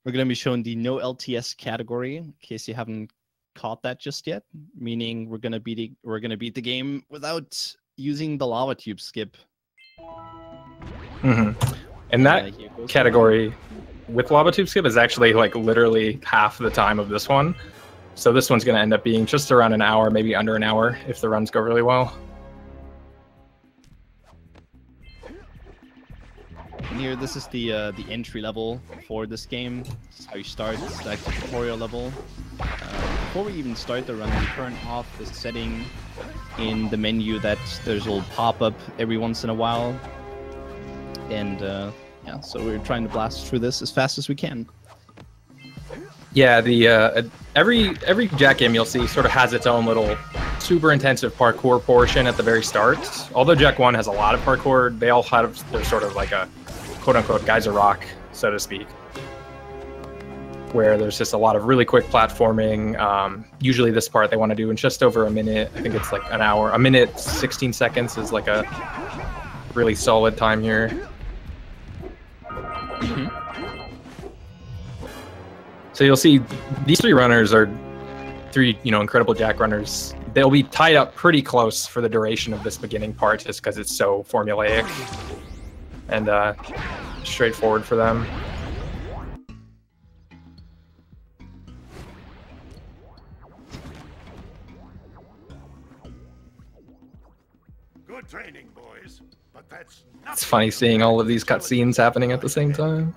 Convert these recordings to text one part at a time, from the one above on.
We're going to be showing the no LTS category, in case you haven't caught that just yet. Meaning we're going to beat the game without using the lava tube skip. And that category with lava tube skip is actually like literally half the time of this one. So this one's going to end up being just around an hour, maybe under an hour, if the runs go really well. And here, this is the entry level for this game. This is how you start. It's like the tutorial level. Before we even start the run, we turn off the setting in the menu that there's a little pop-up every once in a while. And yeah, so we're trying to blast through this as fast as we can. Yeah, the every Jak game you'll see sort of has its own little super intensive parkour portion at the very start. Although Jak 1 has a lot of parkour, they all have their sort of like a quote-unquote geyser rock, so to speak, where there's just a lot of really quick platforming. Usually this part they want to do in just over a minute. I think it's like an hour. A minute, 16 seconds is like a really solid time here. So you'll see these three runners are three, incredible Jak runners. They'll be tied up pretty close for the duration of this beginning part just because it's so formulaic and straightforward for them. Good training, boys, but that's It's funny seeing all of these cutscenes happening at the same time.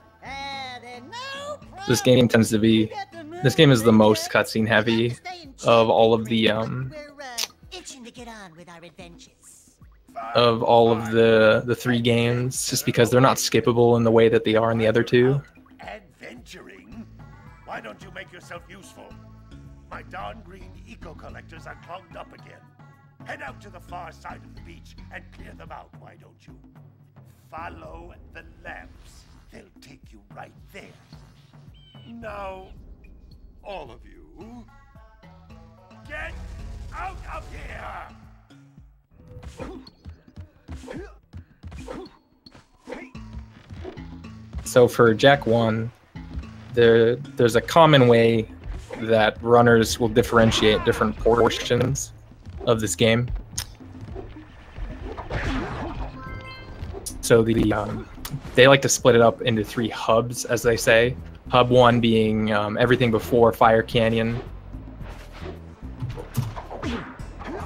This game is the most cutscene heavy of all of the three games, just because they're not skippable in the way that they are in the other two. adventuring. Why don't you make yourself useful? My darn green eco collectors are clogged up again. Head out to the far side of the beach and clear them out, why don't you? Follow the lamps. They'll take you right there. Now, all of you, get out of here! So for Jak 1, there's a common way that runners will differentiate different portions of this game. So they like to split it up into 3 hubs, as they say. Hub 1 being everything before Fire Canyon,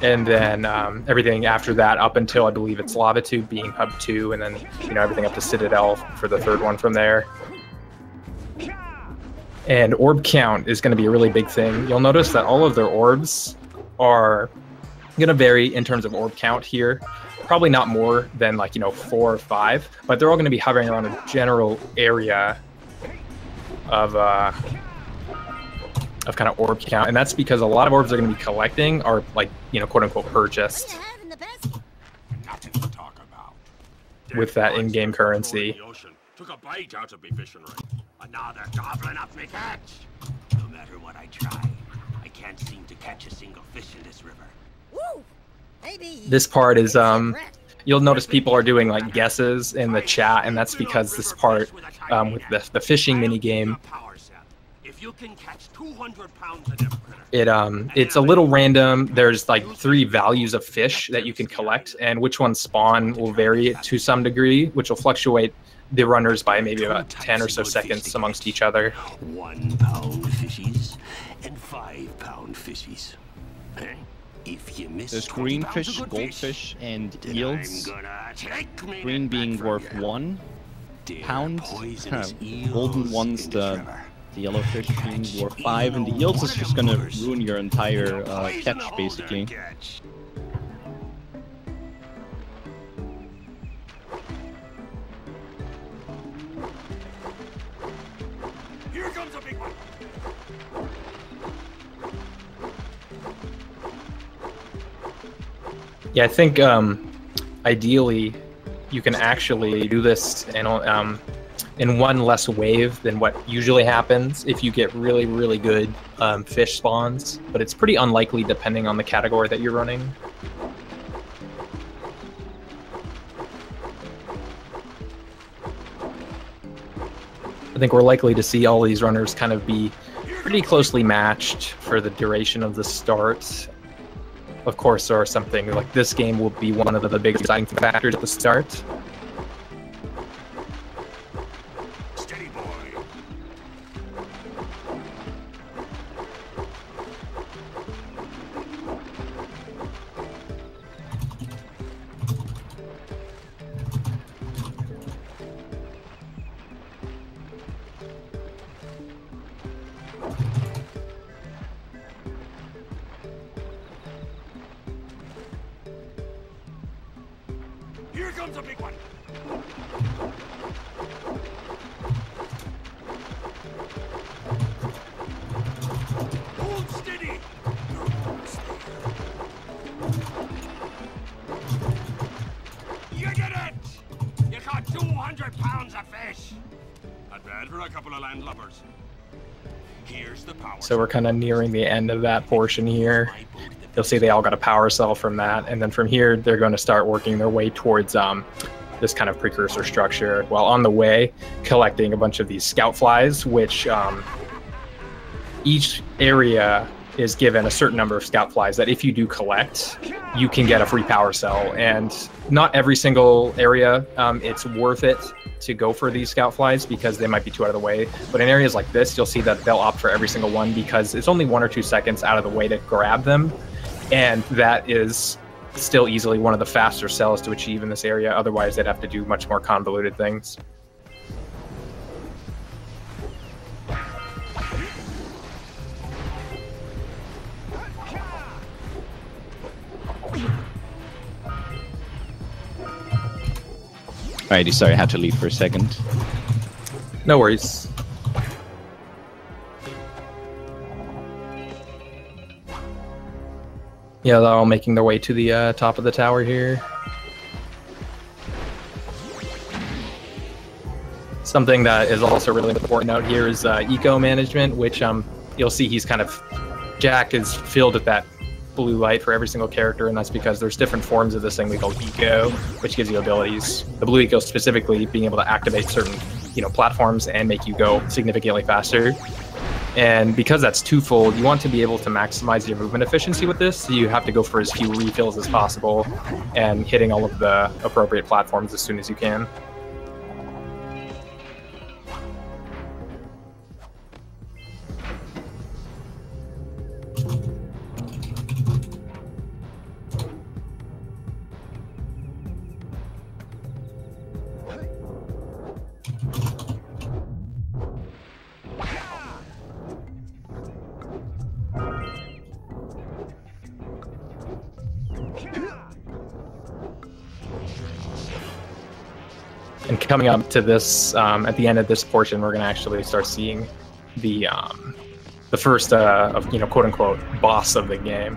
and then everything after that up until I believe it's Lava Tube being Hub 2, and then everything up to Citadel for the 3rd one from there. And orb count is going to be a really big thing. You'll notice that all of their orbs are going to vary in terms of orb count here. Probably not more than 4 or 5, but they're all going to be hovering around a general area of kind of orb count, and that's because a lot of orbs are going to be collecting are quote unquote purchased with that in-game currency. Took a bite out of me fishing ring. Another gobbling up me catch. No matter what I try, I can't seem to catch a single fish in this river. Woo! This part is you'll notice people are doing guesses in the chat, and that's because this part with the fishing mini game, it's a little random. There's 3 values of fish that you can collect, and which ones spawn will vary to some degree, which will fluctuate the runners by maybe about 10 or so seconds amongst each other. 1 pound fishies and 5 pound fishies. If you miss, there's green fish, goldfish, and eels. Green being worth 1 pound. Golden one's the yellow fish being worth 5, and the eels is just gonna ruin your entire catch, basically. Here comes a big one. Yeah, I think ideally you can actually do this in one less wave than what usually happens if you get really, really good fish spawns, but it's pretty unlikely depending on the category that you're running. I think we're likely to see all these runners kind of be pretty closely matched for the duration of the start. Of course, or something like this game will be one of the big deciding factors at the start. Steady, boy. Here comes a big one. Hold steady. You did it! You caught 200 pounds of fish. Not bad for a couple of landlubbers. Here's the power. So we're kind of nearing the end of that portion here. You'll see they all got a power cell from that, and then from here they're going to start working their way towards this kind of precursor structure. While on the way, collecting a bunch of these scout flies, which each area is given a certain number of scout flies that if you do collect, you can get a free power cell. And not every single area it's worth it to go for these scout flies because they might be too out of the way. But in areas like this, you'll see that they'll opt for every single one because it's only 1 or 2 seconds out of the way to grab them. And that is still easily one of the faster cells to achieve in this area. Otherwise, they'd have to do much more convoluted things. Alrighty, sorry, I had to leave for a second. No worries. Yeah, they're all making their way to the top of the tower here. Something that is also really important out here is eco management, which you'll see he's kind of... Jak is filled with that blue light for every single character, and that's because there's different forms of this thing we call eco, which gives you abilities. The blue eco specifically being able to activate certain, platforms and make you go significantly faster. And because that's twofold, you want to be able to maximize your movement efficiency with this, so you have to go for as few refills as possible and hitting all of the appropriate platforms as soon as you can. And coming up to this, at the end of this portion, we're going to actually start seeing the first, quote unquote, boss of the game.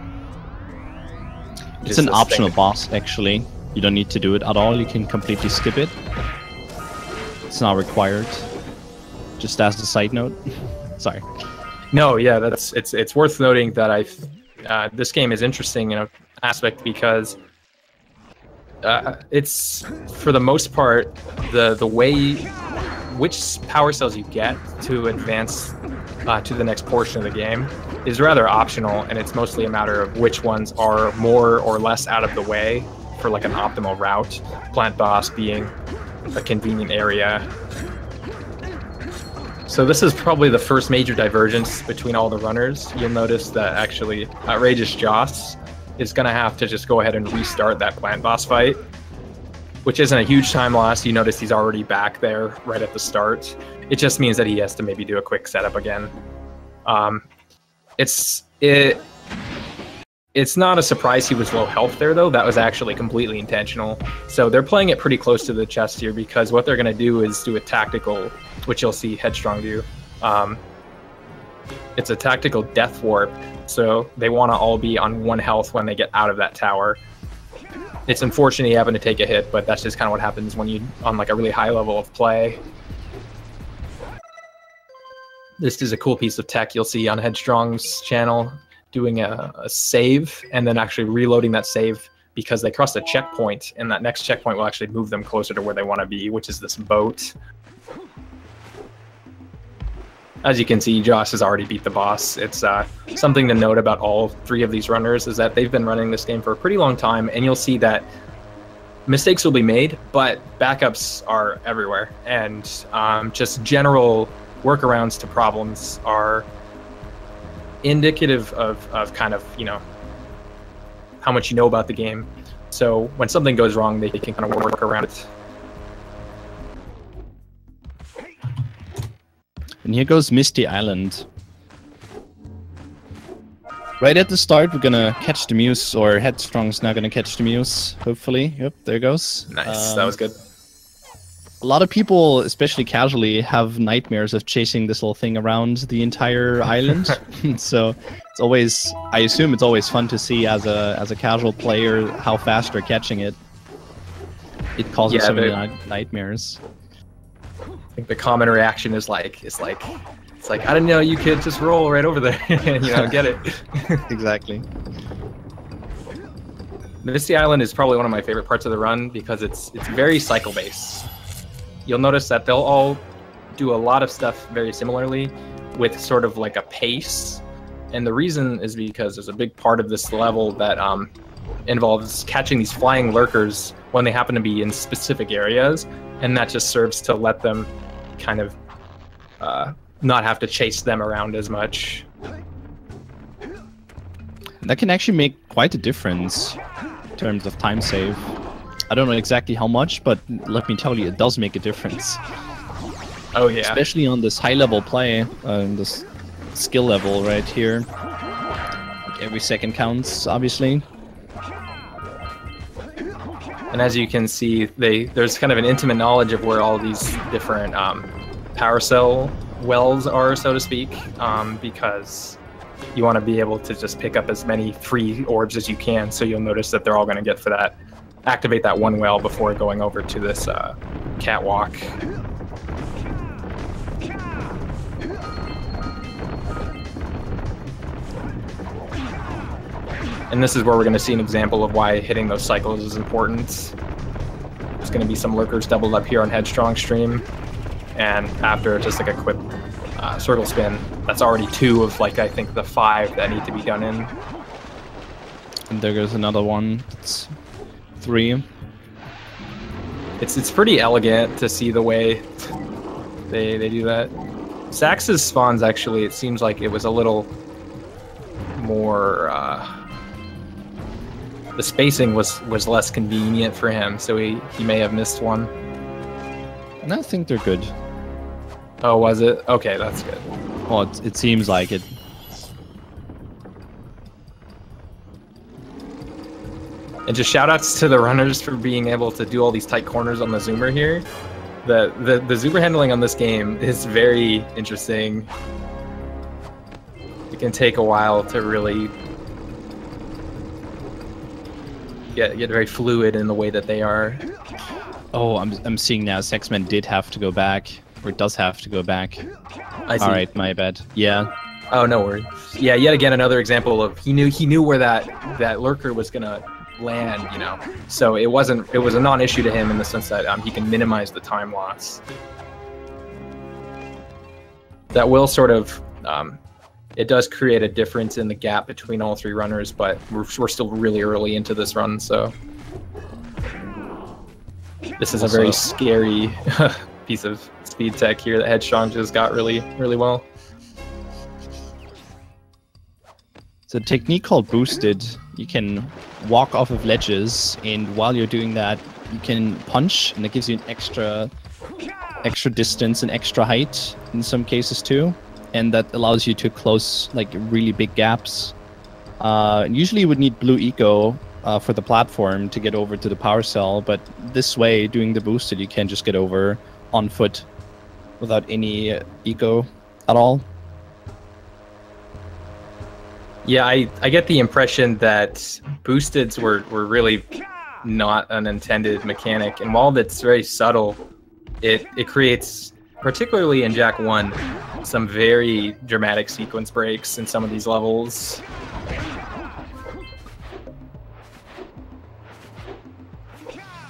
It's an optional boss, actually. You don't need to do it at all. You can completely skip it. It's not required. Just as a side note. Sorry. No, yeah, it's worth noting that this game is interesting in an aspect because it's, for the most part, the way which power cells you get to advance to the next portion of the game is rather optional, and it's mostly a matter of which ones are more or less out of the way for like an optimal route. Plant boss being a convenient area. So this is probably the first major divergence between all the runners. You'll notice that actually Outrageous Joss is going to have to just go ahead and restart that plant boss fight, which isn't a huge time loss. You notice he's already back there right at the start. It just means that he has to maybe do a quick setup again. It's not a surprise he was low health there, though. That was actually completely intentional. So they're playing it pretty close to the chest here because what they're going to do is do a tactical, which you'll see Headstrong do. It's a tactical death warp, so they want to all be on 1 health when they get out of that tower. It's unfortunate you happen to take a hit, but that's just kind of what happens when you on like a really high level of play. This is a cool piece of tech you'll see on Headstrong's channel, doing a save and then actually reloading that save because they crossed a checkpoint, and that next checkpoint will actually move them closer to where they want to be, which is this boat. As you can see, Josh has already beat the boss. It's something to note about all 3 of these runners is that they've been running this game for a pretty long time, and you'll see that mistakes will be made, but backups are everywhere, and just general workarounds to problems are indicative of kind of, you know, how much you know about the game. So when something goes wrong, they can kind of work around it. And here goes Misty Island. Right at the start, we're gonna catch the Muse, or Headstrong's now gonna catch the Muse, hopefully. Yep, there it goes. Nice, that was good. A lot of people, especially casually, have nightmares of chasing this little thing around the entire island. So it's always, I assume it's always fun to see as a casual player how fast they're catching it. It causes so many nightmares. I think the common reaction is like, it's like, I didn't know you could just roll right over there and, you know, get it. Exactly. Misty Island is probably one of my favorite parts of the run because it's very cycle based. You'll notice that they'll all do a lot of stuff very similarly with sort of like a pace. And the reason is because there's a big part of this level that involves catching these flying lurkers when they happen to be in specific areas. And that just serves to let them kind of not have to chase them around as much. That can actually make quite a difference in terms of time save. I don't know exactly how much, but let me tell you, it does make a difference. Oh yeah. Especially on this high-level play, this skill level right here. Like every second counts, obviously. And as you can see, there's kind of an intimate knowledge of where all these different power cell wells are, so to speak, because you want to be able to just pick up as many free orbs as you can. So you'll notice that they're all going to get for that. Activate that one well before going over to this catwalk. And this is where we're going to see an example of why hitting those cycles is important. There's going to be some lurkers doubled up here on Headstrong stream. And after just like a quick circle spin, that's already 2 of like I think the 5 that need to be done in. And there goes another one. It's 3. It's pretty elegant to see the way they do that. Sax's spawns actually, it seems like it was a little more the spacing was less convenient for him, so he may have missed one. And I think they're good. Oh, was it? Okay, that's good. Well, it seems like it. And just shoutouts to the runners for being able to do all these tight corners on the zoomer here. The zoomer handling on this game is very interesting. It can take a while to really get very fluid in the way that they are. Oh, I'm seeing now. Sexman did have to go back, or does have to go back. I see. All right, my bad. Yeah. Oh, no worries. Yeah, yet again another example of he knew where that lurker was gonna land, you know. So it was a non-issue to him in the sense that he can minimize the time loss. That will sort of it does create a difference in the gap between all 3 runners, but we're still really early into this run, so this is a very scary piece of speed tech here that Headstrong just got really well. It's a technique called boosted. You can walk off of ledges, and while you're doing that, you can punch, and it gives you an extra distance and extra height in some cases too, and that allows you to close like really big gaps. Usually you would need blue eco for the platform to get over to the power cell, but this way, doing the boosted, you can just get over on foot without any eco at all. Yeah, I get the impression that boosteds were really not an intended mechanic, and while that's very subtle, it creates, particularly in Jak 1, some very dramatic sequence breaks in some of these levels.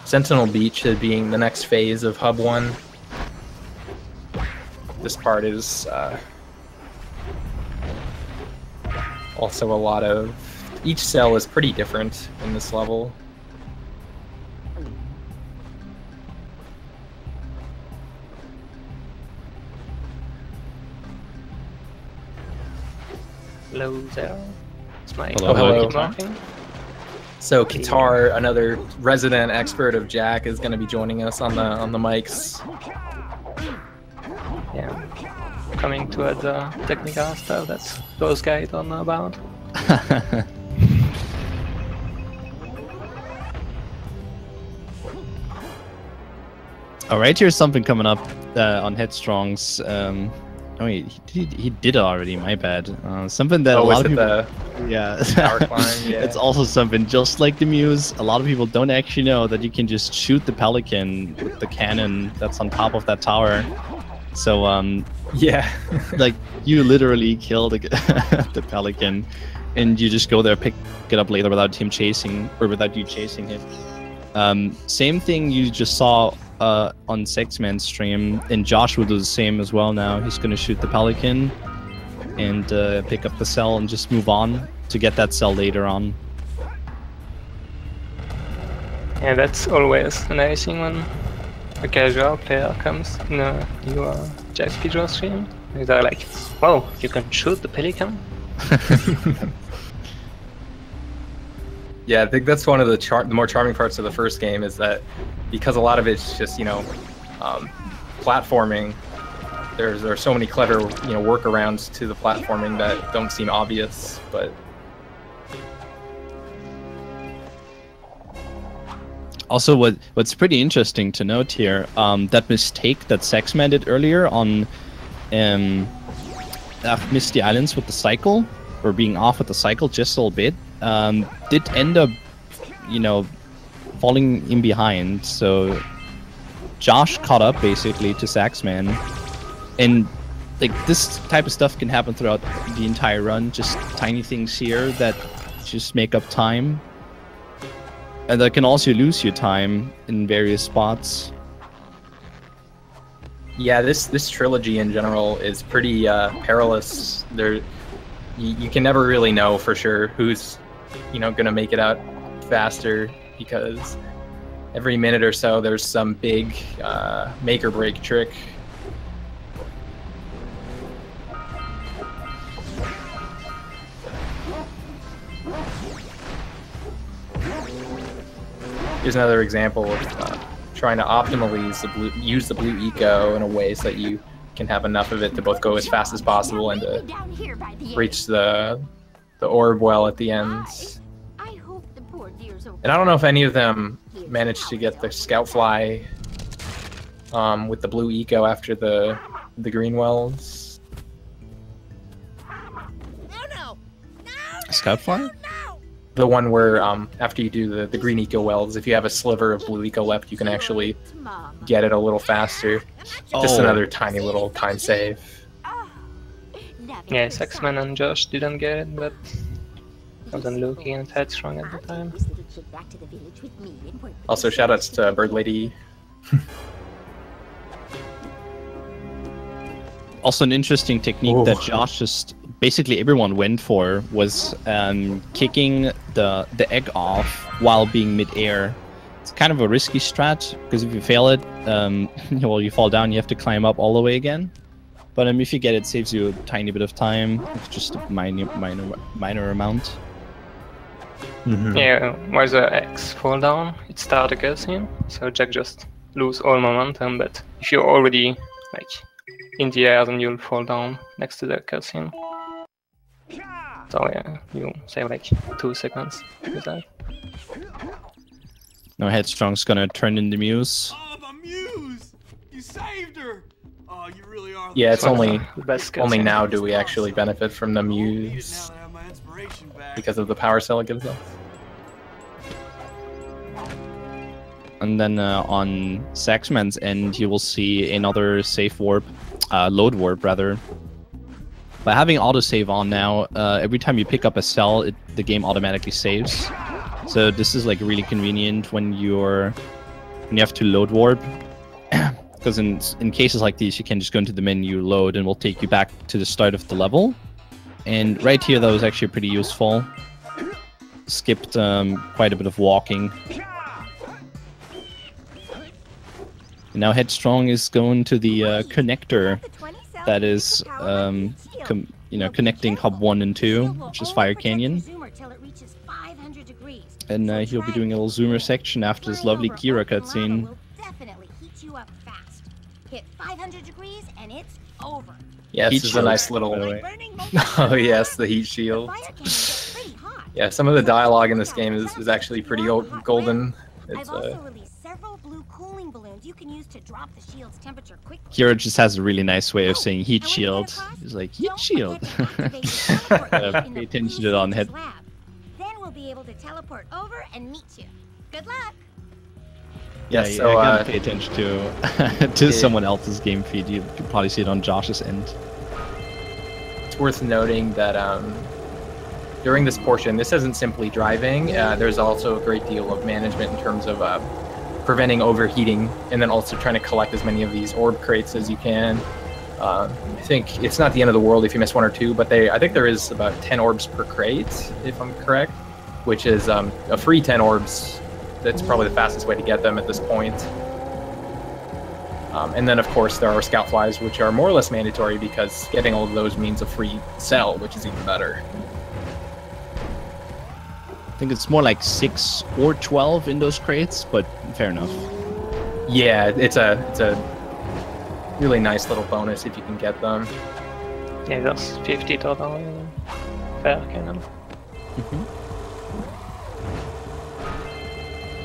Sentinel Beach being the next phase of Hub 1. This part is Also, a lot of each cell is pretty different in this level. Hello there. It's my Hello. marking. So Qatar, another resident expert of Jak, is going to be joining us on the mics. Yeah. Coming to the technical stuff that those guys don't know about. Alright, here's something coming up on Headstrong's. Oh, he did it already. My bad. Something that a lot of people. Yeah, Power climb, yeah. It's also something just like the Muse. A lot of people don't actually know that you can just shoot the Pelican with the cannon that's on top of that tower. So Yeah. like you literally kill the the Pelican, and you just go there, pick it up later without him chasing or without you chasing him. Same thing you just saw on Sexman's stream, and Josh will do the same as well now. He's gonna shoot the Pelican and pick up the cell and just move on to get that cell later on. Yeah, that's always amazing when a casual player comes in a new Jak speedrun stream. They're like, "Wow, you can shoot the Pelican?" Yeah, I think that's one of the more charming parts of the first game is that because a lot of it's just, you know, platforming, there are so many clever, you know, workarounds to the platforming that don't seem obvious, but... Also, what's pretty interesting to note here, that mistake that Sexman did earlier on Misty Islands with the cycle, or being off with the cycle just a little bit, did end up, you know, falling in behind. So Josh caught up basically to Saxman, and like this type of stuff can happen throughout the entire run. Just tiny things here that just make up time, and that can also lose you time in various spots. Yeah, this trilogy in general is pretty perilous. You can never really know for sure who's, you know, gonna make it out faster, because every minute or so there's some big make or break trick. Here's another example of trying to optimally use the blue eco in a way so that you can have enough of it to both go as fast as possible and to reach the orb well at the end. And I don't know if any of them managed to get the scout fly with the blue eco after the green wells. Scout fly? The one where after you do the green eco wells, if you have a sliver of blue eco left, you can actually get it a little faster. Just another tiny little time save. Yeah, Sexman and Josh didn't get it, but I wasn't looking at Headstrong at the time. Also, shoutouts to Bird Lady. Also, an interesting technique that Josh just basically everyone went for was kicking the egg off while being mid-air. It's kind of a risky strat, because if you fail it, well, you fall down, you have to climb up all the way again. But if you get it, it saves you a tiny bit of time. It's just a minor amount. Mm-hmm. Yeah, while the X fall down, it starts a cutscene, so Jak just lose all momentum, but if you're already like in the air, then you'll fall down next to the cutscene. So yeah, you save like 2 seconds with that. Now Headstrong's gonna turn in the Muse. Oh, the Muse! You saved her! Oh, you really are. Yeah, it's only Best only cutscene. now do we actually benefit from the Muse because of the power cell it gives us. And then on Saxman's end, you will see another safe warp, load warp rather. By having autosave on now, every time you pick up a cell, the game automatically saves. So this is like really convenient when you have to load warp, because in cases like these, you can just go into the menu, load, and will take you back to the start of the level. And right here, that was actually pretty useful. Skipped quite a bit of walking. And now Headstrong is going to the connector that is, connecting Hub 1 and 2, which is Fire Canyon. And he'll be doing a little zoomer section after this lovely Kira cutscene. Hit 500 degrees and it's over. Yeah, this is a nice little... Oh yes, the heat shield. Yeah, some of the dialogue in this game is actually pretty golden. It's, I've also released several blue cooling balloons you can use to drop the shield's temperature quickly. Kira just has a really nice way of saying heat shield. He's like, heat shield. Pay attention to it on head. Then we'll be able to teleport over and meet you. Good luck. Yeah, so, I gotta pay attention to someone else's game feed. You can probably see it on Josh's end. It's worth noting that during this portion, this isn't simply driving. There's also a great deal of management in terms of preventing overheating, and then also trying to collect as many of these orb crates as you can. I think it's not the end of the world if you miss one or two, but I think there is about 10 orbs per crate, if I'm correct, which is a free 10 orbs. That's probably the fastest way to get them at this point. And then, of course, there are scout flies, which are more or less mandatory because getting all of those means a free sell, which is even better. I think it's more like 6 or 12 in those crates, but fair enough. Yeah, it's a really nice little bonus if you can get them. Yeah, that's 50 total per cannon.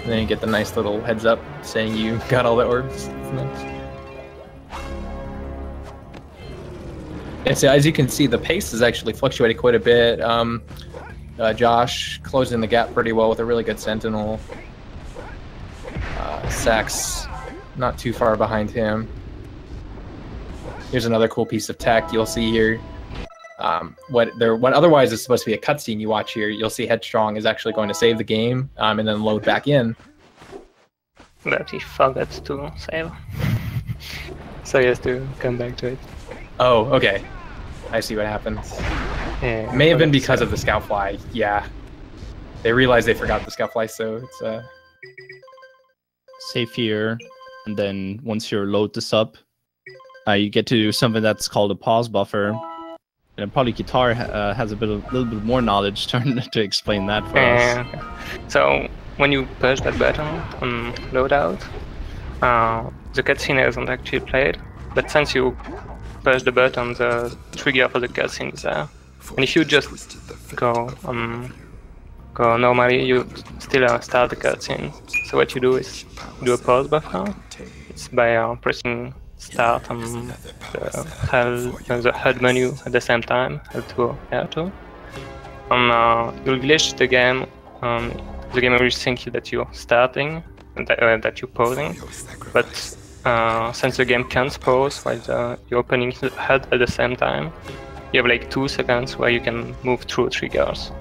And then you get the nice little heads up saying you got all the orbs. It's nice. And so as you can see, the pace has actually fluctuated quite a bit. Josh closing the gap pretty well with a really good Sentinel. Sax not too far behind him. Here's another cool piece of tech you'll see here. What otherwise is supposed to be a cutscene you watch here, you'll see Headstrong is actually going to save the game and then load back in. But he forgot to save. So he has to come back to it. Oh, okay. I see what happened. Yeah, It may have been because of the scout fly. Yeah. They realized they forgot the scout fly, so it's Save here, and then once you load this up, you get to do something that's called a pause buffer. And probably Guitar has a little bit more knowledge to explain that for us. So when you push that button on loadout, the cutscene isn't actually played, but since you push the button, the trigger for the cutscene is there. And if you just go normally, you still start the cutscene. So what you do is do a pause buffer. It's by pressing start on the HUD menu at the same time, L2 R2. You'll glitch the game. The game will think that you're starting and that you're pausing, but since the game can't pause while you're opening the HUD at the same time, you have like 2 seconds where you can move through triggers.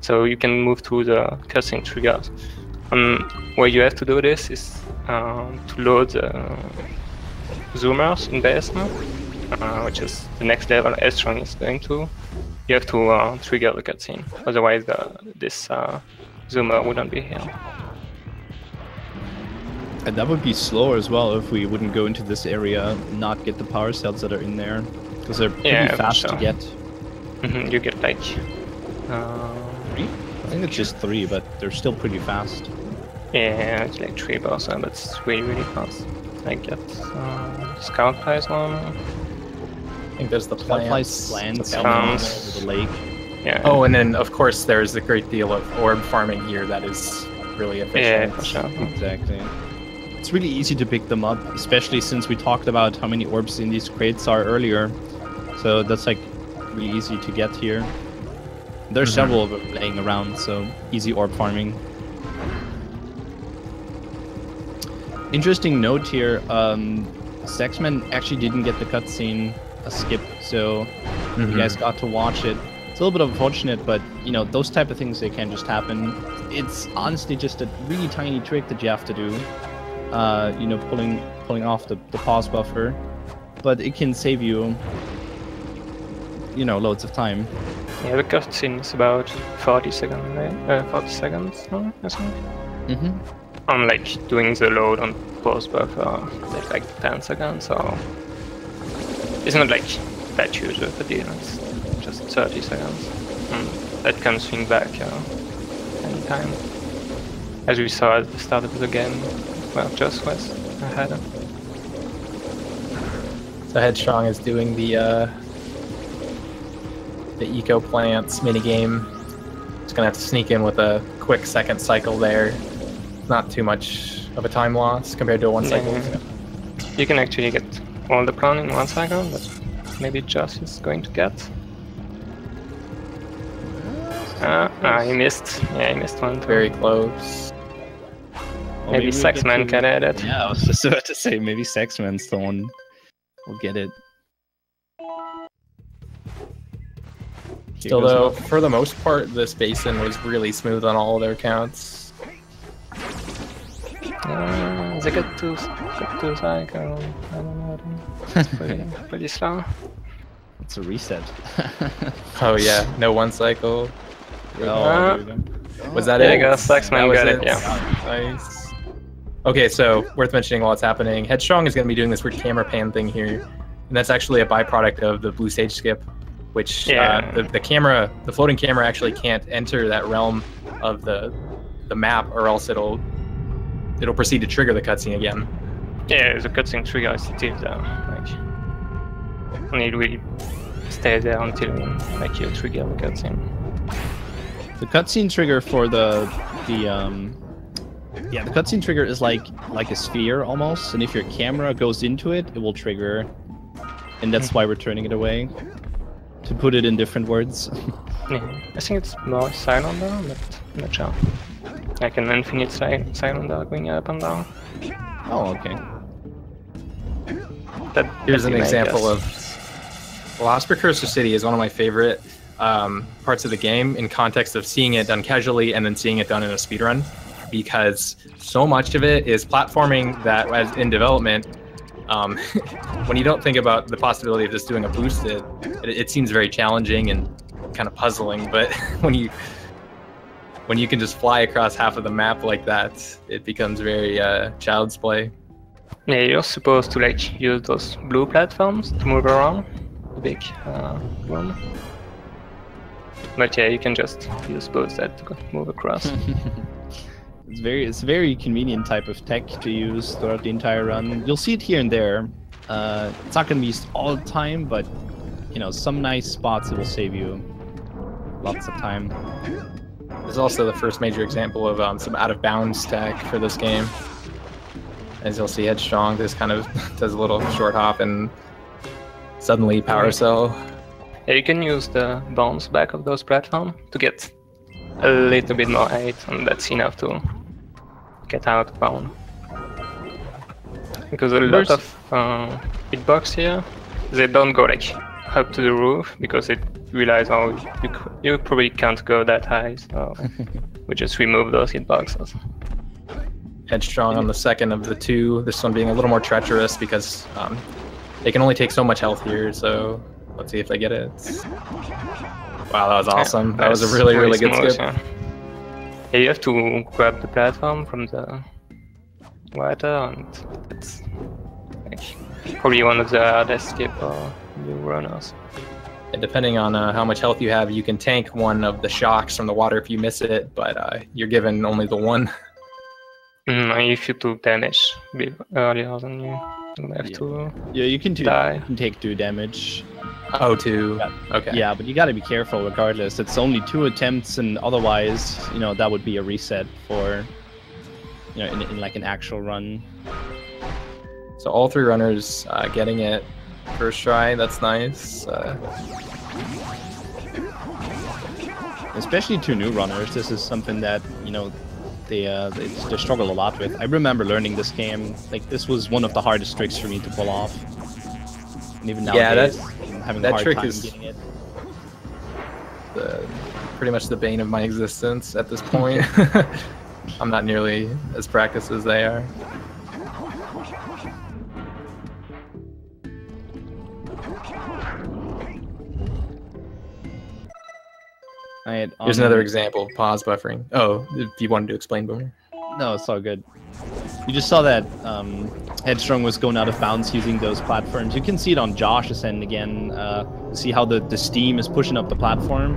So you can move through the cutscene triggers. Where you have to do this is to load the zoomers in basement, which is the next level Headstrong is going to. You have to trigger the cutscene, otherwise this zoomer wouldn't be here. And that would be slower as well if we wouldn't go into this area and not get the power cells that are in there, because they're pretty fast to get. You get like 3? I think it's just 3, but they're still pretty fast. Yeah, it's like 3%, but it's really fast. I get scout flies one. I think there's the plants. Plants the over the lake. Yeah. Oh, and then of course there's a great deal of orb farming here that is really efficient. Yeah, for sure. Exactly. It's really easy to pick them up, especially since we talked about how many orbs in these crates are earlier. So that's like really easy to get here. There's several of them laying around, so easy orb farming. Interesting note here, Sexman actually didn't get the cutscene skip, so you guys got to watch it. It's a little bit unfortunate, but you know, those type of things, they can just happen. It's honestly just a really tiny trick that you have to do. You know, pulling off the pause buffer, but it can save you loads of time. Yeah, the cutscene is about 40 seconds, right? 40 seconds, no? I think. Mm-hmm. I'm like doing the load on post buffer, that's like 10 seconds, so it's not like that huge of a deal, it's just 30 seconds. That can swing back anytime. As we saw at the start of the game, well, just was ahead. So Headstrong is doing the Eco Plants minigame. Just gonna have to sneak in with a quick second cycle there. Not too much of a time loss compared to a one cycle. Yeah. You can actually get all the plant in one cycle, but maybe Josh is going to get. He missed. Yeah, he missed one too. Very close. Well, maybe we Sexman get can add it. Yeah, I was just about to say maybe Sexman's the one will get it. Here Still goes though, Mo. for the most part, this basin was really smooth on all their counts. They get two cycle. I don't know. It's pretty slow. It's a reset. Oh yeah, no one cycle. Oh, here we go. Was that Yeah, it? I guess Sexman That was got it, yeah. Nice. Okay, so worth mentioning while it's happening, Headstrong is going to be doing this weird camera pan thing here, and that's actually a byproduct of the blue stage skip, which the floating camera actually can't enter that realm of the map, or else it'll proceed to trigger the cutscene again. Yeah, the cutscene trigger is still there. Like, and it will stay there until like you trigger the cutscene. The cutscene trigger for the cutscene trigger is like a sphere almost, and if your camera goes into it, it will trigger, and that's why we're turning it away. To put it in different words. Yeah, I think it's more silent though, but I'm not sure. Like an infinite silent going up and down. Oh, okay. Here's that an you may example guess. of Lost Precursor City is one of my favorite parts of the game in context of seeing it done casually and then seeing it done in a speedrun, because so much of it is platforming that, as in development, when you don't think about the possibility of just doing a boosted, it seems very challenging and kind of puzzling. But when you can just fly across half of the map like that, it becomes very child's play. Yeah, you're supposed to like use those blue platforms to move around the big room. But yeah, you can just use both that to move across. It's a very convenient type of tech to use throughout the entire run. You'll see it here and there. It's not going to be used all the time, but some nice spots it will save you lots of time. This is also the first major example of some out of bounds tech for this game. As you'll see, Headstrong just kind of does a little short hop and suddenly power cell. Yeah, you can use the bounce back of those platforms to get a little bit more height, and that's enough to get out of bound. Because a lot of hitbox here, they don't go like up to the roof because it realize you probably can't go that high, so we just remove those hitboxes. Headstrong on the second of the two. This one being a little more treacherous because they can only take so much health here. So let's see if they get it. Wow, that was awesome. Yeah, that was a really good smooth, skip. Yeah, you have to grab the platform from the water, and it's like probably one of the hardest skip for new runners. And depending on how much health you have, you can tank one of the shocks from the water if you miss it, but you're given only the one. If you do damage a bit earlier, then you have to you can die. You can take 2 damage. Oh, 2. Okay. Yeah, but you gotta be careful regardless. It's only 2 attempts, and otherwise, that would be a reset for, in like an actual run. So all 3 runners getting it first try. That's nice. Especially 2 new runners. This is something that they struggle a lot with. I remember learning this game. Like, this was one of the hardest tricks for me to pull off. And even nowadays, I'm having a hard trick time is getting it. Pretty much the bane of my existence at this point. I'm not nearly as practiced as they are. Alright, Here's another example of pause buffering. Oh, if you wanted to explain, Boomer. No, it's all good. You just saw that Headstrong was going out of bounds using those platforms. You can see it on Josh's end again. See how the steam is pushing up the platform.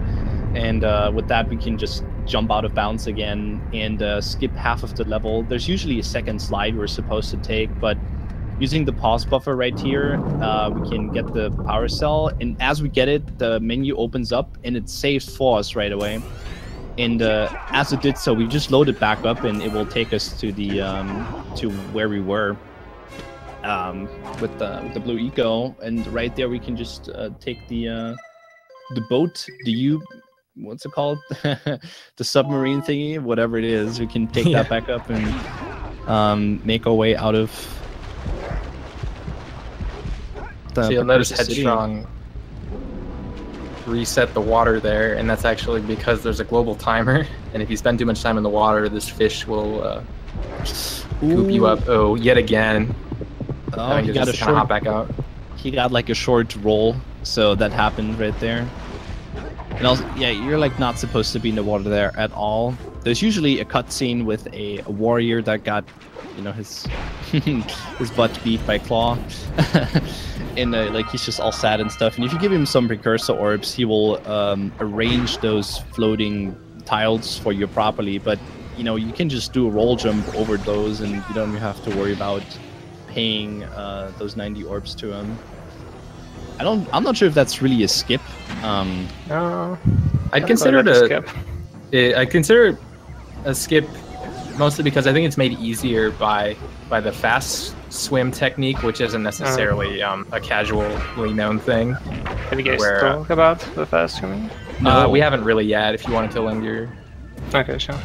And with that, we can just jump out of bounds again and skip half of the level. There's usually a second slide we're supposed to take, but using the pause buffer right here, we can get the power cell. And as we get it, the menu opens up and it saves for us right away. And as it did so, we just load it back up, and it will take us to the to where we were with the blue eco. And right there, we can just take the boat, what's it called? The submarine thingy, whatever it is. We can take that back up and make our way out of. So you'll notice Headstrong reset the water there, and that's actually because there's a global timer, and if you spend too much time in the water, this fish will scoop you up. Oh, yet again. Oh, he got a short, hop back out. He got like a short roll, so that happened right there. And also, yeah, you're like not supposed to be in the water there at all. There's usually a cutscene with a warrior that got, you know, his his butt beat by Claw. And like he's just all sad and stuff. And if you give him some precursor orbs, he will arrange those floating tiles for you properly. But you know, you can just do a roll jump over those, and you don't have to worry about paying those 90 orbs to him. I'm not sure if that's really a skip. I'd consider it a skip. I'd consider it a skip mostly because I think it's made easier by the fast swim technique, which isn't necessarily a casually known thing. Have you guys talked about the fast swimming? No, we haven't really yet. If you wanted to linger. Okay, sure.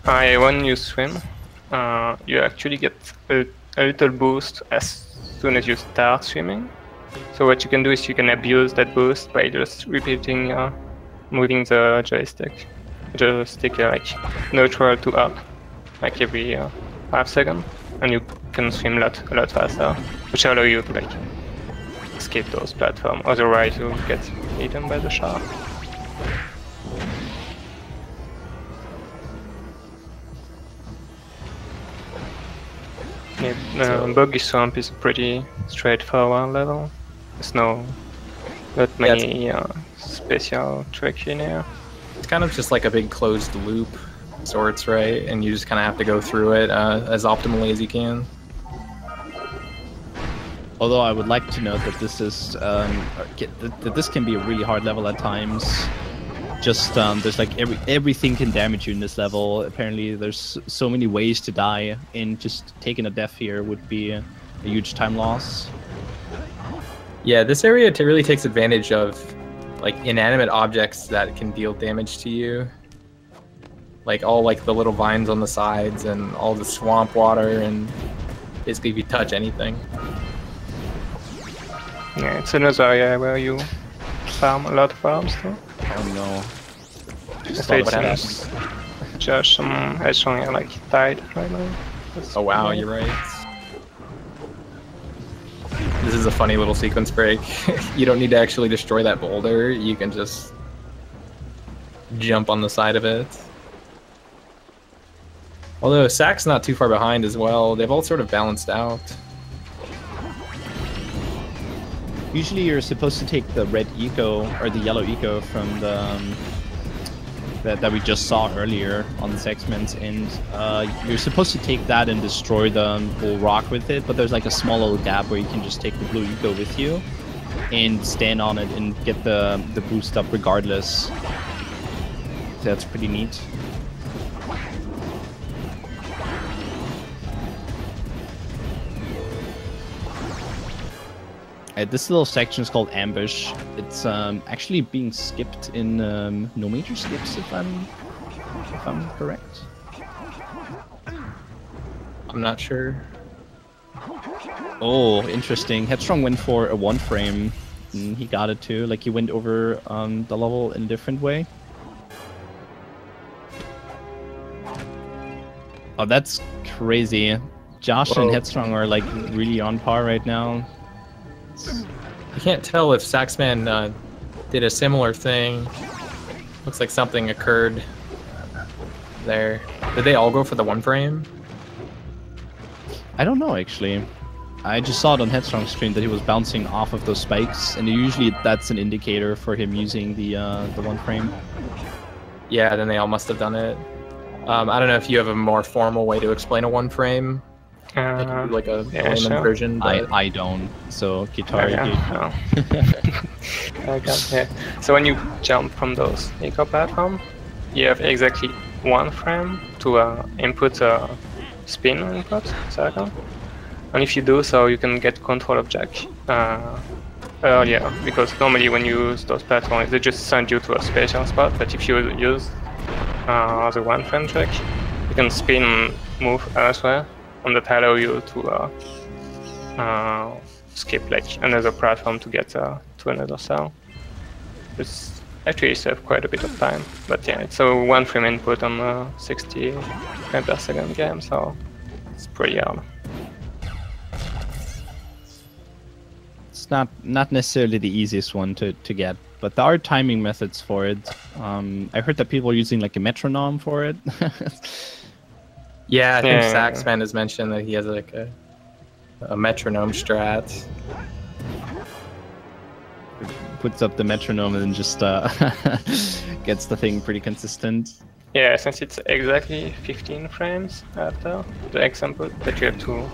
When you swim, you actually get a little boost as soon as you start swimming. So what you can do is you can abuse that boost by just repeating, moving the joystick. Like neutral to up, like every 5 seconds, and you can swim a lot faster, which allow you to like escape those platforms. Otherwise, you'll get eaten by the shark. Yeah, Nobuggy Swamp is a pretty straightforward level. There's not many special tricks in here. It's kind of just like a big closed loop sorts, right? And you just kind of have to go through it as optimally as you can. Although I would like to note that this is that this can be a really hard level at times. Just there's like everything can damage you in this level. Apparently there's so many ways to die, and just taking a death here would be a huge time loss. Yeah, this area really takes advantage of like inanimate objects that can deal damage to you. Like all like the little vines on the sides and all the swamp water, and basically if you touch anything. Yeah, it's another area where you farm a lot of farms too. Oh no. Josh Headstrong like died right now. Oh wow, you're right. This is a funny little sequence break. You don't need to actually destroy that boulder, you can just jump on the side of it. Although Sack's not too far behind as well, they've all sort of balanced out. Usually you're supposed to take the red eco or the yellow eco from the that we just saw earlier on the segments, and you're supposed to take that and destroy the bull rock with it, but there's like a small little gap where you can just take the blue eco with you and stand on it and get the boost up regardless. So that's pretty neat. This little section is called Ambush. It's actually being skipped in no major skips, if I'm correct. I'm not sure. Oh, interesting. Headstrong went for a 1 frame, and he got it too. Like he went over the level in a different way. Oh, that's crazy. Josh and Headstrong are like really on par right now. I can't tell if Saxman did a similar thing. Looks like something occurred there. Did they all go for the one frame? I don't know, actually. I just saw it on Headstrong's screen that he was bouncing off of those spikes, and usually that's an indicator for him using the one frame. Yeah, then they all must have done it. I don't know if you have a more formal way to explain a one frame. Like a layman sure. version. But... I don't. So guitar. Okay. So when you jump from those eco platform, you have exactly one frame to input a spin input circle. And if you do so, you can get control of Jak earlier, because normally when you use those platforms, they just send you to a special spot. But if you use the one frame trick, you can spin and move elsewhere, and that allow you to skip like another platform to get to another cell. It's actually save quite a bit of time, but yeah, it's a one frame input on a 60 frame per second game, so it's pretty hard. It's not necessarily the easiest one to get, but there are timing methods for it. I heard that people are using like a metronome for it. Yeah, I think Saxman has mentioned that he has like a metronome strat. Puts up the metronome and just gets the thing pretty consistent. Yeah, since it's exactly 15 frames after the example that you have to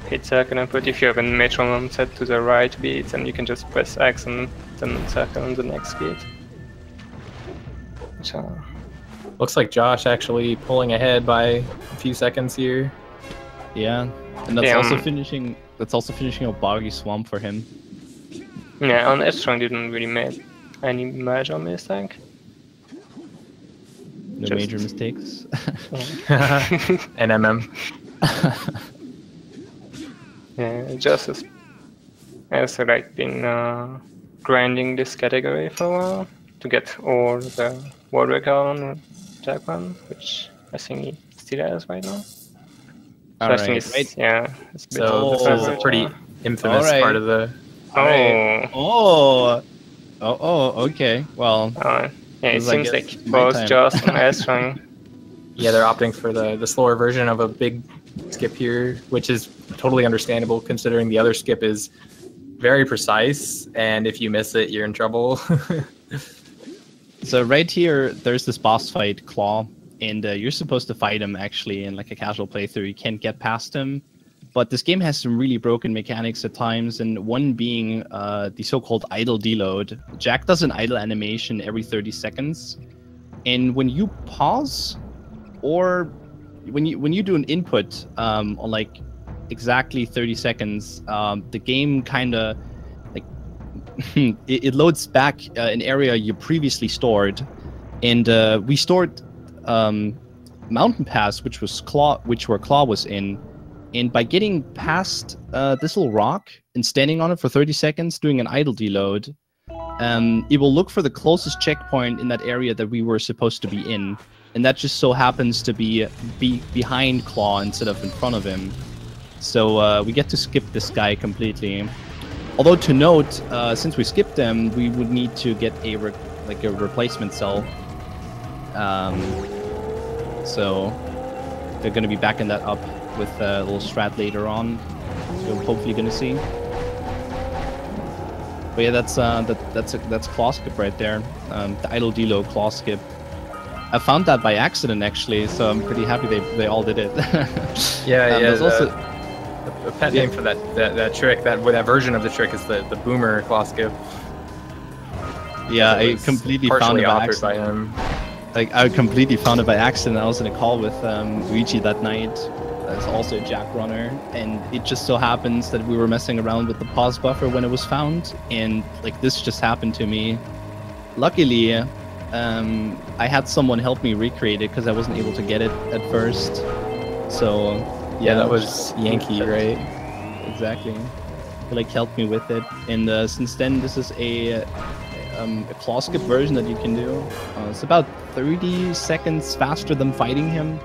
hit circle and put. If you have a metronome set to the right beat, then you can just press X and then circle on the next beat. So... Looks like Josh actually pulling ahead by a few seconds here. Yeah, and that's also finishing. That's also finishing a Nobuggy Swamp for him. Yeah, and Headstrong didn't really make any major mistake. No major mistakes. NMM. Yeah, just has like been grinding this category for a while to get all the world record on Jak one, which I think he still has right now. So I think it's, it's a bit so this is a pretty infamous part of the... Okay. Well, yeah, it seems like both Josh and Headstrong. Yeah, they're opting for the slower version of a big skip here, which is totally understandable considering the other skip is very precise, and if you miss it, you're in trouble. So right here, there's this boss fight, Claw, and you're supposed to fight him actually in like a casual playthrough. You can't get past him, but this game has some really broken mechanics at times, and one being the so-called idle deload. Jak does an idle animation every 30 seconds, and when you pause, or when you do an input on like exactly 30 seconds, the game kind of like it loads back an area you previously stored, and we stored Mountain Pass, which where Claw was in, and by getting past this little rock and standing on it for 30 seconds, doing an idle deload, it will look for the closest checkpoint in that area that we were supposed to be in, and that just so happens to be behind Claw instead of in front of him. So we get to skip this guy completely. Although to note, since we skipped them, we would need to get a replacement cell. So they're going to be backing that up with a little strat later on. So we're hopefully going to see. But yeah, that's claw skip right there. The idle deload claw skip. I found that by accident actually, so I'm pretty happy they all did it. Yeah. There's also a pet name for that trick, that version of the trick is the boomer claw skip. Yeah, I completely found it by accident. By him. Like I completely found it by accident. I was in a call with Luigi that night. That's also a Jak runner, and it just so happens that we were messing around with the pause buffer when it was found, and like this just happened to me. Luckily, I had someone help me recreate it because I wasn't able to get it at first. So yeah, that was Yankee, right? Exactly. He like helped me with it, and since then this is a claw skip version that you can do. It's about 30 seconds faster than fighting him,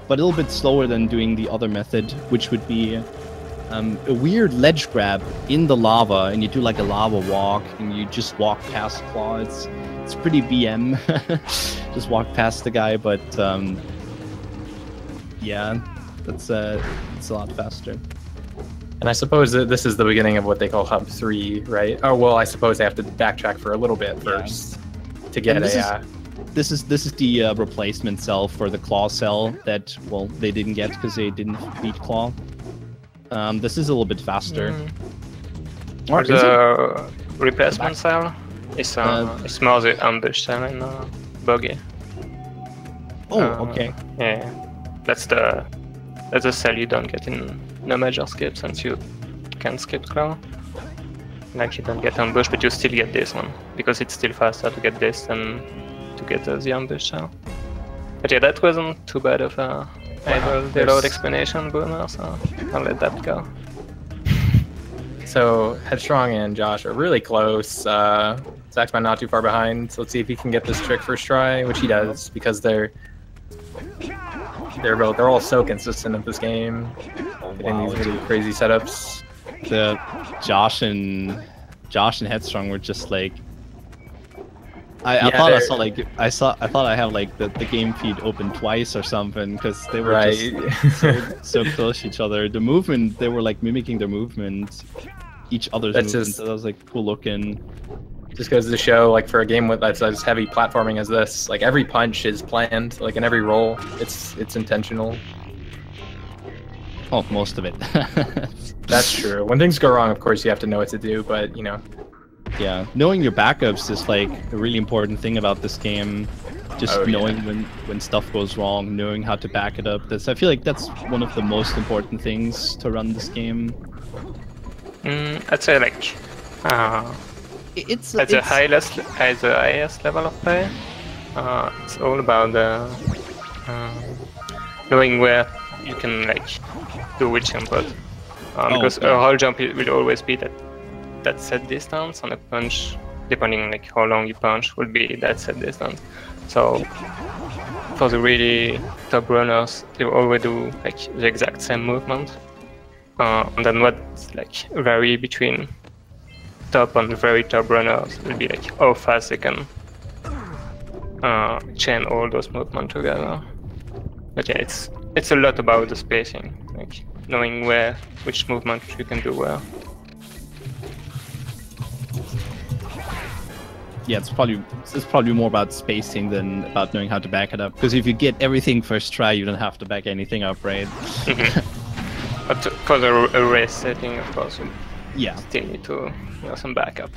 but a little bit slower than doing the other method, which would be a weird ledge grab in the lava, and you do like a lava walk, and you just walk past Claw. It's pretty BM. Just walk past the guy, but yeah, it's a lot faster. And I suppose that this is the beginning of what they call Hub 3, right? Oh, well, I suppose they have to backtrack for a little bit first to get This is the replacement cell for the Claw cell that, well, they didn't get because they didn't beat Claw. This is a little bit faster. Or the replacement cell is more the ambush cell in Buggy. Oh, okay. Yeah, that's the cell you don't get in no major skip, since you can skip Claw. Like, you don't get ambush, but you still get this one, because it's still faster to get this than to get the ambush cell. But yeah, that wasn't too bad of a idle deload explanation, Boomer, so I'll let that go. So Headstrong and Josh are really close. Zaxman not too far behind, so let's see if he can get this trick first try, which he does, because they're all so consistent at this game. Getting these really crazy setups. The Josh and Headstrong were just like, I thought I had like the game feed open twice or something, because they were just so close to each other. The movement, they were like mimicking their movement, each other's movement. So that was like cool looking. Just goes to show, like, for a game with that's as heavy platforming as this, like, every punch is planned, like in every roll, it's intentional. Oh, most of it. That's true. When things go wrong, of course, you have to know what to do, but, you know. Yeah, knowing your backups is like a really important thing about this game. Just knowing when stuff goes wrong, knowing how to back it up. I feel like that's one of the most important things to run this game. I'd say like at the highest level of play, it's all about knowing where you can like do which input. Because a whole jump will always be that set distance, and a punch, depending like how long you punch, will be that set distance. So for the really top runners, they will always do like the exact same movement. And then what like vary between top and very top runners will be like how fast they can chain all those movements together. But yeah, it's a lot about the spacing, like knowing which movement you can do where. Yeah, it's probably more about spacing than about knowing how to back it up. Because if you get everything first try, you don't have to back anything up, right? But for the race setting, of course, you still need to some backup.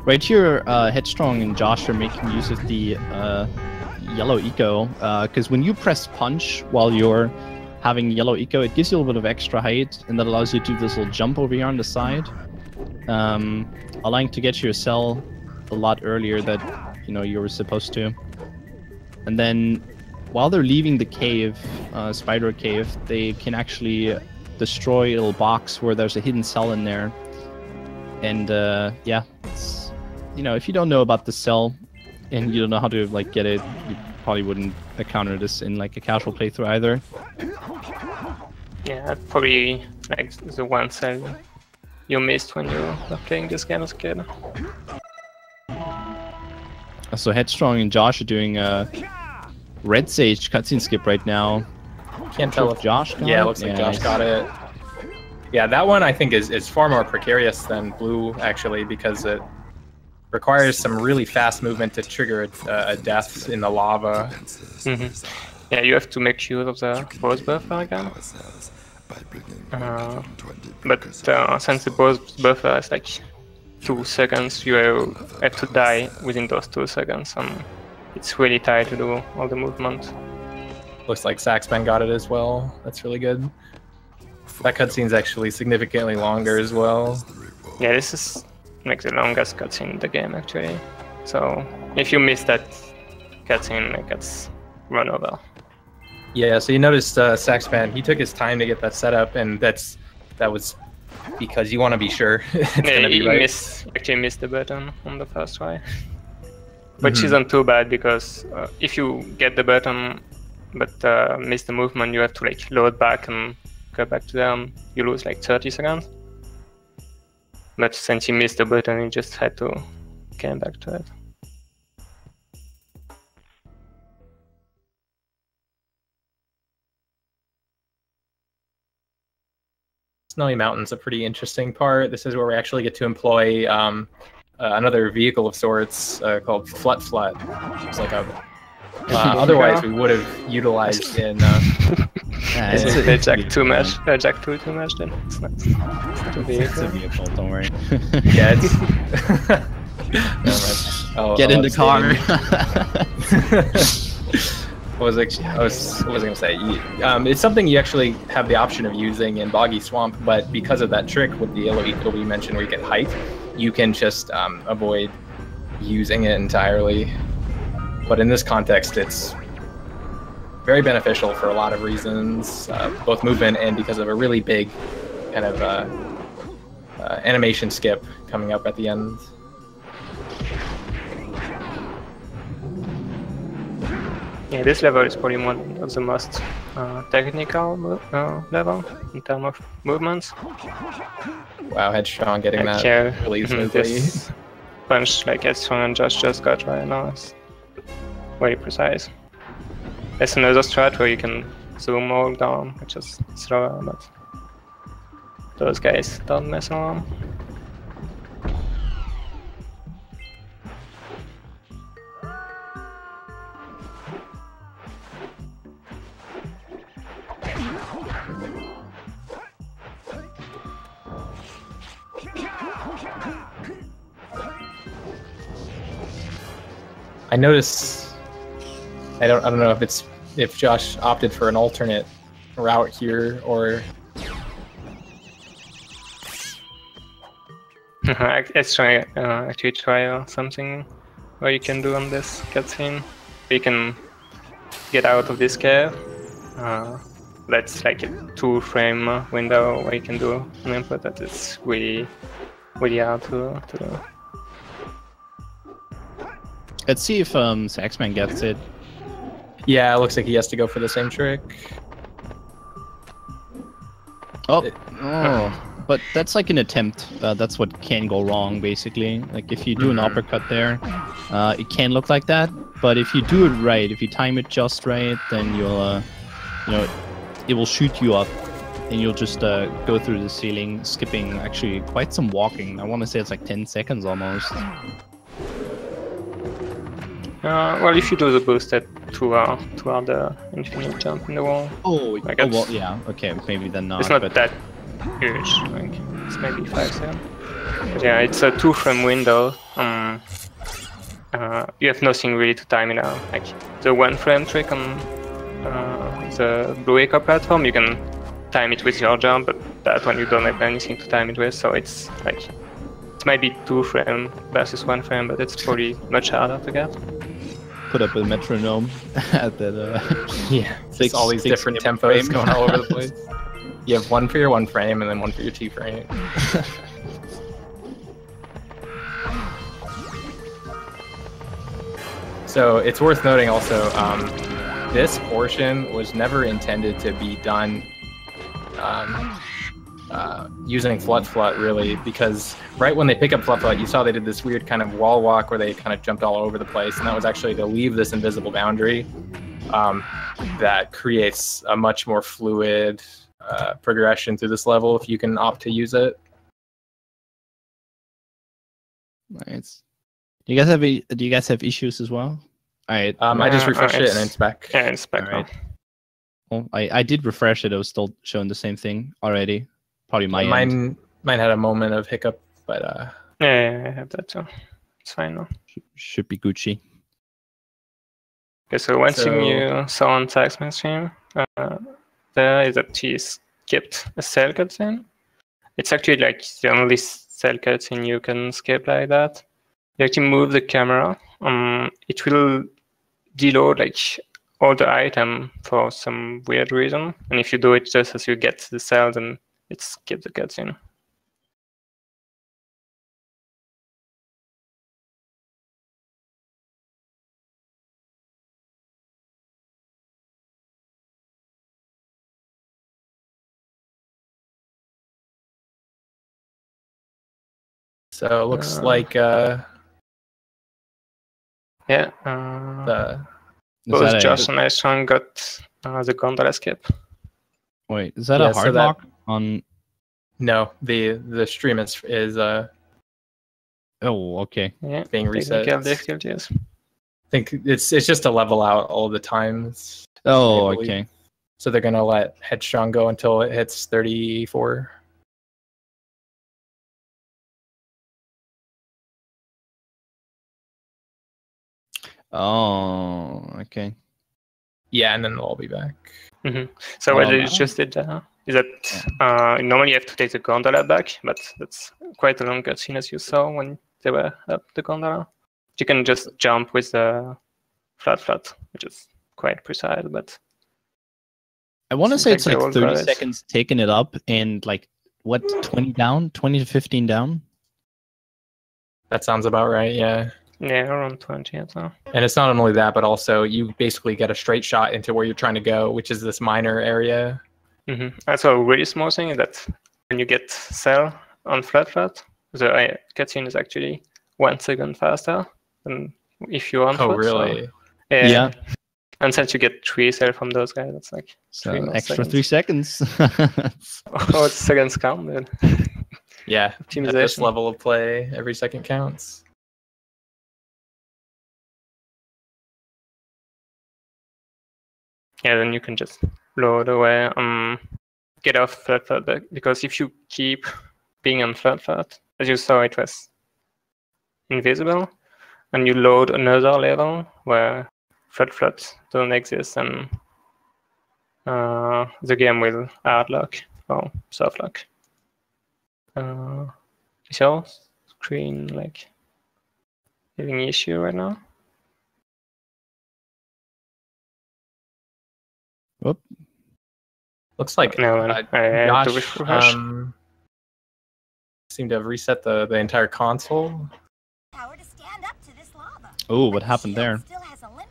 Right here, Headstrong and Josh are making use of the yellow eco, because when you press punch while you're having yellow eco, it gives you a little bit of extra height, and that allows you to do this little jump over here on the side, allowing to get your cell a lot earlier that you were supposed to. And then while they're leaving the cave, spider cave, they can actually destroy a little box where there's a hidden cell in there. And yeah, it's, if you don't know about the cell and you don't know how to like get it, you probably wouldn't encounter this in like a casual playthrough either. Yeah, probably like the one cell you missed when you were playing this game as a kid. So Headstrong and Josh are doing a Red Sage cutscene skip right now. Can't tell if Josh got it. Yeah, it looks like Josh got it. Yeah, that one I think is far more precarious than Blue, actually, because it requires some really fast movement to trigger a death in the lava. Yeah, you have to make use of the pause buffer again. But since the pause buffer is like 2 seconds, you have to die within those 2 seconds, and it's really tight to do all the movement. Looks like Saxman got it as well. That's really good. That cutscene's actually significantly longer as well. Yeah, this is like the longest cutscene in the game actually. So if you miss that cutscene, it gets run over. Yeah, so you noticed Saxman, he took his time to get that set up, and that's that was because you want to be sure it's Yeah, gonna be you right. actually missed the button on the first try. Which isn't too bad, because if you get the button but miss the movement, you have to like load back and go back to them. You lose like 30 seconds. But since you missed the button, you just had to get back to it. Snowy Mountain's a pretty interesting part. This is where we actually get to employ another vehicle of sorts called Flut Flut. It's like a otherwise we would have utilized in. Jak 2 match. Jak 2 too much then. It's not a vehicle. It's a vehicle, don't worry. Yeah, it's. Get in the car. What was I going to say? It's something you actually have the option of using in Boggy Swamp, but because of that trick with the yellow eagle we mentioned where you get height, you can just avoid using it entirely. But in this context, it's very beneficial for a lot of reasons, both movement and because of a really big kind of animation skip coming up at the end. Yeah, this level is probably one of the most technical level in terms of movements. Wow, Headstrong getting Like, that really smoothly. This punch, like Headstrong and Josh just got right now, is very precise. There's another strat where you can zoom all down, which is slower, but those guys don't mess around. I notice. I don't know if Josh opted for an alternate route here or. Let's try actually try something what you can do on this cutscene. You can get out of this cave. That's like a 2-frame window where you can do an input that is really hard to do. Let's see if Saxman gets it. Yeah, it looks like he has to go for the same trick. Oh, but that's like an attempt. That's what can go wrong, basically. Like if you do an uppercut there, it can look like that. But if you do it right, if you time it just right, then you'll, it will shoot you up, and you'll just go through the ceiling, skipping actually quite some walking. I want to say it's like 10 seconds almost. Well, if you do the boosted toward the infinite jump in the wall. Oh, well, yeah. Okay, maybe then not. It's not but that huge. Like it's maybe 5 seconds. But yeah, it's a 2-frame window. You have nothing really to time it out. Like the 1-frame trick on the Blue Echo platform, you can time it with your jump, but that one you don't have anything to time it with. So it's like it might be 2-frame versus 1-frame, but it's probably much harder to get. Put up a metronome at that. Yeah, it's all these different tempos going all over the place. You have one for your 1-frame and then one for your 2-frame. So it's worth noting also, this portion was never intended to be done using Flut Flut, really, because right when they pick up Flut Flut, you saw they did this weird kind of wall walk where they kind of jumped all over the place, and that was actually to leave this invisible boundary that creates a much more fluid progression through this level if you can opt to use it. Nice. Do you guys have issues as well? All right. I just refreshed it and inspect. Yeah, inspect. All right. Well, I did refresh it. It was still showing the same thing already. Probably mine had a moment of hiccup, but yeah, I have that too. It's fine now. Should be Gucci. Okay, so one thing you saw on Saxman's stream there is that he skipped a cell cutscene. It's actually like the only cell cutscene you can skip like that. You actually move the camera. It will deload like all the item for some weird reason, and if you do it just as you get to the cell, then it skipped the cutscene. So it looks like Yeah. Is Both that Josh and Ashton got the gondola skip. Wait, is that Yeah, a so hard that- lock on? no, the stream is Oh, okay. Yeah, being reset. technical difficulties. I think it's just to level out all the times. Oh, I believe. okay. So they're gonna let Headstrong go until it hits 34. Oh, okay. Yeah, and then they'll all be back. So Oh, what they no. just did is that normally you have to take the gondola back, but that's quite a long cutscene as you saw when they were up the gondola. You can just jump with the flat, which is quite precise, but I want to Seems say like it's they like all 30 got it. seconds taking it up and like what 20 down, 20 to 15 down. That sounds about right. Yeah. yeah, around 20 or so. And it's not only that, but also you basically get a straight shot into where you're trying to go, which is this minor area. Also, a really small thing is that when you get cell on flat, the cutscene is actually 1 second faster than if you're on Oh, foot. really? So, Yeah. And since you get 3 cell from those guys, that's like So 3 more extra seconds. 3 seconds. Oh, it's seconds counted. Yeah. At this Optimization. level of play, every second counts. Yeah, then you can just load away, get off flat, because if you keep being on flat, as you saw, it was invisible, and you load another level where flat doesn't exist, and the game will hard lock or soft lock. Is your screen like having an issue right now? Whoop. Looks like No, I have to Josh refresh. seemed to have reset the entire console. Power to stand up to this lava. Oh, But what the happened shield there? still has a limit.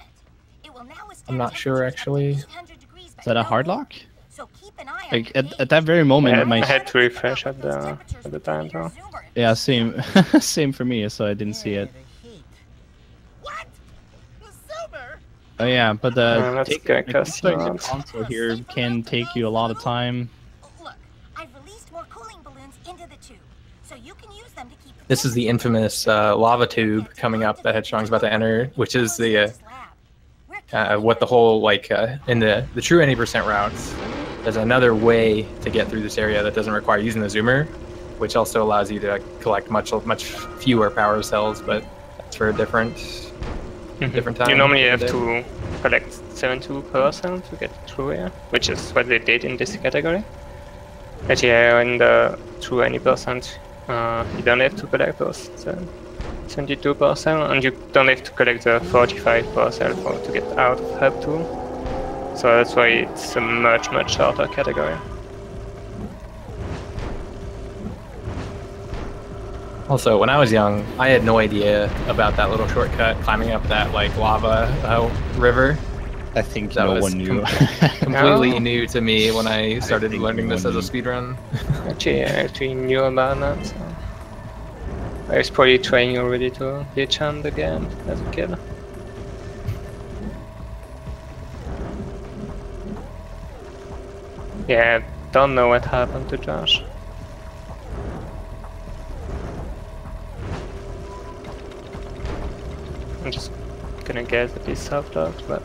It will now withstand I'm not sure, temperatures up to actually. 800 degrees, but Is that a no hard more. lock? So keep an eye on Like your at that very moment, Yeah, my I had to refresh at the time, though. yeah, same same for me. So I didn't see it. What? The silver? Oh yeah, but let's take, get like, custom restarting the mods. console here can take you a lot of time. Look, I've released more cooling balloons into the tube, so you can use them to keep. This is the infamous lava tube coming up that Headstrong's about to enter, which is the what the whole like in the true 80% routes. There's another way to get through this area that doesn't require using the zoomer, which also allows you to collect much fewer power cells, but that's for a different time. You normally have different to collect 72% to get through here, which is what they did in this category. But yeah, in the true 80%, you don't have to collect those 72%, and you don't have to collect the 45% to get out of Hub 2. So that's why it's a much shorter category. Also, when I was young, I had no idea about that little shortcut climbing up that like lava river. I think That no was one knew. Completely new to me when I started think learning no this one as a speedrun. Actually, I actually knew about that. So I was probably trying already to be a champ again as a kid. Yeah, don't know what happened to Josh. I'm just gonna guess that he's soft locked, but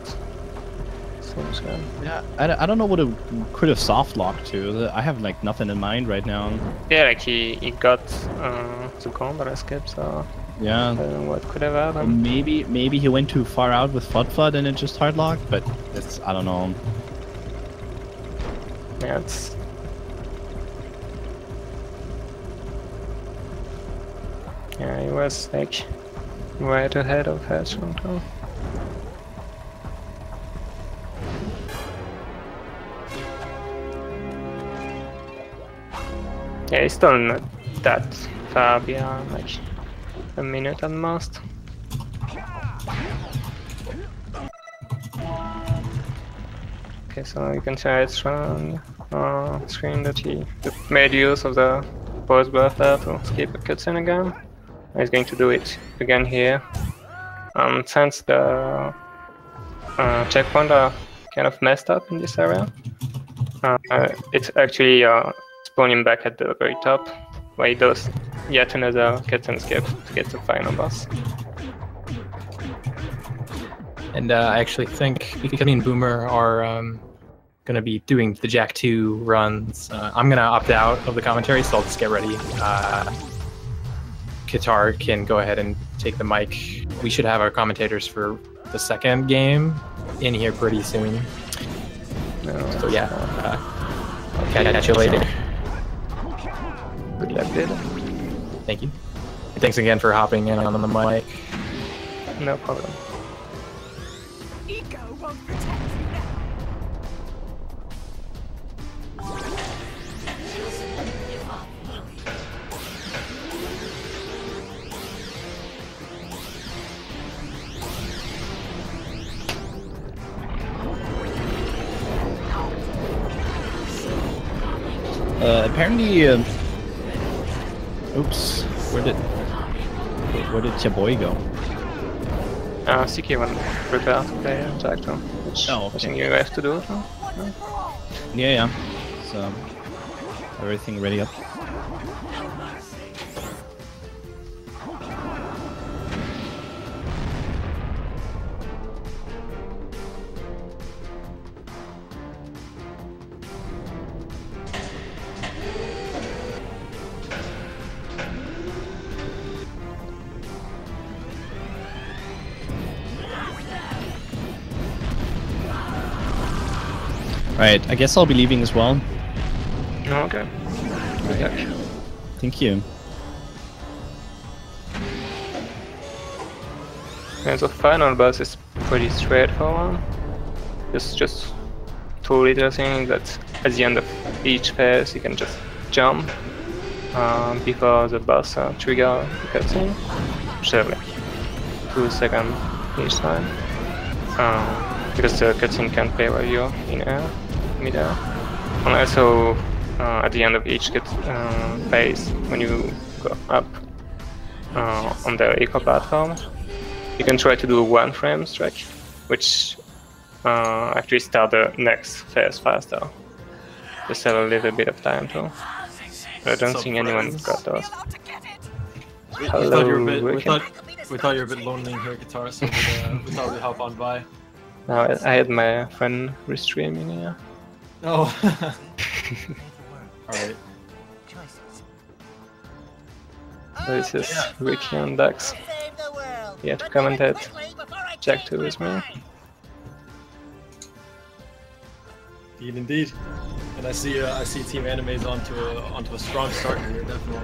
seems good. Yeah, I don't know what it could have soft locked to. I have like nothing in mind right now. Yeah, like he got the gondola skip, so I Yeah. don't know what could have happened. Maybe he went too far out with Flood and it just hard locked, but it's I don't know. Yeah, it's... Yeah, he was like right ahead of Headstrong though. Yeah, it's still not that far behind, like a minute at most. Okay, so you can see it's on screen that he made use of the pause buffer to skip a cutscene again. He's going to do it again here. Since the checkpoints are kind of messed up in this area, it's actually spawning back at the very top, where he does yet another cutscene skip to get to the final boss. And I actually think Becoming Boomer are going to be doing the Jak 2 runs. I'm going to opt out of the commentary, so I'll just get ready. Qatar can go ahead and take the mic. We should have our commentators for the second game in here pretty soon. So yeah, I'll catch you later. Good luck, dude. Thank you. Thanks again for hopping in on the mic. No problem. Eco won't protect you now. Apparently, oops, where did your boy go? CK went prepare to play Untitled, which I think you have to do it now. Yeah. So everything ready up. Right, I guess I'll be leaving as well. Okay. Good luck. Thank you. And the final boss is pretty straightforward. It's just two little things that at the end of each phase you can just jump before the boss trigger the cutscene, which is like 2 seconds each time. Because the cutscene can play while you're in air, mid-air. And also at the end of each phase, when you go up on the eco platform, you can try to do a 1-frame strike, which actually start the next phase faster. Just have a little bit of time too. I don't think anyone got those. We thought you were a bit lonely in here, Guitar, so we thought we'd hop on by. No, I had my friend restreaming here. Oh. Alright. So this is Jak and Daxter. You have to commentate Jak 2 with me. Indeed. And I see Team Anime's onto a strong start here, definitely.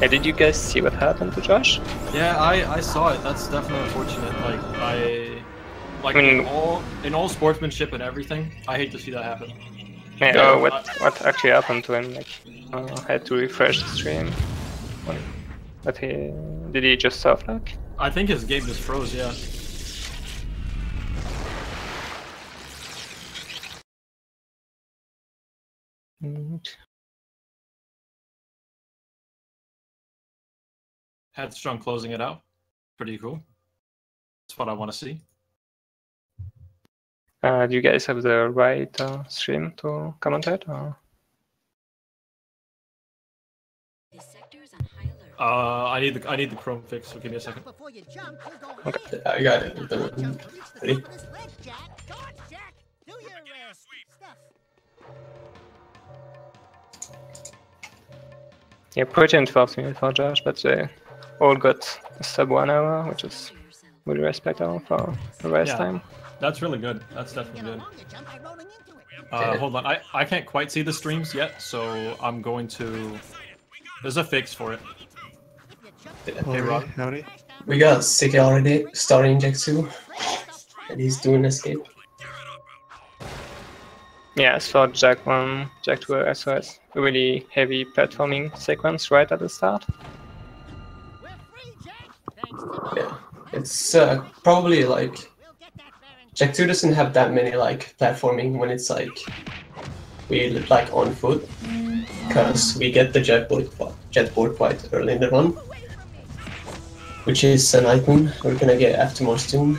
Hey, did you guys see what happened to Josh? Yeah, I saw it. That's definitely unfortunate. Like, I mean, in all sportsmanship and everything, I hate to see that happen. Yeah, what actually happened to him? Like, I had to refresh the stream. But did he just soft lock? I think his game just froze. Yeah. Headstrong closing it out. Pretty cool. That's what I want to see. Do you guys have the right stream to commentate? Or? I need the Chrome fix. So give me a second. Okay. I got it. Ready? Yeah, pretty unfortunate for Josh, but they all got a sub 1 hour, which is really respectable for the rest time. That's really good. That's definitely good. Hold on, I can't quite see the streams yet, so I'm going to... There's a fix for it. Hey Rob, howdy. We got CK already starting Jak 2, and he's doing escape. Yes, for Jak 1, Jak 2 as well as a really heavy platforming sequence right at the start. Yeah, it's probably like Jak 2 doesn't have that many like platforming when it's like we like on foot, because we get the jetboard quite early in the run, which is an item we're gonna get after Mars Tomb,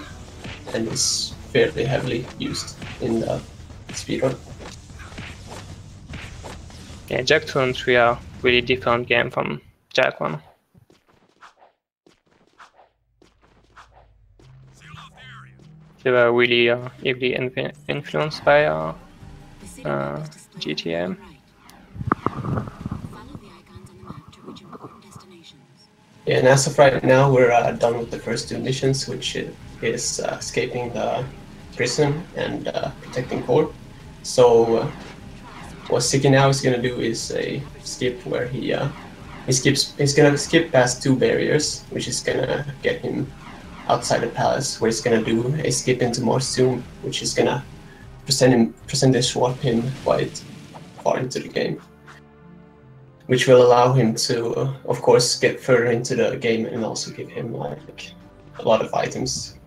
and is fairly heavily used in the speedrun. Yeah, Jak 2 and 3 are really different game from Jak 1. They were really heavily influenced by GTA. Yeah, and as of right now, we're done with the first 2 missions, which is escaping the prison and protecting Core. So what Siki now is gonna do is a skip where he's gonna skip past 2 barriers, which is gonna get him outside the palace, where he's gonna do a skip into Mars Tomb, which is gonna percentage swap him quite far into the game, which will allow him to, of course, get further into the game and also give him like a lot of items.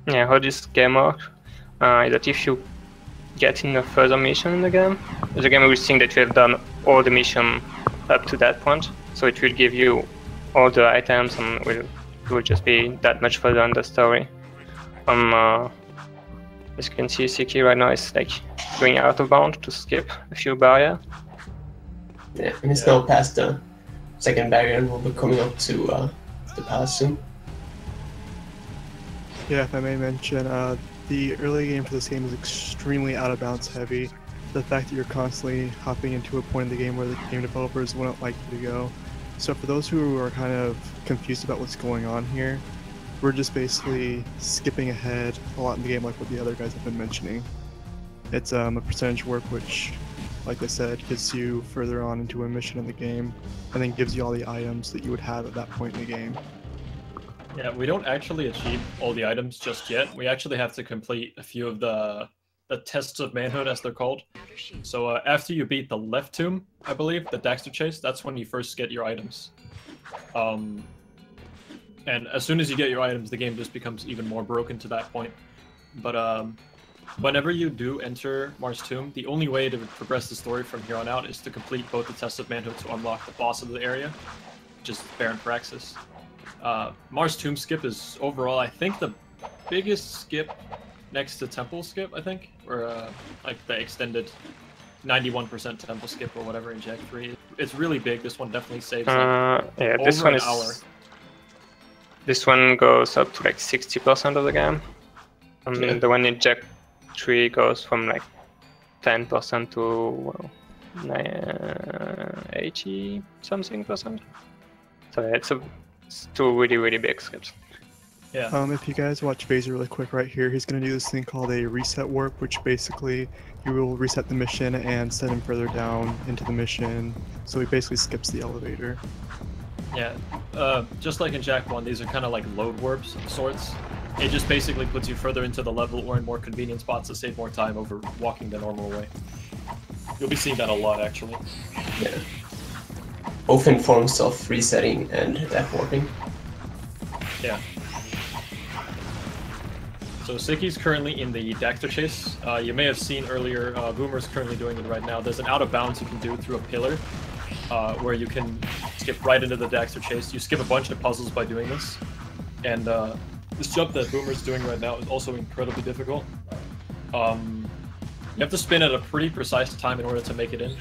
Yeah, how this game works is that if you get in a further mission in the game will think that you have done all the mission up to that point, so it will give you all the items and will just be that much further in the story. As you can see, Siki right now is like going out of bounds to skip a few barriers. Yeah, and he's now past the second barrier and will be coming up to the palace soon. Yeah, if I may mention, the early game for this game is extremely out of bounds heavy. The fact that you're constantly hopping into a point in the game where the game developers wouldn't like you to go. So for those who are kind of confused about what's going on here, we're just basically skipping ahead a lot in the game like what the other guys have been mentioning. It's a percentage work which, like I said, gets you further on into a mission in the game, and then gives you all the items that you would have at that point in the game. Yeah, we don't actually achieve all the items just yet. We actually have to complete a few of the tests of manhood, as they're called. So after you beat the left tomb, I believe, the Daxter chase, that's when you first get your items. And as soon as you get your items, the game just becomes even more broken to that point. But whenever you do enter Mars Tomb, the only way to progress the story from here on out is to complete both the tests of manhood to unlock the boss of the area, which is Baron Praxis. Mars Tomb skip is overall, I think, the biggest skip next to Temple skip, I think, or like the extended 91% Temple skip or whatever in Jak 3. It's really big. This one definitely saves yeah, this one an hour. This one goes up to like 60% of the game, and Yeah. the one in Jak 3 goes from like 10% to 80 something %. So yeah, it's 2 really big skips. Yeah. If you guys watch Vaser really quick right here, he's going to do this thing called a reset warp, which basically you will reset the mission and send him further down into the mission, so he basically skips the elevator. Yeah, just like in Jak 1, these are kind of like load warps of sorts. It just basically puts you further into the level or in more convenient spots to save more time over walking the normal way. You'll be seeing that a lot, actually. Yeah. Both in forms of resetting and death warping. Yeah. So Siki's currently in the Daxter chase. You may have seen earlier, Boomer's currently doing it right now. There's an out of bounds you can do through a pillar, where you can skip right into the Daxter chase. You skip a bunch of puzzles by doing this. And this jump that Boomer's doing right now is also incredibly difficult. You have to spin at a pretty precise time in order to make it in.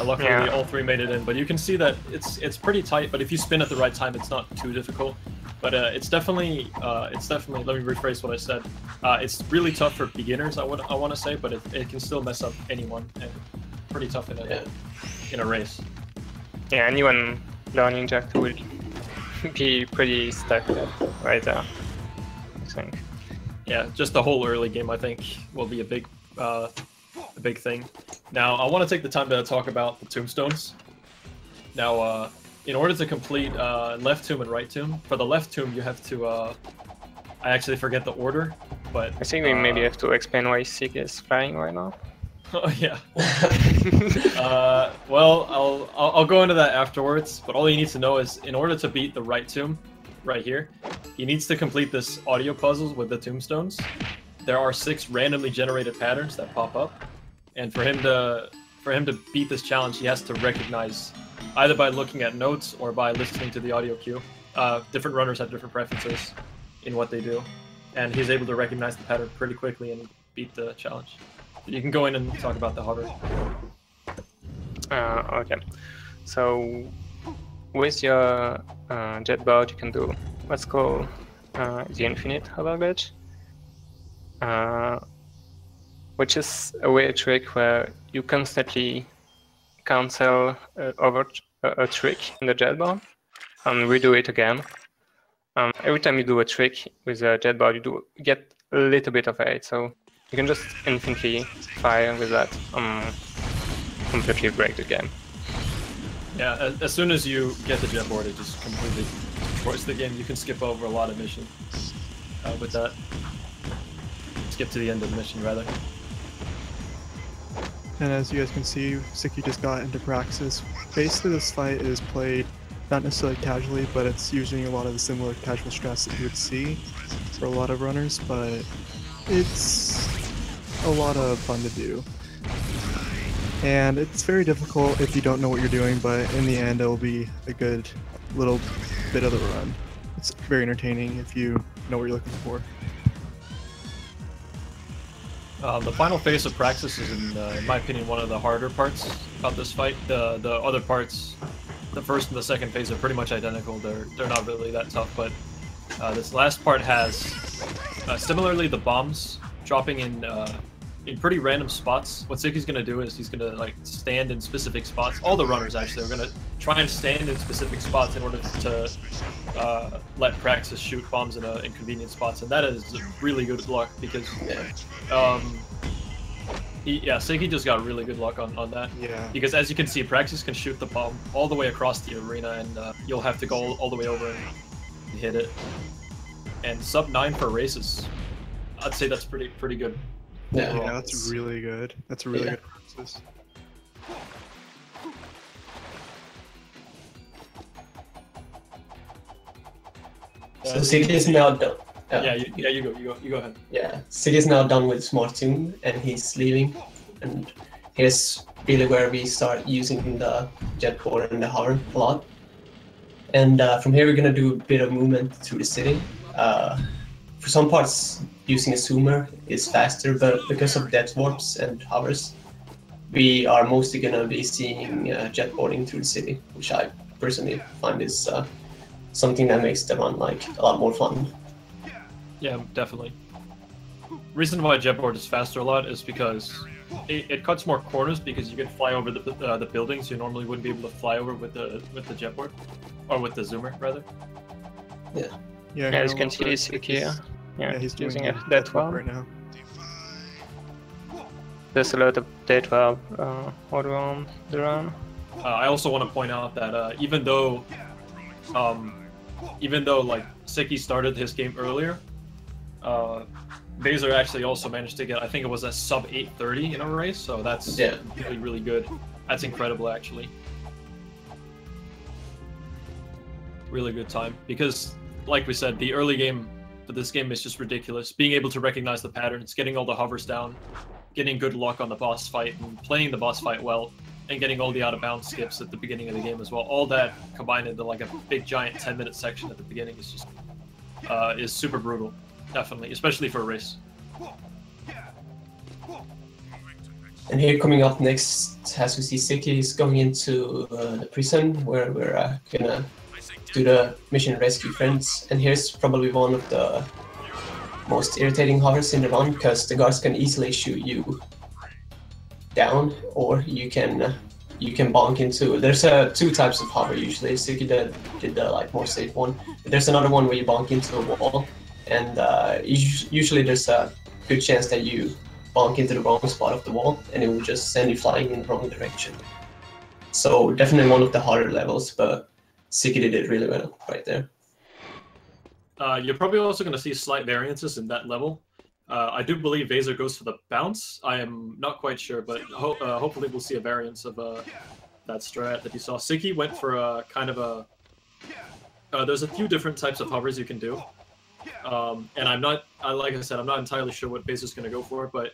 Luckily, all 3 made it in, but you can see that it's pretty tight, but if you spin at the right time, it's not too difficult. But it's definitely, let me rephrase what I said. It's really tough for beginners, I want to say, but it can still mess up anyone, and pretty tough in a race. Yeah, anyone learning Jak 2 will be pretty stuck right there, I think. Yeah, just the whole early game, I think, will be a big thing. Now, I want to take the time to talk about the tombstones. Now, in order to complete left tomb and right tomb, for the left tomb you have to, I actually forget the order, but... I think we maybe have to explain why Sik is flying right now. Oh yeah. Well, I'll go into that afterwards. But all you need to know is, in order to beat the right tomb, right here, he needs to complete this audio puzzle with the tombstones. There are 6 randomly generated patterns that pop up, and for him to beat this challenge, he has to recognize, either by looking at notes or by listening to the audio cue. Different runners have different preferences in what they do, and he's able to recognize the pattern pretty quickly and beat the challenge. You can go in and talk about the hover. Okay. So with your jet board, you can do what's called the infinite hover glitch, which is a weird trick where you constantly cancel a trick in the jet board and redo it again. Every time you do a trick with a jet board, you get a little bit of aid, so you can just infinitely fire with that, completely break the game. Yeah, as soon as you get the jet board, it just completely destroys the game. You can skip over a lot of missions with that. Skip to the end of the mission, rather. And as you guys can see, Siki just got into Praxis. Basically, this fight is played not necessarily casually, but it's using a lot of the similar casual strats that you would see for a lot of runners, but it's a lot of fun to do. And it's very difficult if you don't know what you're doing, but in the end it'll be a good little bit of the run. It's very entertaining if you know what you're looking for. The final phase of Praxis is, in my opinion, one of the harder parts about this fight. The other parts, the first and the second phase, are pretty much identical. They're not really that tough, but this last part has similarly the bombs dropping in pretty random spots. What Siki's gonna do is he's gonna like stand in specific spots. All the runners actually are gonna try and stand in specific spots in order to let Praxis shoot bombs in inconvenient spots, and that is really good luck because Siki just got really good luck on that. Yeah. Because as you can see, Praxis can shoot the bomb all the way across the arena, and you'll have to go all the way over and hit it. And sub 9 for races, I'd say that's pretty good. Yeah, that's really good. That's a really good Praxis. So Siki is now done. You go ahead. Yeah, Siki is now done with Smart Tomb, and he's leaving. And here's really where we start using the jet board and the hover a lot. And from here we're gonna do a bit of movement through the city. For some parts, using a zoomer is faster, but because of death warps and hovers, we are mostly gonna be seeing jetboarding through the city, which I personally find is something that makes the run like a lot more fun. Yeah, definitely. Reason why jetboard is faster a lot is because it cuts more corners, because you can fly over the buildings you normally wouldn't be able to fly over with the jetboard, or with the zoomer rather. Yeah. Yeah, as you can see, Siki here. Yeah, he's using a that death warp right now. There's a lot of death warp all around the run. I also want to point out that even though like Siki started his game earlier, Baser actually also managed to get, I think it was a sub 8:30 in a race, so that's really good. That's incredible, actually. Really good time, because like we said, the early game for this game is just ridiculous. Being able to recognize the patterns, getting all the hovers down, getting good luck on the boss fight, and playing the boss fight well, and getting all the out-of-bounds skips at the beginning of the game as well. All that combined into like a big giant 10-minute section at the beginning is just is super brutal, definitely, especially for a race. And here coming up next, as we see, Siki is going into the prison where we're gonna do the mission Rescue Friends. And here's probably one of the most irritating hovers in the run, because the guards can easily shoot you down, or you can bonk into. There's two types of hover usually. Siki did the like more safe one. There's another one where you bonk into a wall, and usually there's a good chance that you bonk into the wrong spot of the wall, and it will just send you flying in the wrong direction. So definitely one of the harder levels, but Siki did it really well right there. You're probably also going to see slight variances in that level. I do believe Vaser goes for the bounce. I am not quite sure, but hopefully we'll see a variance of that strat that you saw. Siki went for a kind of a... there's a few different types of hovers you can do. And I'm not, like I said, I'm not entirely sure what Vaser's going to go for, but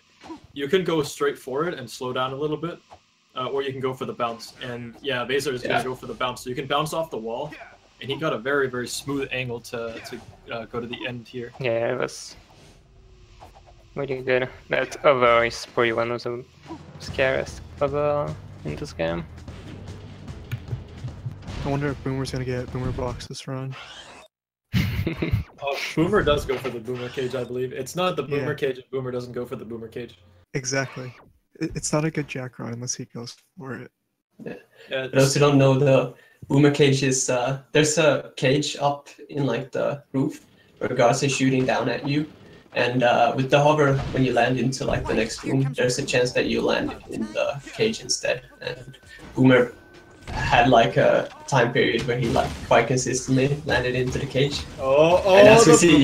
you can go straight for it and slow down a little bit, or you can go for the bounce. And yeah, Vaser is going to go for the bounce. So you can bounce off the wall, and he got a very, very smooth angle to go to the end here. Yeah, it was really good. That over is probably one of the scariest over in this game. I wonder if Boomer's gonna get Boomer Box this run. Boomer does go for the Boomer Cage, I believe. It's not the Boomer Cage if Boomer doesn't go for the Boomer Cage. Exactly. It's not a good Jack run unless he goes for it. Yeah. For those who don't know, the Boomer Cage is there's a cage up in like the roof where guards are shooting down at you, and with the hover, when you land into like the next room, there's a chance that you land in the cage instead. And Boomer had like a time period where he like quite consistently landed into the cage. And as we see,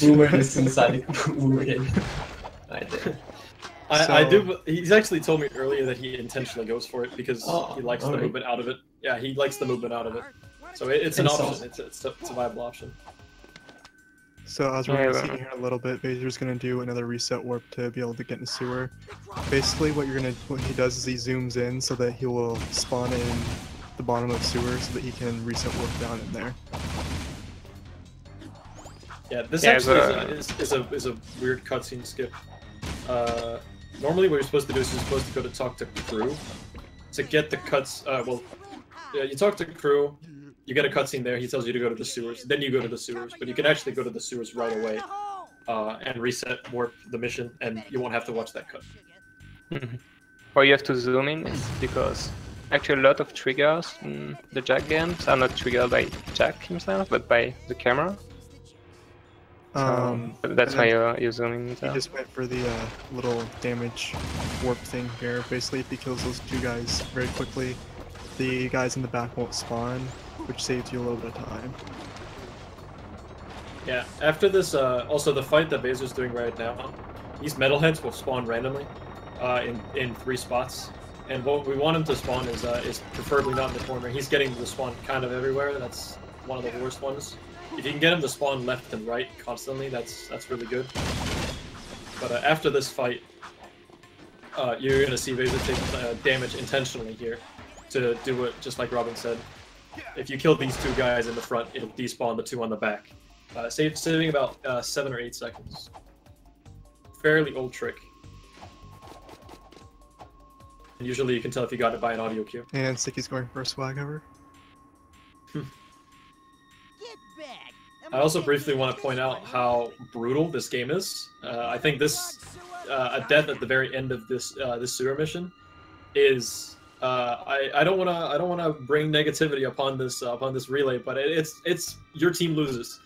Boomer is inside the Boomer Cage. Right there. I do. He's actually told me earlier that he intentionally goes for it because he likes the movement out of it. Yeah, he likes the movement out of it. So it's an option. It's a viable option. So as we're seeing here in a little bit, Vaser's gonna do another reset warp to be able to get in the sewer. Basically, what he does is he zooms in so that he will spawn in the bottom of the sewer so that he can reset warp down in there. Yeah, this actually is a weird cutscene skip. Normally what you're supposed to do is you're supposed to go to talk to crew to get the cuts. You talk to crew, you get a cutscene there, he tells you to go to the sewers, then you go to the sewers, but you can actually go to the sewers right away and reset warp the mission, and you won't have to watch that cut. Why you have to zoom in is because actually a lot of triggers in the Jak games are not triggered by Jak himself, but by the camera. That's why you zoom in. He just went for the little damage warp thing here. Basically, if he kills those two guys very quickly, the guys in the back won't spawn, which saves you a little bit of time. Yeah, after this, also the fight that Vaser's doing right now, these metalheads will spawn randomly in 3 spots. And what we want him to spawn is preferably not in the corner. He's getting to spawn kind of everywhere. That's one of the worst ones. If you can get him to spawn left and right constantly, that's really good. But after this fight, you're going to see Vaser take damage intentionally here to do it just like Robin said. If you kill these 2 guys in the front, it'll despawn the 2 on the back. Saving about 7 or 8 seconds. Fairly old trick. And usually you can tell if you got it by an audio cue. And Siki's going for a swag over. I also briefly want to point out how brutal this game is. I think this a death at the very end of this this sewer mission is I don't want to bring negativity upon this relay, but it's your team loses.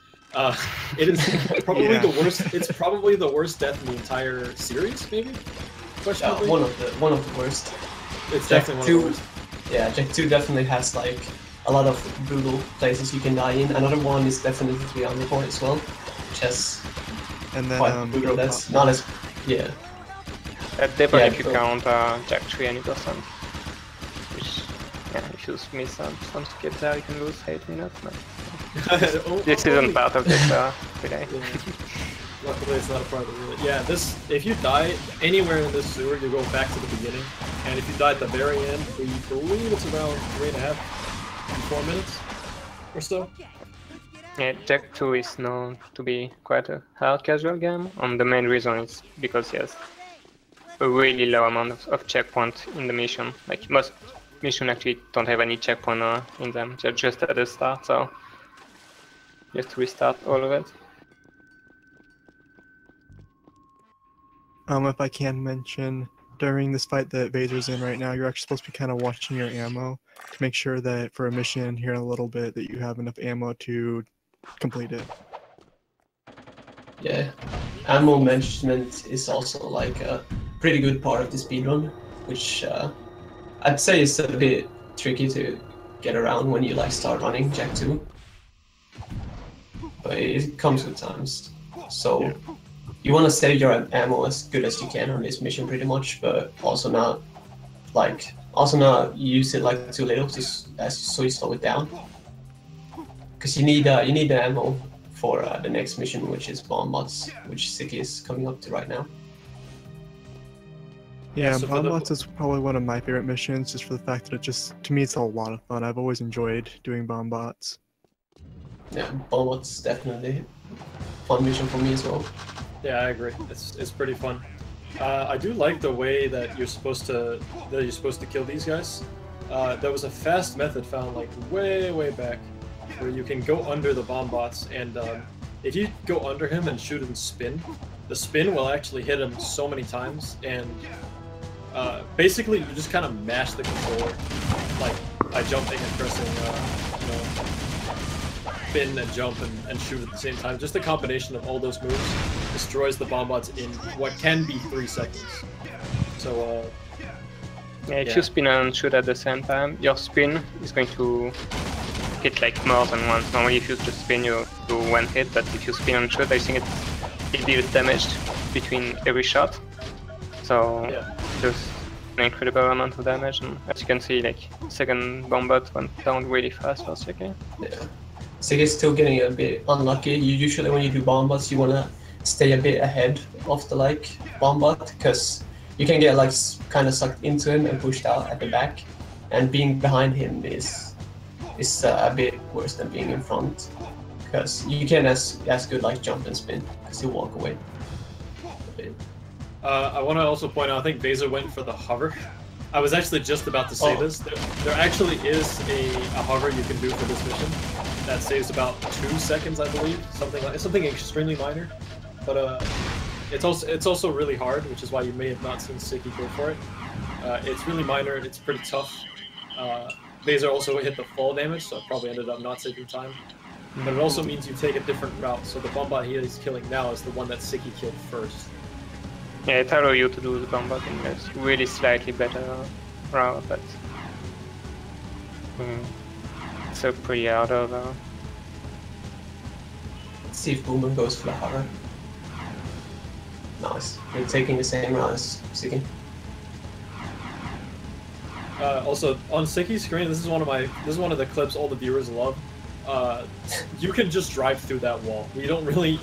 It is probably the worst. It's probably the worst death in the entire series, maybe. One of the worst. It's definitely one of the worst. Yeah, Jak 2 definitely has like a lot of brutal places you can die in. Another one is definitely the Underboard as well, which has quite brutal. That's not as Definitely if you count Jak 3 any percent. Which, if you miss some skip there, you can lose 8 minutes. No. This isn't part of this relay. Luckily, it's not a part of the relay. Yeah, if you die anywhere in this sewer, you go back to the beginning. And if you die at the very end, we believe it's around 3.5 to 4 minutes or so. Yeah, Jak 2 is known to be quite a hard casual game, and the main reason is because he has a really low amount of checkpoints in the mission. Like most missions actually don't have any checkpoint in them, they're just at the start, so you have to restart all of it. If I can mention, during this fight that Vaser's in right now, you're actually supposed to be kind of watching your ammo to make sure that for a mission here in a little bit that you have enough ammo to complete it. Yeah, ammo management is also like a pretty good part of the speedrun, which I'd say is a bit tricky to get around when you like start running Jak 2. But it comes with times. So you want to save your ammo as good as you can on this mission, pretty much, but also not use it like too little, so you slow it down. Because you need the ammo for the next mission, which is bomb bots, which Siki is coming up to right now. Yeah, So bomb bots is probably one of my favorite missions, just for the fact that to me, it's a lot of fun. I've always enjoyed doing bomb bots. Yeah, bomb bots definitely fun mission for me as well. Yeah, I agree. It's pretty fun. I do like the way that you're supposed to kill these guys. There was a fast method found like way back where you can go under the bomb bots, and if you go under him and shoot and spin, the spin will actually hit him so many times, and basically you just kind of mash the controller like by jumping and pressing spin and jump and shoot at the same time. Just a combination of all those moves destroys the bomb bots in what can be 3 seconds. So yeah, if you spin and shoot at the same time, your spin is going to hit like more than once. Normally if you just spin you do 1 hit, but if you spin and shoot, I think it deals damage between every shot. So just an incredible amount of damage, and as you can see, like second bomb bot went down really fast for Siki. Yeah. Siki is still getting a bit unlucky. You usually when you do bomb bots, you wanna stay a bit ahead of the bomb bot, because you can get kind of sucked into him and pushed out at the back, and being behind him is a bit worse than being in front, because you can as good jump and spin, because he'll walk away a bit. I want to also point out, I think Vaser went for the hover. I was actually just about to say this. There actually is a hover you can do for this mission that saves about 2 seconds, I believe. Something extremely minor, but it's also really hard, which is why you may have not seen Siki go for it. It's really minor. It's pretty tough. Vaser also hit the fall damage, so it probably ended up not saving time. But it also means you take a different route. So the bomb bot he is killing now is the one that Siki killed first. Yeah, it allows you to do the bomb bot in this really slightly better route, but it's so pretty out of. Let's see if Boomer goes for the hover. Nice. You're taking the same route as Siki. Also, on Siki's screen, this is one of the clips all the viewers love. You can just drive through that wall. We don't really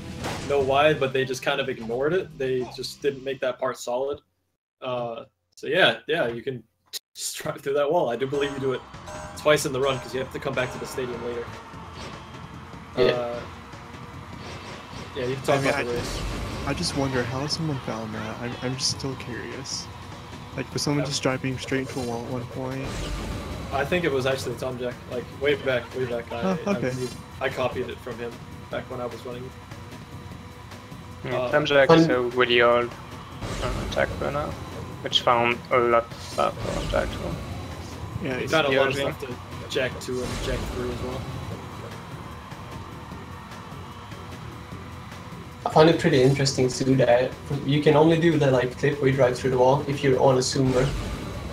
know why, but they just kind of ignored it. They just didn't make that part solid. So yeah, you can just drive through that wall. I do believe you do it twice in the run, because you have to come back to the stadium later. Yeah, you can talk about the race. I just wonder how someone found that. I'm just still curious. Was someone just driving straight into a wall at one point? I think it was actually Tom Jack, way back. Okay. I copied it from him back when I was running. Tom Jack is a really old Jack runner, which found a lot of stuff on Jack 2. Yeah, he found a lot of stuff to Jack 2 and Jack 3 as well. I find it pretty interesting too that you can only do the clip where you drive through the wall if you're on a zoomer.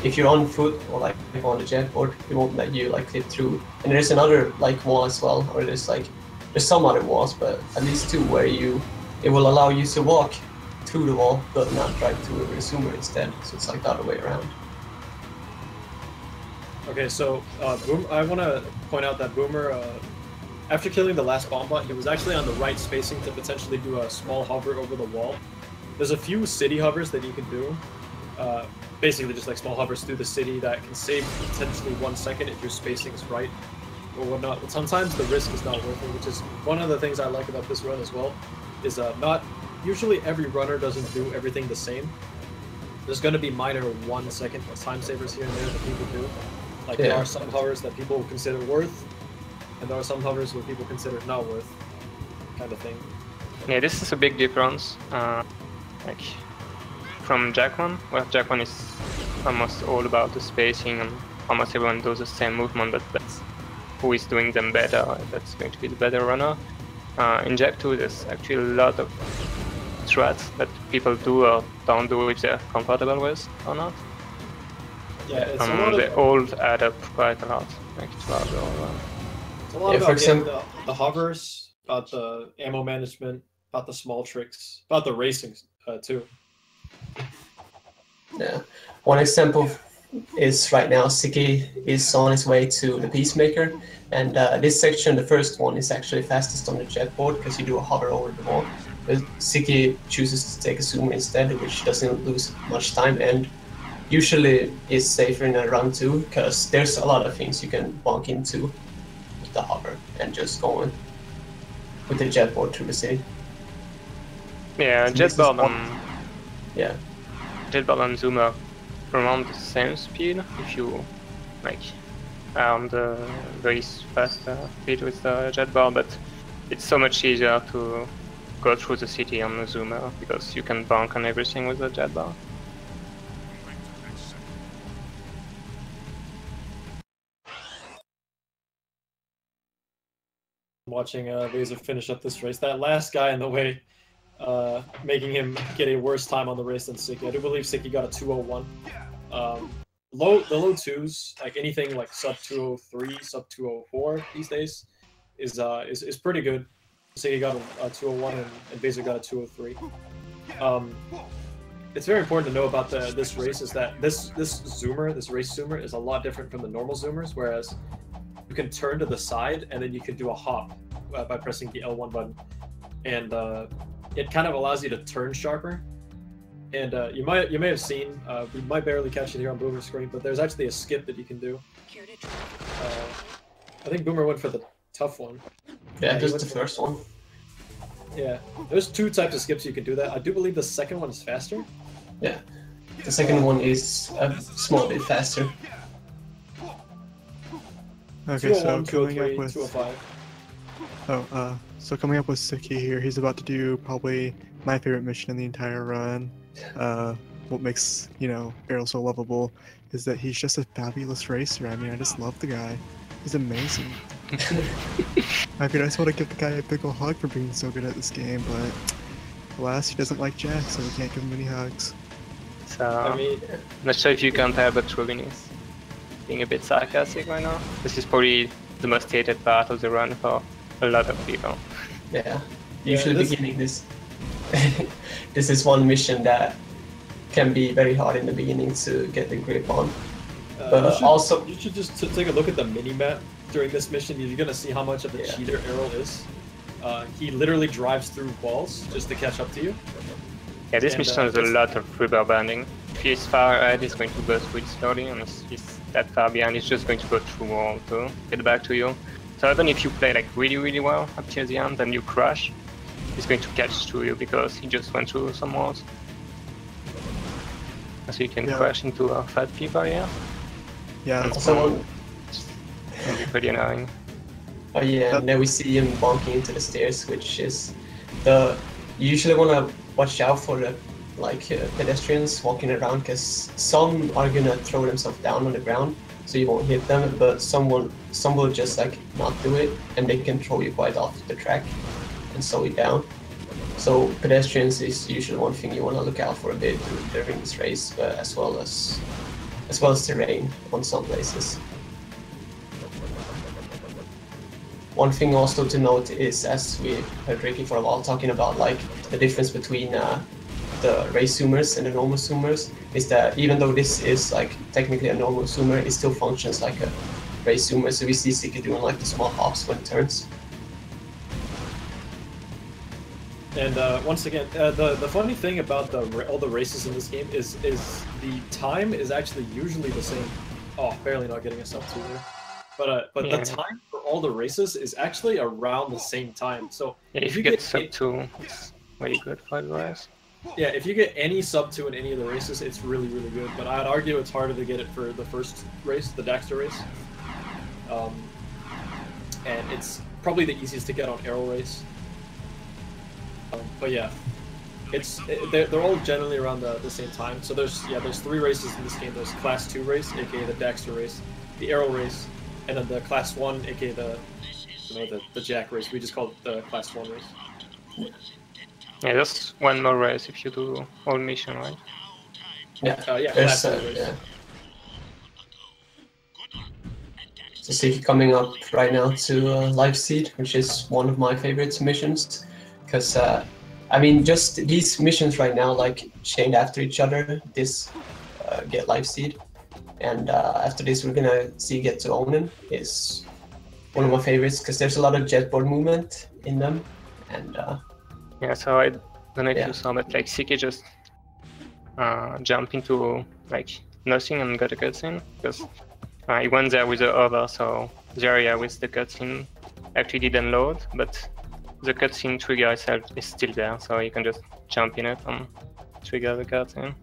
If you're on foot or on the jetboard, it won't let you clip through. And there's another wall as well, or there's some other walls, but at least 2 where it will allow you to walk through the wall but not drive through a zoomer instead. So it's the other way around. Okay, so I want to point out that Boomer, after killing the last bomb bot, he was actually on the right spacing to potentially do a small hover over the wall. There's a few city hovers that you can do. Basically just small hovers through the city that can save potentially 1 second if your spacing is right or whatnot. But sometimes the risk is not worth it, which is one of the things I like about this run as well, is not usually every runner doesn't do everything the same. There's going to be minor 1 second time savers here and there that people do. There are some hovers that people consider worth, and there are some hovers where people consider not worth, kind of thing. Yeah, this is a big difference. From Jak 1, where Jak 1 is almost all about the spacing and almost everyone does the same movement, but that's who is doing them better, that's going to be the better runner. In Jak 2 there's actually a lot of strats that people do or don't do if they're comfortable with or not. Yeah, it's a lot they all add up quite a lot, throughout the whole run. It's a lot about the hovers, about the ammo management, about the small tricks, about the racing too. Yeah. One example is right now Siki is on his way to the Peacemaker, and this section, the first one, is actually fastest on the jetboard because you do a hover over the wall. But Siki chooses to take a zoomer instead, which doesn't lose much time and usually is safer in a run too, because there's a lot of things you can bonk into with the hover and just going with the jetboard through the city. Yeah, jetboard Yeah. Jetboard and zoomer around the same speed if you like are on the very fast speed with the jetboard, but it's so much easier to go through the city on the zoomer because you can bonk on everything with the jetboard. Watching Laser finish up this race, that last guy in the way, making him get a worse time on the race than Siki. I do believe Siki got a 2:01. The low twos, like anything like sub 2:03, sub 2:04 these days, is pretty good. Siki got a 2:01 and Baser got a 2:03. It's very important to know about this race is that this race zoomer is a lot different from the normal zoomers, whereas you can turn to the side and then you can do a hop by pressing the L1 button, and it kind of allows you to turn sharper. And you may have seen, we might barely catch it here on Boomer's screen, but there's actually a skip that you can do. I think Boomer went for the tough one. Yeah, just the first one. Yeah, there's two types of skips you can do that. I do believe the second one is faster. Yeah, the second one is a small bit faster. Okay, so 2:01, coming up 2:03, with 2:05. so coming up with Siki here, he's about to do probably my favorite mission in the entire run. What makes Barrel so lovable is that he's just a fabulous racer. I mean, I just love the guy. He's amazing. I mean, I just want to give the guy a big ol' hug for being so good at this game, but alas, he doesn't like Jak, so we can't give him any hugs. So I mean, I'm not sure if you can tell, but Robin is being a bit sarcastic right now. This is probably the most hated part of the run for a lot of people. Yeah, usually beginning this. This is one mission that can be very hard in the beginning to get the grip on. But you should just take a look at the mini-map during this mission. You're gonna see how much of a cheater Errol is. He literally drives through walls just to catch up to you. Yeah, this mission has a lot of rubber banding. If he's far ahead, he's going to go through it slowly, and if he's that far behind, he's just going to go through wall to get back to you. So even if you play like really well up till the end and you crash, he's going to catch through you because he just went through some walls. So you can crash into fat people here. Yeah, that's also can be pretty annoying. Oh yeah, and then we see him bonking into the stairs, which is you usually want to watch out for the pedestrians walking around, because some are gonna throw themselves down on the ground, so you won't hit them, but some will just not do it, and they can throw you quite off the track and slow you down. So pedestrians is usually one thing you want to look out for a bit during this race, but as well as terrain on some places. One thing also to note is, as we heard Ricky for a while talking about the difference between the race zoomers and the normal zoomers, is that even though this is technically a normal zoomer, it still functions like a race zoomer. So we see Siki doing the small hops when it turns. And once again, the funny thing about all the races in this game is the time is actually usually the same. Oh, barely not getting us up to there. But the time for all the races is actually around the same time. So yeah, if you get sub 2, it's very good for the race. Yeah, if you get any sub 2 in any of the races, it's really good. But I'd argue it's harder to get it for the first race, the Daxter race. And it's probably the easiest to get on Arrow race. But yeah, they're all generally around the same time. So there's 3 races in this game. There's Class 2 race, aka the Daxter race, the Arrow race, and then the Class 1, aka the Jak race. We just call it the Class 1 race. Yeah, there's one more race if you do all mission, right? Yeah, Class 1 race. Yeah. So Siki coming up right now to Live Seed, which is one of my favorite missions, because I mean, just these missions right now, like chained after each other. This get life seed, and after this we're gonna see get to Onin. Is one of my favorites because there's a lot of jetboard movement in them, and yeah. So I don't know if Yeah. you saw, but like Siki just jumped into like nothing and got a cutscene because he went there with the hover, so the area with the cutscene actually didn't load, but the cutscene trigger itself is still there, so you can just jump in it and trigger the cutscene.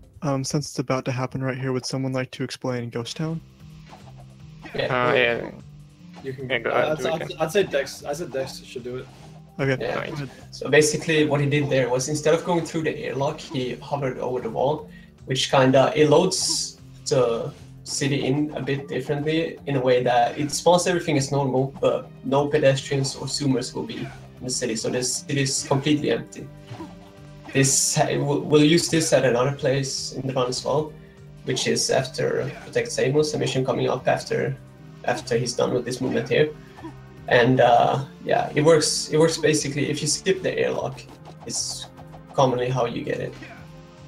Since it's about to happen right here, would someone like to explain Ghost Town? Yeah. You can. Yeah, go ahead, I'd say Dex. I said Dex should do it. Okay. Yeah. Right. So basically what he did there was instead of going through the airlock, he hovered over the wall, which it loads the city in a bit differently in a way that it spawns everything as normal, but no pedestrians or zoomers will be in the city, so this city is completely empty. We'll use this at another place in the run as well, which is after Protect Samos, a mission coming up after he's done with this movement here. And yeah, it works basically if you skip the airlock. It's commonly how you get it,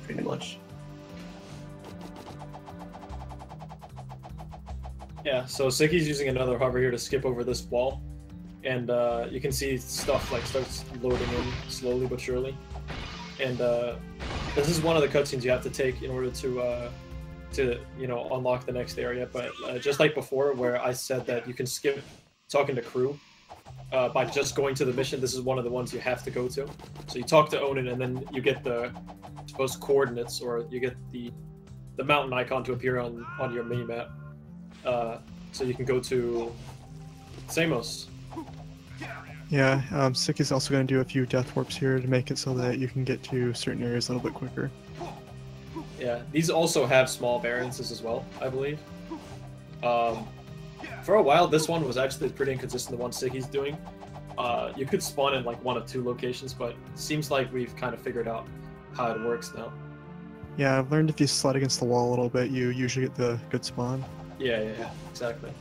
pretty much. Yeah, so Siki's using another hover here to skip over this wall, and you can see stuff like starts loading in slowly but surely. And this is one of the cutscenes you have to take in order to unlock the next area. But just like before, where I said that you can skip talking to crew by just going to the mission, this is one of the ones you have to go to. So you talk to Onin, and then you get the supposed coordinates, or you get the mountain icon to appear on your mini map. So you can go to Samos. Yeah, Siki's also going to do a few death warps here to make it so that you can get to certain areas a little bit quicker. Yeah, these also have small variances as well, I believe. For a while, this one was actually pretty inconsistent, the one Siki's doing. You could spawn in like one of two locations, but it seems like we've kind of figured out how it works now. Yeah, I've learned if you slide against the wall a little bit, you usually get the good spawn. Yeah, exactly.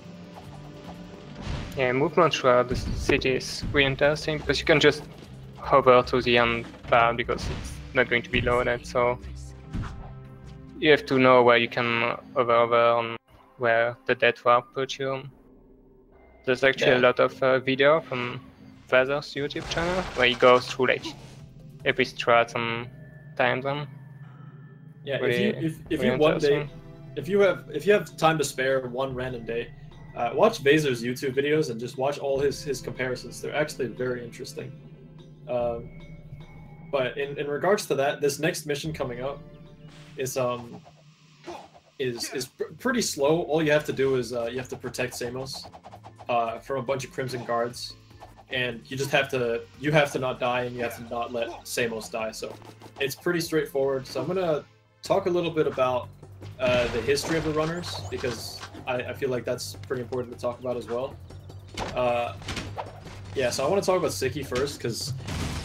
Yeah, movement throughout the city is really interesting because you can just hover to the end bar because it's not going to be loaded, so you have to know where you can hover and where the death warp put you. There's actually a lot of video from Feather's YouTube channel where he goes through like every strat and time them. Yeah, Really, if really you one day, interesting. if you have time to spare one random day, watch Vaser's YouTube videos and just watch all his comparisons. They're actually very interesting. But in regards to that, this next mission coming up is pretty slow. All you have to do is you have to protect Samos from a bunch of Crimson Guards, and you have to not die, and you have to not let Samos die. So it's pretty straightforward. So I'm gonna talk a little bit about the history of the runners, because I feel like that's pretty important to talk about as well. Yeah, so I want to talk about Siki first, because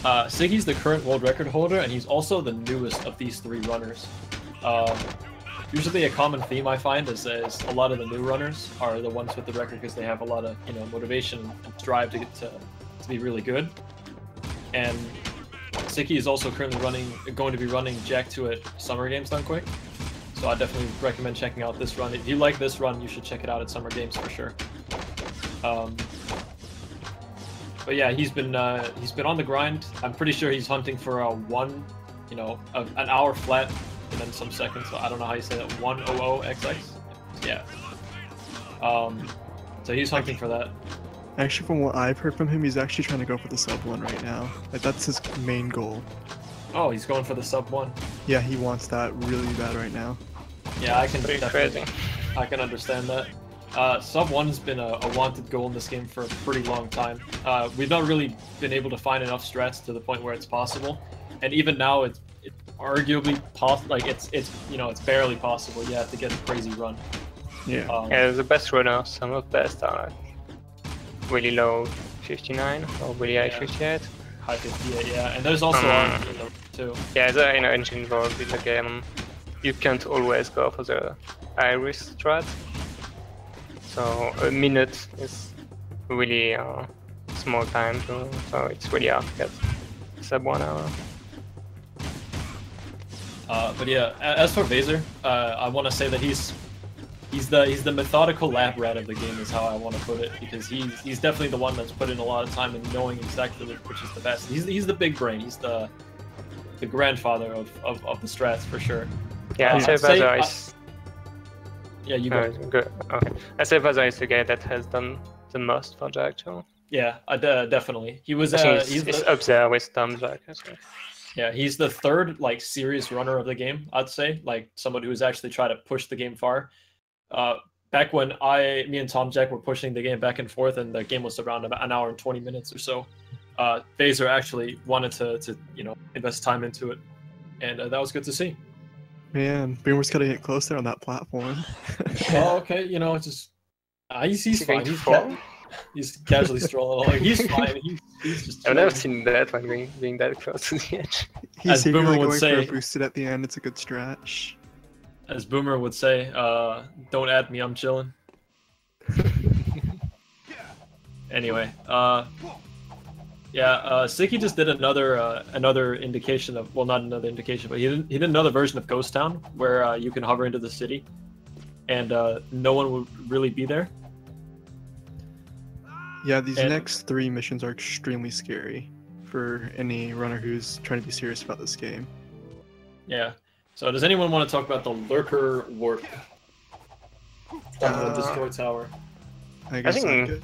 Siki's the current world record holder, and he's also the newest of these three runners. Usually a common theme I find is a lot of the new runners are the ones with the record because they have a lot of motivation and drive to get to be really good. And Siki is also currently going to be running Jak 2 at Summer Games Done Quick. So I definitely recommend checking out this run. If you like this run, you should check it out at Summer Games for sure. But yeah, he's been on the grind. I'm pretty sure he's hunting for an hour flat and then some seconds. So I don't know how you say that. 100XX. Yeah. So he's hunting for that. Actually, from what I've heard from him, he's actually trying to go for the sub 1 right now. Like, that's his main goal. Oh, he's going for the sub 1. Yeah, he wants that really bad right now. Yeah, I can crazy. I can understand that. Sub 1 has been a wanted goal in this game for a pretty long time. We've not really been able to find enough strats to the point where it's possible, and even now it's arguably possible. Like it's barely possible. You have to get a crazy run. Yeah. Yeah, the best runners, some of the best are really low 59 or really high 58. High 58, yeah. And there's also too. Yeah, the engine involved in the game. You can't always go for the high risk strat. So a minute is really small time, so it's really hard to get sub 1 hour. But yeah, as for Vaser, I want to say that he's the methodical lab rat of the game is how I want to put it, because he's definitely the one that's put in a lot of time in knowing exactly which is the best. He's the big brain. He's the grandfather of the strats for sure. Yeah, I'd say Vaser is. Yeah, you go. Good. Okay. I say Vaser is the guy that has done the most for Jak too. Yeah, definitely. He was. He's up there with Tom Jak. Yeah, he's the third like serious runner of the game. I'd say, like someone who's actually tried to push the game far. Back when me and Tom Jak were pushing the game back and forth, and the game was around about an hour and 20 minutes or so, Vaser actually wanted to invest time into it, and that was good to see. Man, Boomer's gotta get close there on that platform. Oh, okay, it's just he's fine. He's casually strolling along. He's fine. He's just. I've never seen that one being that close to the edge. He's Boomer would say, for a boosted at the end. It's a good stretch. As Boomer would say, "Don't add me. I'm chilling." Anyway, Siki just did another indication of, well, not another indication, but he did another version of Ghost Town where you can hover into the city, and no one would really be there. Yeah, these next 3 missions are extremely scary for any runner who's trying to be serious about this game. Yeah. So does anyone want to talk about the Lurker Warp? The Destroy Tower. I think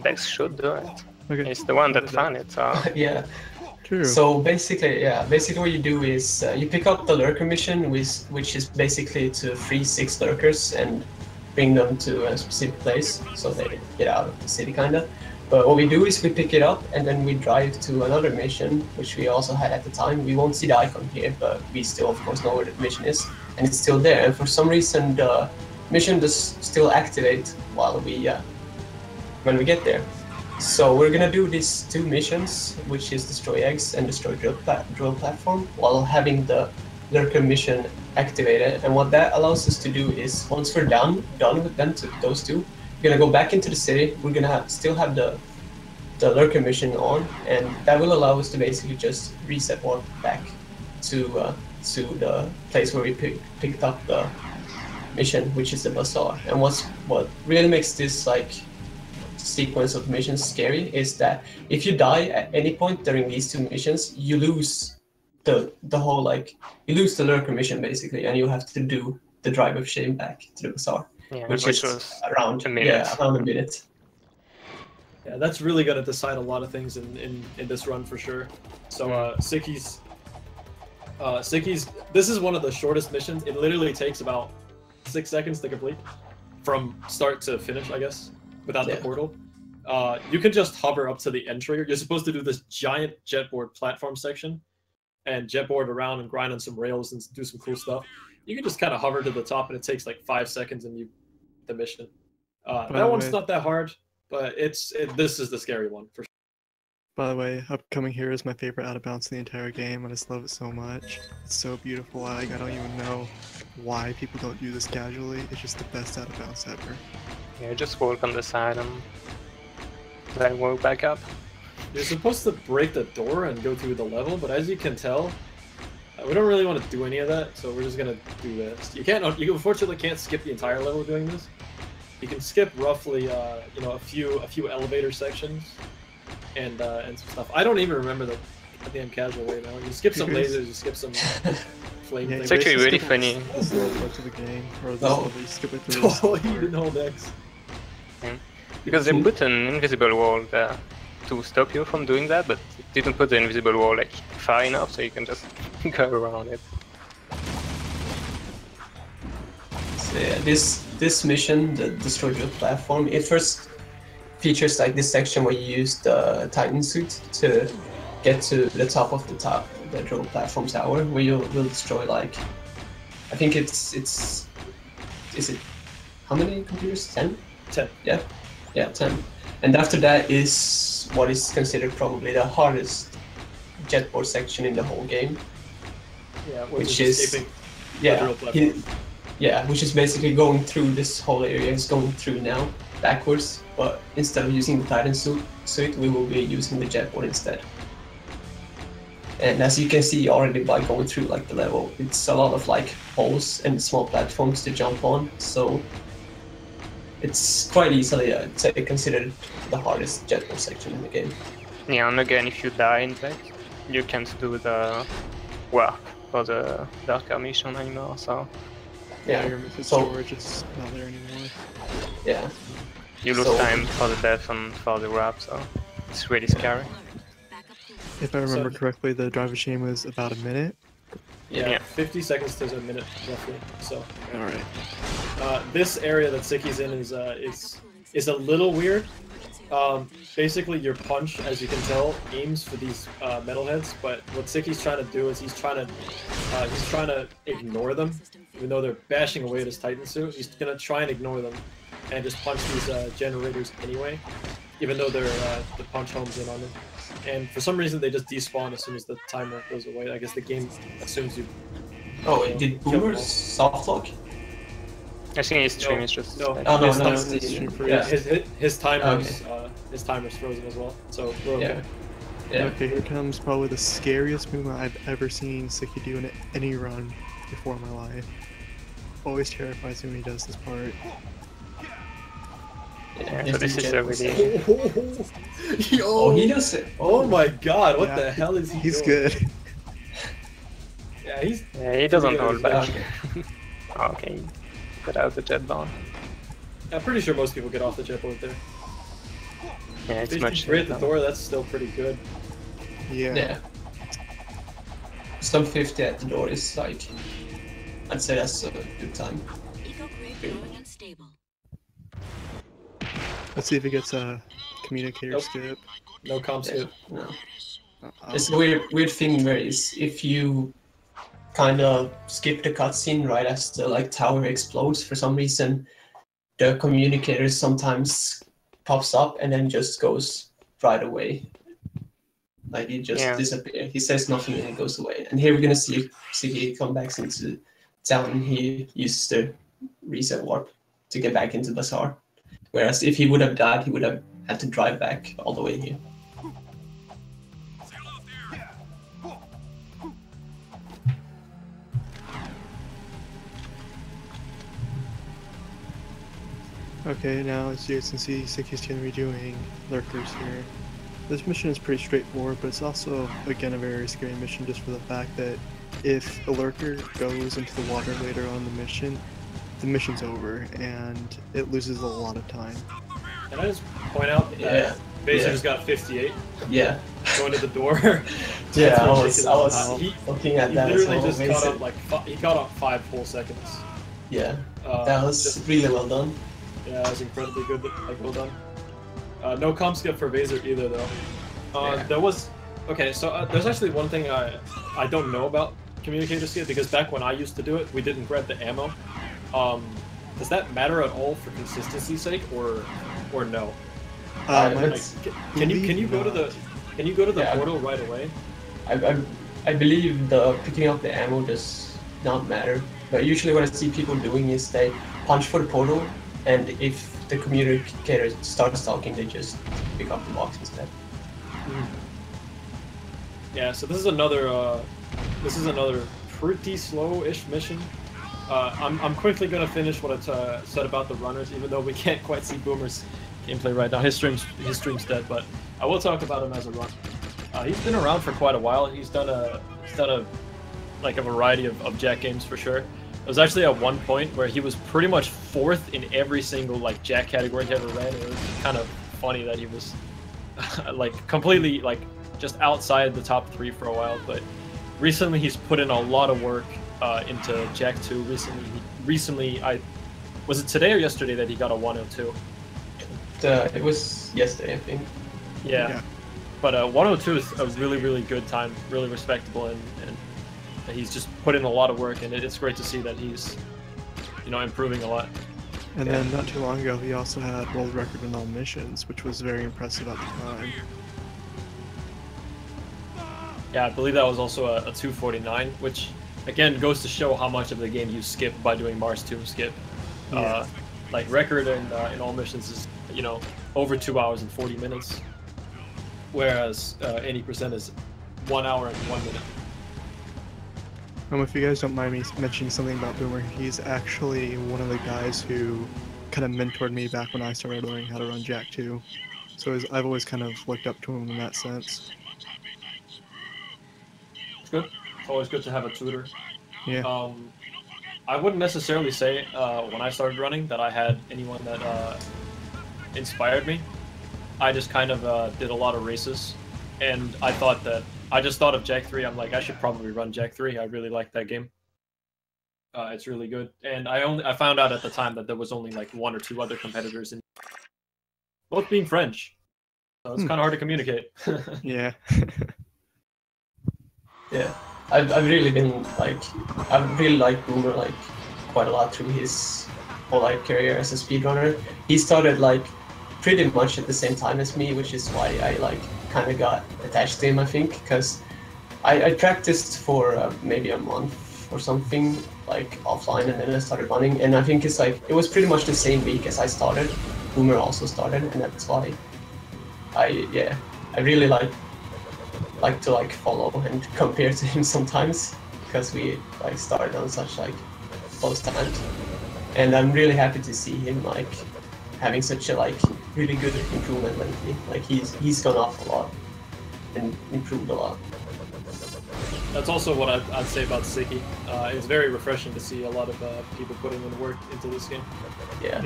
Dex should do it. Okay. He's the one that found it, so... Yeah. True. So basically what you do is you pick up the Lurker mission, which is basically to free 6 Lurkers and bring them to a specific place, so they get out of the city, kinda. But what we do is we pick it up and then we drive to another mission, which we also had at the time. We won't see the icon here, but we still, of course, know where the mission is, and it's still there. And for some reason, the mission does still activate while when we get there. So we're gonna do these 2 missions, which is Destroy Eggs and Destroy Drill Platform, while having the Lurker mission activated. And what that allows us to do is, once we're done with them, those 2, we're gonna go back into the city. We're gonna still have the Lurker mission on, and that will allow us to basically just reset warp back to the place where we picked up the mission, which is the bazaar. And what really makes this sequence of missions scary is that if you die at any point during these 2 missions, you lose the whole you lose the Lurker mission basically, and you have to do the Drive of Shame back to the bazaar, which is around a minute. Yeah, that's really going to decide a lot of things in this run for sure. So Siki's this is one of the shortest missions. It literally takes about 6 seconds to complete from start to finish, I guess, without the portal. You can just hover up to the entry. You're supposed to do this giant jetboard platform section and jetboard around and grind on some rails and do some cool stuff. You can just kind of hover to the top and it takes like 5 seconds and the mission. That one's not that hard, but this is the scary one for sure. By the way, Upcoming Hero is my favorite out of bounds in the entire game. I just love it so much. It's so beautiful. I don't even know why people don't do this casually. It's just the best out of bounds ever. Yeah, just walk on the side and then walk back up. You're supposed to break the door and go through the level, but as you can tell, we don't really want to do any of that, so we're just gonna do this. You unfortunately can't skip the entire level doing this. You can skip roughly, a few elevator sections and some stuff. I don't even remember the damn casual way now. You skip some lasers, you skip some flame things. It's actually really funny. To the game, or you skip it through. Oh, you didn't hold X. Because they put an invisible wall there to stop you from doing that, but it didn't put the invisible wall far enough so you can just go around it. So yeah, this mission, the Destroy Drill Platform, it first features this section where you use the Titan suit to get to the top of the drill platform tower, where you'll destroy I think is it how many computers? 10? 10. Yeah, 10. And after that is what is considered probably the hardest jetboard section in the whole game. Yeah, which is which is basically going through this whole area. It's going through now backwards, but instead of using the Titan suit, we will be using the jetboard instead. And as you can see already by going through like the level, it's a lot of like holes and small platforms to jump on. So it's quite easily, I'd say, considered the hardest jetpack section in the game. Yeah, and again, if you die in that, you can't do the warp or the darker mission anymore. So Yeah. Your method So storage is not there anymore. yeah. you lose So- time for the death and for the warp. So it's really scary. If I remember So- correctly, the driver chain was about a minute. Yeah, Yeah. 50 seconds to a minute roughly. So All right. this area that Siki's in is a little weird. Basically, your punch, as you can tell, aims for these metalheads. But what Siki's trying to do is he's trying to ignore them, even though they're bashing away at his Titan suit. He's gonna try and ignore them, and just punch these generators anyway, even though they're the punch homes in on them. And for some reason, they just despawn as soon as the timer goes away. I guess the game assumes you. Oh, did Boomer's soft lock? I think his stream is just. No. Oh no, His no, time- it's the stream for Yeah, his timer's Okay. his timer's frozen as well. So we're okay. Yeah. Yeah. Okay, here comes probably the scariest movement I've ever seen Siki do in any run before in my life. Always terrifies me when he does this part. Yeah, so this is a really. Oh, he does it. Oh my God! What Yeah, the hell is he He's doing? good. Yeah, he's. Yeah, he doesn't good hold at his back. Okay, get out the jet bomb. I'm pretty sure most people get off the jet boat there. Yeah, it's much. 53 at the door. That's still pretty good. Yeah. Yeah. Sub 50 at the door is like, I'd say that's a good time. Let's see if he gets a communicator Nope. skip. No comp skip. No. Uh-oh. It's a weird thing where is if you kind of skip the cutscene right as the like tower explodes for some reason, the communicator sometimes pops up and then just goes right away. Like he just disappears. He says nothing and it goes away. And here we're gonna see he come back into town and he uses the reset warp to get back into Bazaar. Whereas if he would have died, he would have had to drive back all the way here. Okay, now as you guys can see, Siki's going to be doing lurkers here. This mission is pretty straightforward, but it's also, again, a very scary mission just for the fact that if a lurker goes into the water later on in the mission's over, and it loses a lot of time. Can I just point out that Baser's got 58 Yeah. going to the door? Yeah, I That's was he looking at he that. literally as well. just caught up like he caught up 5 full seconds. Yeah, that was just- really well done. Yeah, that was incredibly good. Like, well done. No comp skip for Vaser either, though. Yeah. There was... Okay, so there's actually one thing I don't know about communicator skip, because back when I used to do it, we didn't grab the ammo. Does that matter at all for consistency's sake, or no? My- Like, can you go to the Yeah. portal right away? I believe the picking up the ammo does not matter. But usually what I see people doing is they punch for the portal, and if the communicator starts talking, they just pick up the box instead. Yeah, so this is another pretty slow-ish mission. I'm quickly gonna finish what I said about the runners, even though we can't quite see Boomer's gameplay right now. His stream's dead, but I will talk about him as a runner. He's been around for quite a while. He's done a like a variety of Jak games for sure. It was actually at one point where he was pretty much 4th in every single like Jak category he ever ran. It was kind of funny that he was like completely like just outside the top 3 for a while. But recently he's put in a lot of work into Jak 2. Recently, was it today or yesterday that he got a 102? It was yesterday, I think. Yeah. But 102 is a really good time, really respectable, and he's just put in a lot of work, and it's great to see that he's, improving a lot. And then not too long ago, he also had world record in all missions, which was very impressive at the time. Yeah, I believe that was also a 249, which again goes to show how much of the game you skip by doing Mars 2 skip. Yeah. Like record in all missions is over 2 hours and 40 minutes, whereas 80% is 1 hour and 1 minute. If you guys don't mind me mentioning something about Boomer, he's actually one of the guys who kind of mentored me back when I started learning how to run Jak too. So I've always kind of looked up to him in that sense. It's good. It's always good to have a tutor. Yeah. I wouldn't necessarily say when I started running that I had anyone that inspired me. I just kind of did a lot of races, and I just thought of Jak 3. I'm like, I should probably run Jak 3. I really like that game. It's really good, and I found out at the time that there was only like 1 or 2 other competitors, in both being French, so it's kind of hard to communicate. Yeah. Yeah, I've really been like, I've really liked Boomer like quite a lot through his whole like career as a speedrunner. He started like pretty much at the same time as me, which is why I like kind of got attached to him, I think, because I practiced for maybe a month or something like offline, and then I started running, and I think it's like it was pretty much the same week as I started. Boomer also started, and that's why I really like to like follow and compare to him sometimes, because we like started on such like close times, and I'm really happy to see him like having such a like really good improvement lately. Like he's gone off a lot and improved a lot. That's also what I'd say about Siki. It's very refreshing to see a lot of people putting in work into this game. Yeah,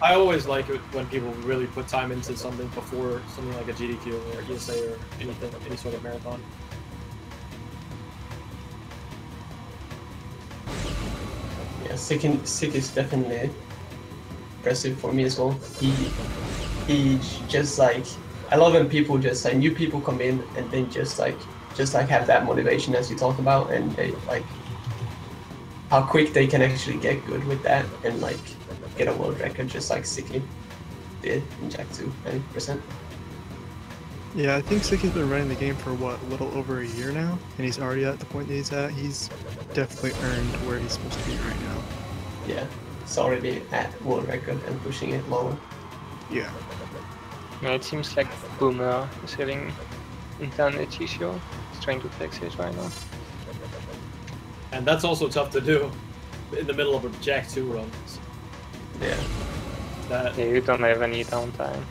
I always like it when people really put time into something before something like a GDQ or ESA or anything, any sort of marathon. Yeah, Siki is definitely impressive for me as well. He just like, I love when people just like new people come in and then just like have that motivation as you talk about, and they like how quick they can actually get good with that and like get a world record just like Siki did in Jak 2, 90%. Yeah, I think Siki's been running the game for what, a little over a year now, and he's already at the point that he's at. He's definitely earned where he's supposed to be right now. Yeah, it's already at world record and pushing it lower. Yeah. Yeah, it seems like Boomer is having internet issue. He's trying to fix it right now. And that's also tough to do in the middle of a Jak 2 run. Yeah. Yeah, you don't have any downtime.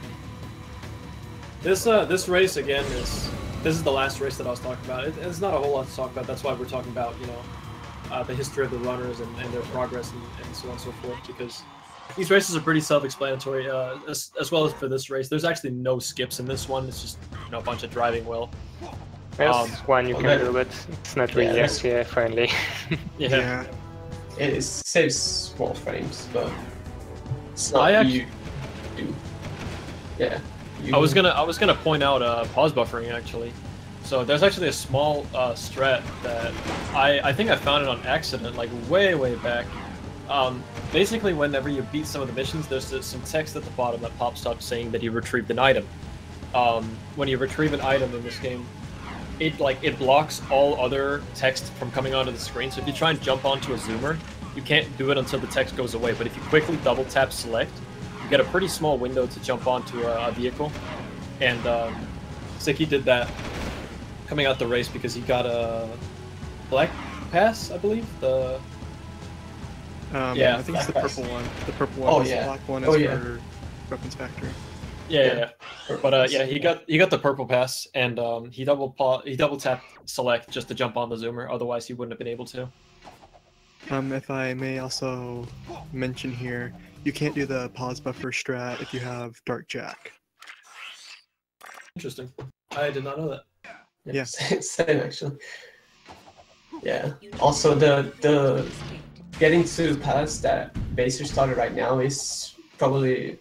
This race again this is the last race that I was talking about. It's not a whole lot to talk about. That's why we're talking about, you know, the history of the runners and their progress and so on and so forth, because these races are pretty self-explanatory. As well as for this race, there's actually no skips in this one. It's just, you know, a bunch of driving well. There's one you can do, but it's not really FCA friendly. Yeah. It saves small frames, but it's not you do. Yeah. I was gonna point out pause buffering actually. So there's actually a small strat that I think I found it on accident, like way back. Basically, whenever you beat some of the missions, there's some text at the bottom that pops up saying that you retrieved an item. When you retrieve an item in this game, it blocks all other text from coming onto the screen. So if you try and jump onto a zoomer, you can't do it until the text goes away. But if you quickly double tap select, you get a pretty small window to jump onto a vehicle. And Siki did that coming out the race because he got a black pass, I believe. Yeah, I think it's the purple one. The purple one. The black one is for weapons factory. Yeah. But yeah, he got the purple pass, and he double tapped select just to jump on the zoomer. Otherwise, he wouldn't have been able to. If I may also mention here, you can't do the pause buffer strat if you have Dark Jak. Interesting. I did not know that. Yeah. Same actually. Yeah. Also, the getting to pass that Baser started right now is probably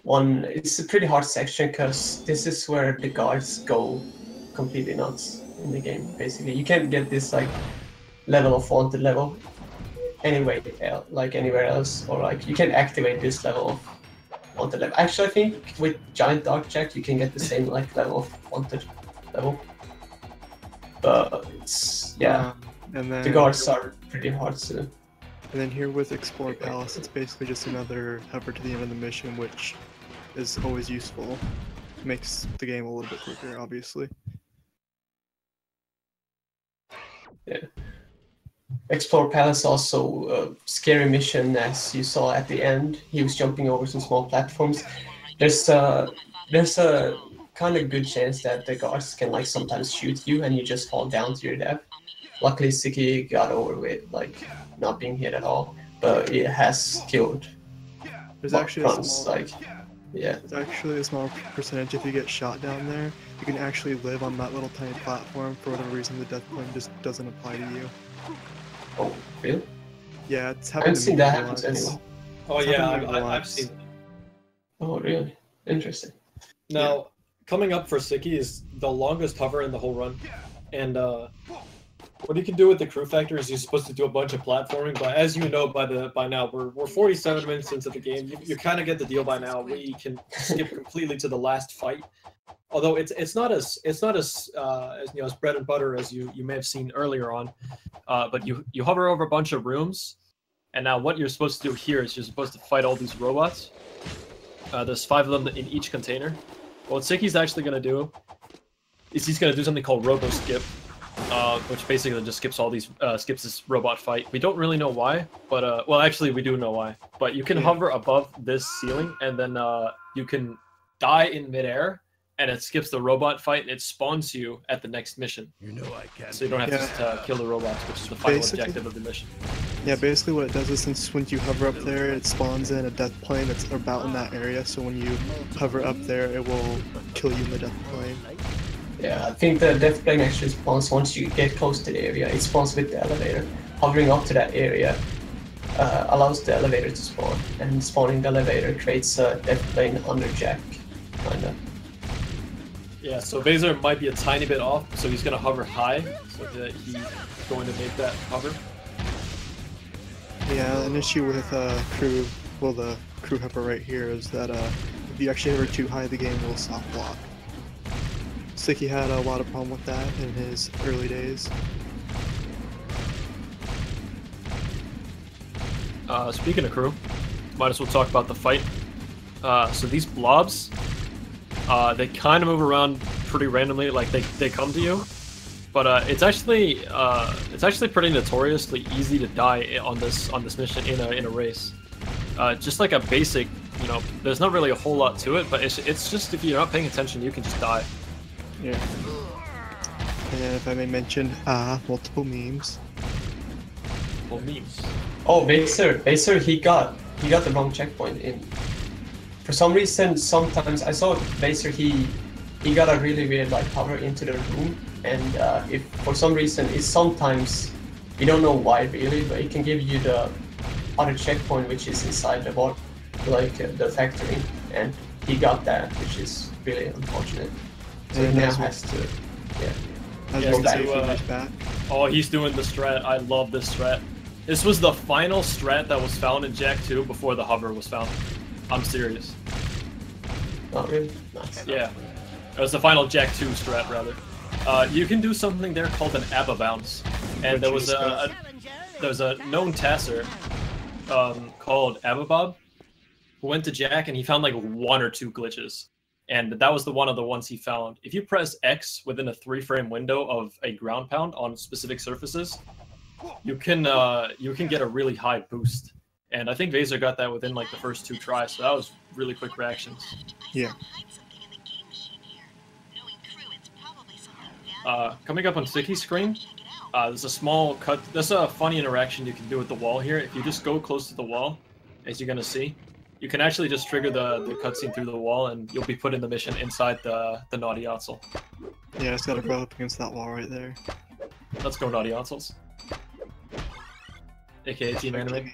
it's a pretty hard section, because this is where the guards go completely nuts in the game. Basically, you can't get this like level of wanted level anyway, like anywhere else, or like you can activate this level of wanted level. Actually, I think with Giant Dark Jak you can get the same like level of wanted level, but it's and then the guards are pretty hard to. And then here with Explore Palace, it's basically just another hover to the end of the mission, which is always useful. Makes the game a little bit quicker, obviously. Yeah. Explore Palace also a scary mission, as you saw at the end. He was jumping over some small platforms. There's a kind of good chance that the guards can like sometimes shoot you and you just fall down to your death. Luckily, Siki got over with like not being hit at all, but it has killed. There's actually a small, yeah. There's actually a small percentage if you get shot down there, you can actually live on that little tiny platform. For whatever reason, the death point just doesn't apply to you. Oh, really? Yeah, it's I happened. haven't seen that happen to anyone. Oh yeah, I've seen. Oh really? Interesting. Now, coming up for Siki is the longest hover in the whole run, and what you can do with the crew factor is you're supposed to do a bunch of platforming. But as you know, by now we're 47 minutes into the game. You kind of get the deal by now. We can skip completely to the last fight. Although it's not as as bread and butter as you may have seen earlier on, but you hover over a bunch of rooms, and now what you're supposed to do here is you're supposed to fight all these robots. There's 5 of them in each container. What Siki's actually going to do is he's going to do something called Robo Skip, which basically just skips all these skips this robot fight. We don't really know why, but well, actually we do know why. But you can hover above this ceiling, and then you can die in midair. And it skips the robot fight, and it spawns you at the next mission. You know I can't. So you don't have to kill the robots, which is the final objective of the mission. Yeah, basically what it does is since when you hover up there, it spawns in a death plane that's about in that area. So when you hover up there, it will kill you in the death plane. Yeah, I think the death plane actually spawns once you get close to the area. It spawns with the elevator. Hovering up to that area allows the elevator to spawn, and spawning the elevator creates a death plane under Jak, kinda. Yeah, so Vaser might be a tiny bit off, so he's going to hover high, so that he's going to make that hover. Yeah, an issue with crew, well, the crew hover right here is that if you actually hover too high, the game will soft block. Siki had a lot of problem with that in his early days. Speaking of crew, might as well talk about the fight. So these blobs, they kind of move around pretty randomly, like they come to you, but it's actually pretty notoriously easy to die on this mission in a race. Just like a basic, there's not really a whole lot to it, but it's just if you're not paying attention, you can just die. Yeah. And if I may mention, multiple memes. Well, memes. Oh, Vaser, he got the wrong checkpoint in. For some reason, sometimes I saw Vaser, he got a really weird like hover into the room, and if for some reason it's sometimes you don't know why really, but it can give you the other checkpoint which is inside the bot, like the factory, and he got that, which is really unfortunate. So he now has to, go back. Oh, he's doing the strat. I love this strat. This was the final strat that was found in Jak 2 before the hover was found. I'm serious. Oh, really? Nice. Yeah. It was the final Jak 2 strat, rather. You can do something there called an ABBA bounce. And there was a known tasser called Ababob who went to Jak and he found like 1 or 2 glitches. And that was one of the ones he found. If you press X within a 3-frame window of a ground pound on specific surfaces, you can get a really high boost. And I think Vaser got that within like the first 2 tries, so that was really quick reactions. Yeah. Coming up on Siki's screen, there's a small cut. There's a funny interaction you can do with the wall here. If you just go close to the wall, as you're gonna see, you can actually just trigger the cutscene through the wall, and you'll be put in the mission inside the Naughty Otzel. Yeah, it's gotta go up against that wall right there. Let's go, Naughty Otzels. AKA Team Anime.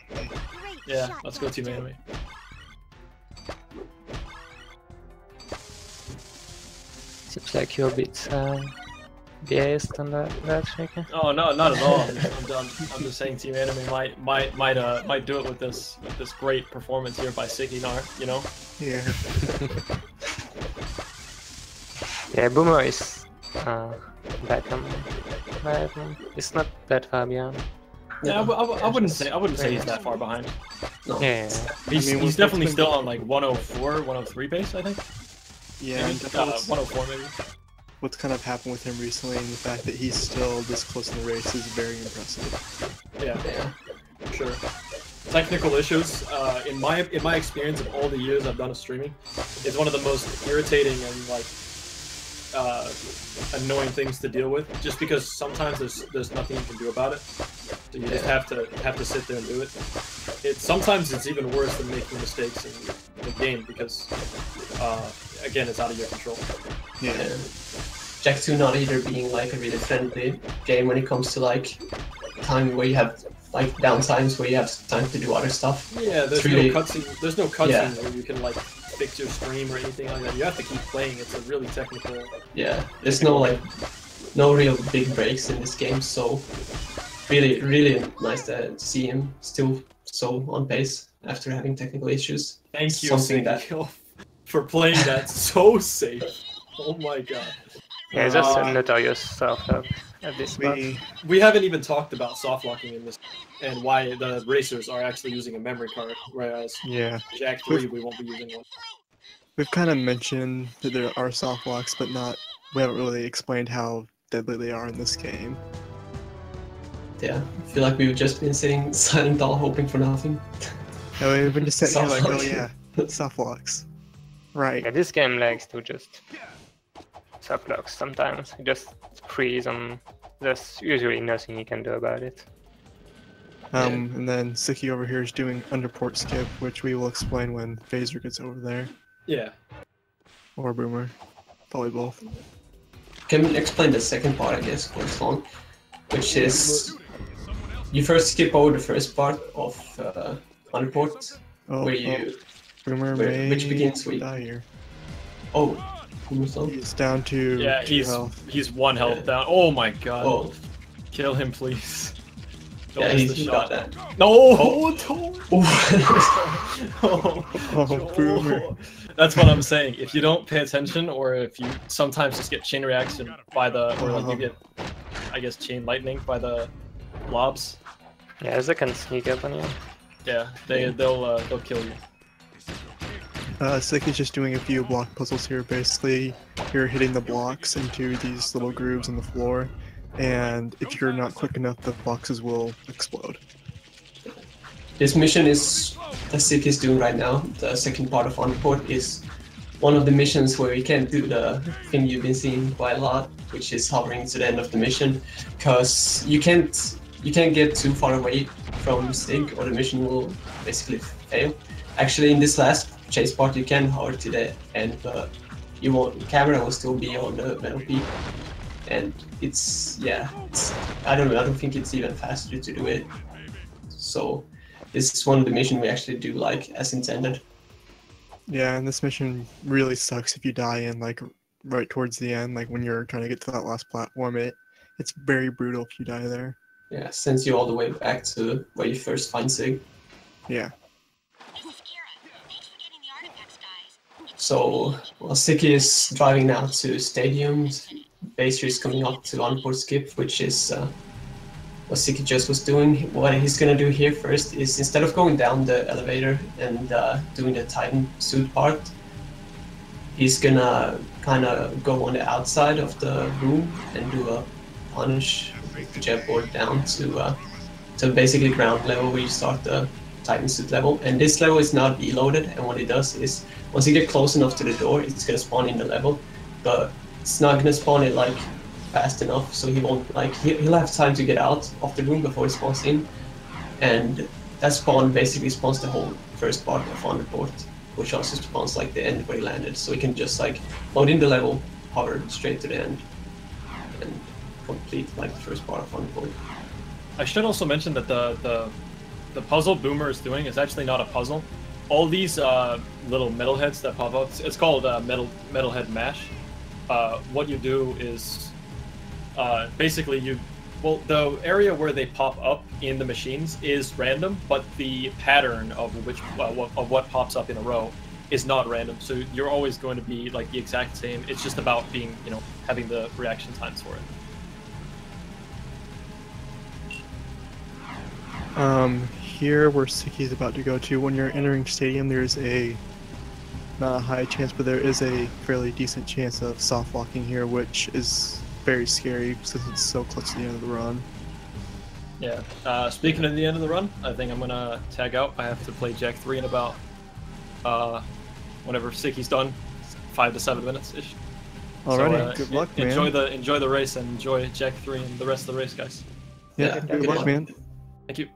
Yeah, let's go Team Anime. Seems like you're a bit biased on that shaker. Oh no, not at all. I'm just saying Team Anime might do it with this great performance here by Siki, you know? Yeah. Yeah, Boomer is back on. It's not that far beyond. Yeah, I wouldn't say he's that far behind. No. Yeah. He's definitely still on like 104, 103 pace, I think. Yeah, maybe? 104 maybe. what's kind of happened with him recently, and the fact that he's still this close in the race is very impressive. Yeah, sure. Technical issues, in my experience of all the years I've done of streaming, is one of the most irritating and like annoying things to deal with. Just because sometimes there's nothing you can do about it, so you just have to sit there and do it. Sometimes it's even worse than making mistakes in the game because again, it's out of your control. Yeah. Jak 2 not either being like a really friendly game when it comes to like time where you have like downtimes where you have time to do other stuff. Yeah, there's really... no cutscene. There's no cutscene where you can like fix your stream or anything like that. You have to keep playing. It's a really technical. Yeah, there's no real big breaks in this game, so really nice to see him still so on pace after having technical issues. Thank you, Something for playing that so safe. Oh my god. Yeah, just a notorious soft lock at this point. We haven't even talked about soft locking in this, and why the racers are actually using a memory card, whereas Jak 3 we won't be using one. We've kind of mentioned that there are soft locks, but we haven't really explained how deadly they are in this game. Yeah, I feel like we've just been sitting silent all hoping for nothing. Yeah, we've been just sitting here like, oh yeah, soft locks. Right. Yeah, this game likes to just soft locks sometimes. You just freeze and there's usually nothing you can do about it. And then Siki over here is doing underport skip, which we will explain when Phaser gets over there. Yeah. Or Boomer. Probably both. Can we explain the second part, I guess, goes on, which is you first skip over the first part of underport, which begins with here. He's down to he's one health down. Oh my god! Oh. Kill him, please. Yeah, he's got that. No! Boomer. That's what I'm saying. If you don't pay attention, or if you sometimes just get chain reaction by you get, I guess, chain lightning by the blobs. Yeah, they can sneak up on you. Yeah, they'll kill you. Siki's just doing a few block puzzles here. Basically, you're hitting the blocks into these little grooves in the floor, and if you're not quick enough, the boxes will explode. This mission is that Siki is doing right now. The second part of Underport is one of the missions where you can't do the thing you've been seeing quite a lot, which is hovering to the end of the mission, because you can't get too far away from Stig, or the mission will basically fail. Actually, in this last chase part, you can hover to the end, but the camera will still be on the metal peak, and I don't think it's even faster to do it. So this is one of the missions we actually do like as intended. Yeah, and this mission really sucks if you die in like right towards the end, like when you're trying to get to that last platform. It's very brutal if you die there. Yeah, sends you all the way back to where you first find Sig. Yeah. So, Siki is driving now to Stadium. Baser is coming up to Underport Skip, which is what Siki just was doing. What he's gonna do here first is, instead of going down the elevator and doing the Titan suit part, he's gonna kind of go on the outside of the room and do a punish with the jetboard down to basically ground level where you start the Titan suit level. And this level is not deloaded, and what it does is, once you get close enough to the door, it's gonna spawn in the level, but it's not gonna spawn it like fast enough, so he won't he'll have time to get out of the room before it spawns in. And that spawn basically spawns the whole first part of Underport, which also spawns like the end where he landed, so he can just like load in the level, hover straight to the end, and complete like the first part of Underport. I should also mention that the puzzle Boomer is doing is actually not a puzzle. All these little metal heads that pop up, it's called metalhead mash. What you do is basically the area where they pop up in the machines is random, but the pattern of what pops up in a row is not random. So you're always going to be like the exact same. It's just about being, having the reaction times for it. Here where Siki's about to go to, when you're entering Stadium, there's a not a high chance, but there is a fairly decent chance of soft locking here, which is very scary since it's so close to the end of the run. Yeah. Speaking of the end of the run, I think I'm gonna tag out. I have to play Jak 3 in about whenever Sicky's done, 5 to 7 minutes ish. Alrighty, good luck, man. Enjoy the race and enjoy Jak 3 and the rest of the race, guys. Yeah, good luck, man. Thank you.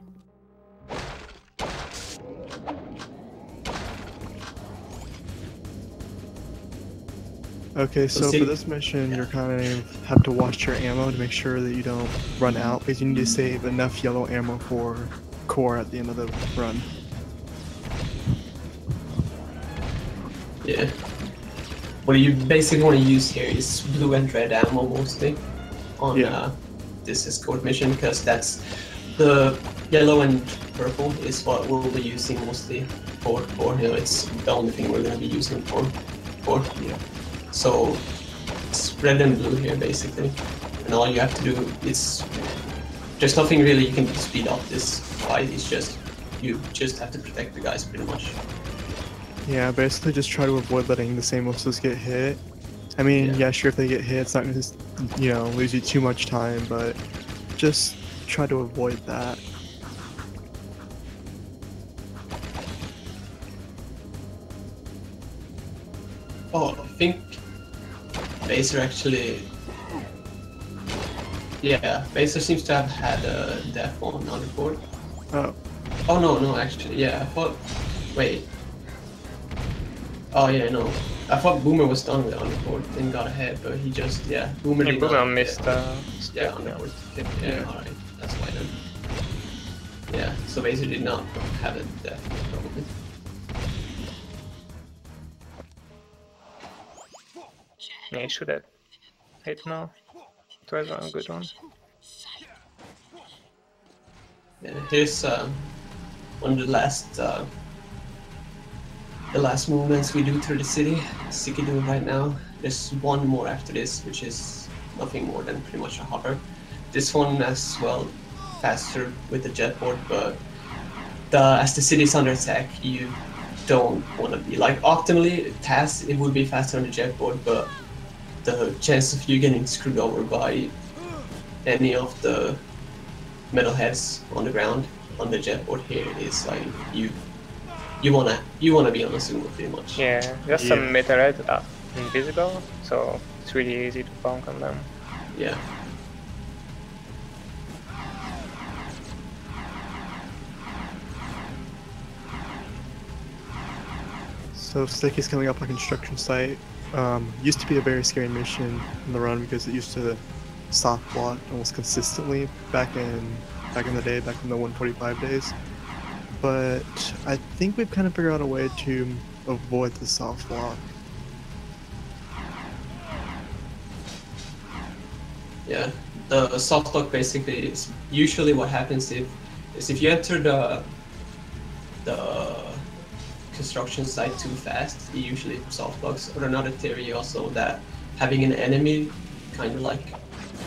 Okay, so for this mission, you're kind of have to watch your ammo to make sure that you don't run out, because you need to save enough yellow ammo for core at the end of the run. Yeah. What you basically want to use here is blue and red ammo mostly on this escort mission, because that's the yellow and purple is what we'll be using mostly for it's the only thing we're going to be using for. Yeah. So it's red and blue here basically, and all you have to do is there's nothing really you can do to speed up this fight. It's just you just have to protect the guys pretty much. Yeah, basically just try to avoid letting the same monsters get hit. I mean, yeah, sure, if they get hit, it's not going to, lose you too much time, but just try to avoid that. Oh, I think Baser actually... Yeah, Baser seems to have had a death on the board. Oh. Oh, no, actually, yeah, I thought... Wait. Oh, yeah, no. I thought Boomer was done with underboard and got ahead, but he just, Boomer did Boomer not, missed yeah, underboard. Yeah, alright, that's why then. Yeah, so Baser did not have a death, probably. Yeah, he should have hit now. It was a good one. Yeah, here's one of the last movements we do through the city. Sicky doing right now. There's one more after this, which is nothing more than pretty much a hover. This one as well, faster with the jetboard, but as the city's under attack, you don't want to be like optimally task. It would be faster on the jetboard, but the chance of you getting screwed over by any of the metalheads on the ground on the jetboard here is like you wanna be on a sumo pretty much. Yeah, there's some metalheads that are invisible, so it's really easy to bonk on them. Yeah. So Sticky's coming up on construction site. Used to be a very scary mission in the run because it used to soft block almost consistently back in the day, back in the 145 days. But I think we've kind of figured out a way to avoid the soft block. Yeah, the soft block basically is usually what happens if you enter the construction site too fast, it usually soft blocks. Or another theory also that having an enemy kind of like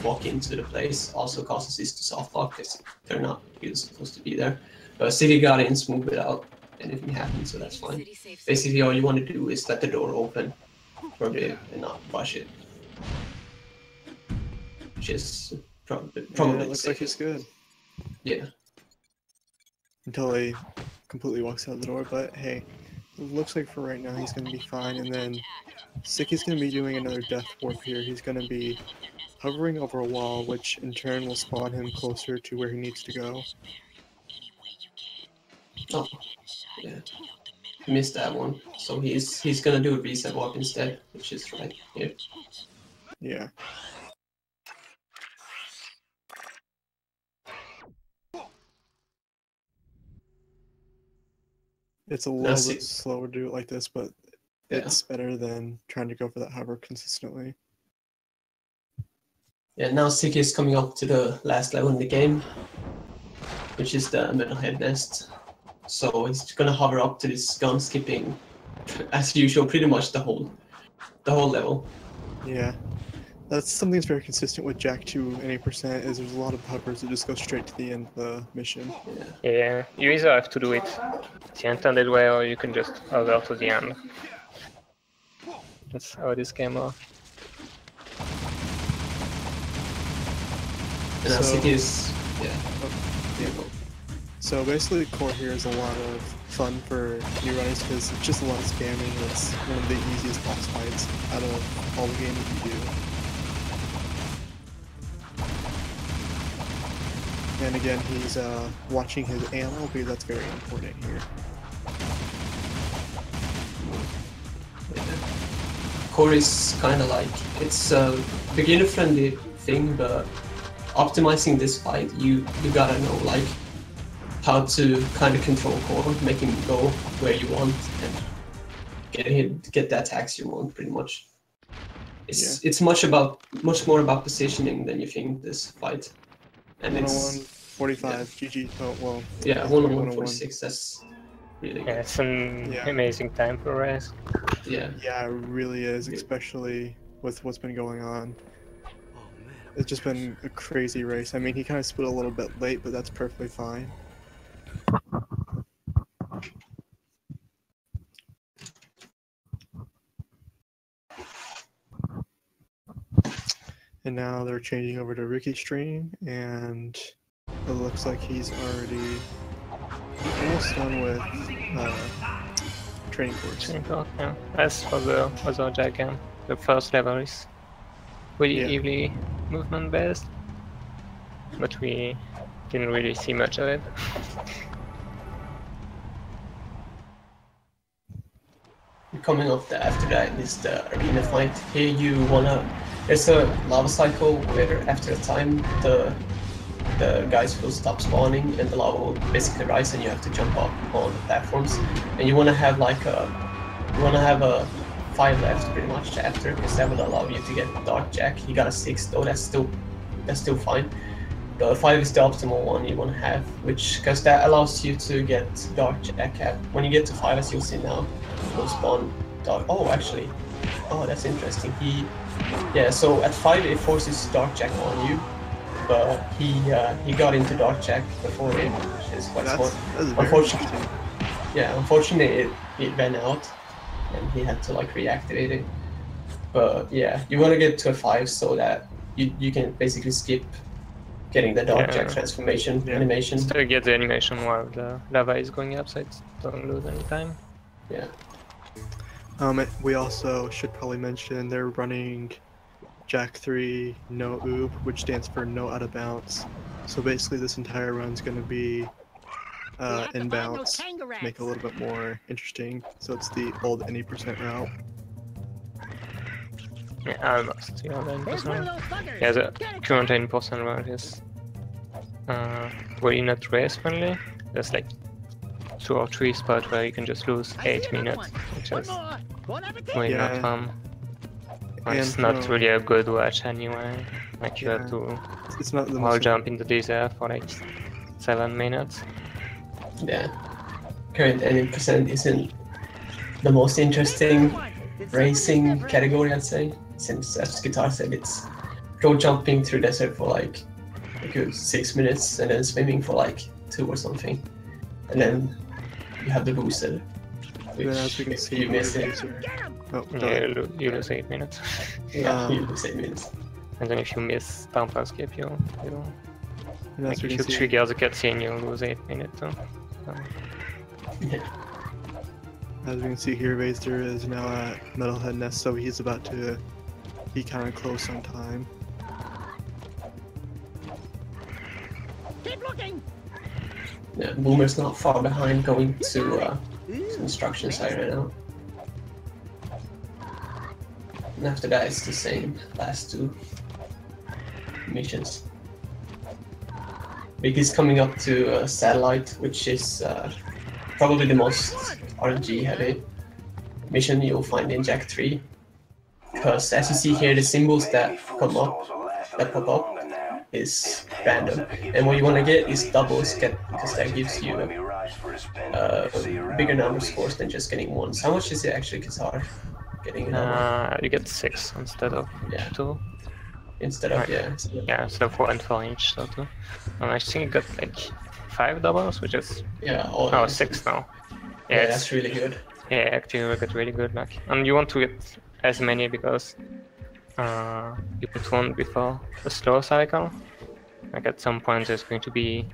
walk into the place also causes this to soft block because they're not really supposed to be there. But City got in smooth without anything happening, so that's fine. Basically all you want to do is let the door open for a bit and not rush it. Which is probably it looks like it's good. Yeah. Until he completely walks out the door, but hey, it looks like for right now he's going to be fine, and then Sicky's going to be doing another death warp here. He's going to be hovering over a wall, which in turn will spawn him closer to where he needs to go. Oh, yeah. Missed that one. So he's going to do a reset warp instead, which is right here. Yeah. It's a little bit slower to do it like this, but it's better than trying to go for that hover consistently. Yeah, now Sicky is coming up to the last level in the game, which is the metalhead nest. So he's gonna hover up to this gun skipping, as usual, pretty much the whole level. Yeah, that's something that's very consistent with Jak 2 and 8%. Is there's a lot of hovers that just go straight to the end of the mission. Yeah, you either have to do it the intended way, or you can just hover to the end. That's how this game are. And our So- city is, yeah. So basically, core here is a lot of fun for new runners because it's just a lot of spamming. It's one of the easiest boss fights out of all the games that you do. And again, he's watching his ammo because that's very important here. Core is kind of like, it's a beginner-friendly thing, but optimizing this fight, you gotta know like how to kind of control Core, make him go where you want, and get the attacks you want, pretty much. It's much more about positioning than you think, this fight. And 101, 45, GG. Oh well. Yeah, 101, 46. That's really good. Yeah, it's an amazing time for a race. Yeah. Yeah, it really is, especially with what's been going on. It's just been a crazy race. I mean, he kind of split a little bit late, but that's perfectly fine. And now they're changing over to Ricky's stream, and it looks like he's already almost done with training course. Training course, yeah. As was our Jak and the first level is pretty heavily movement based, but we didn't really see much of it. Coming off after that is the arena fight. Here you wanna, there's a lava cycle where after a time the guys will stop spawning and the lava will basically rise and you have to jump up on the platforms. And you wanna have like a 5 left pretty much after, because that will allow you to get Dark Jak. He got a 6 though, that's still fine. The 5 is the optimal one you wanna have, because that allows you to get Dark Jak at, when you get to 5, as you'll see now, will spawn Dark. Oh, actually, that's interesting. So at 5 it forces Dark Jak on you, but he got into Dark Jak before it, which is quite smart. Unfortunately it ran out and he had to like reactivate it. But yeah, you want to get to a 5 so that you can basically skip getting the Dark Jak transformation animation. Still get the animation while the lava is going up, so it don't lose any time. Yeah. We also should probably mention they're running Jak 3 no oob, which stands for no out of bounds. So basically this entire run's going to be inbounds, make it a little bit more interesting. So it's the old any percent route. Yeah, almost. Yeah, 9%. Yeah, the current 10% route is really not race friendly. There's like 2 or 3 spots where you can just lose 8 minutes, which is really not fun. It's not really a good watch anyway. Like you have to wall jump in the desert for like 7 minutes. Yeah. Current 80% isn't the most interesting racing category, I'd say. Since, as Guitar said, it's road jumping through desert for like a good 6 minutes and then swimming for like 2 or something. And then you have the boosted, which if you miss it, you lose 8 minutes. Yeah, you lose 8 minutes. And then if you miss bumper skip, you like if you trigger the cutscene, you lose 8 minutes. Yeah. As we can see here, Vaster is now at Metalhead Nest, so he's about to be kind of close on time. Keep looking. Yeah, Boomer's not far behind, going to construction site right now. And after that, it's the same last 2 missions. Big is coming up to Satellite, which is probably the most RNG heavy mission you'll find in Jak 3. Because as you see here, the symbols that pop up is random. And what you want to get is double skip, because that gives you a bigger number of scores than just getting 1. So how much is it actually, Guitar? Getting you get 6 instead of 2. Instead of, instead of 1 for each, so 2. And I think you got like 5 doubles, which is 6 now. Yeah, that's really good. Yeah, actually we got really good luck. And you want to get as many because you put one before the slow cycle. Like at some point there's going to be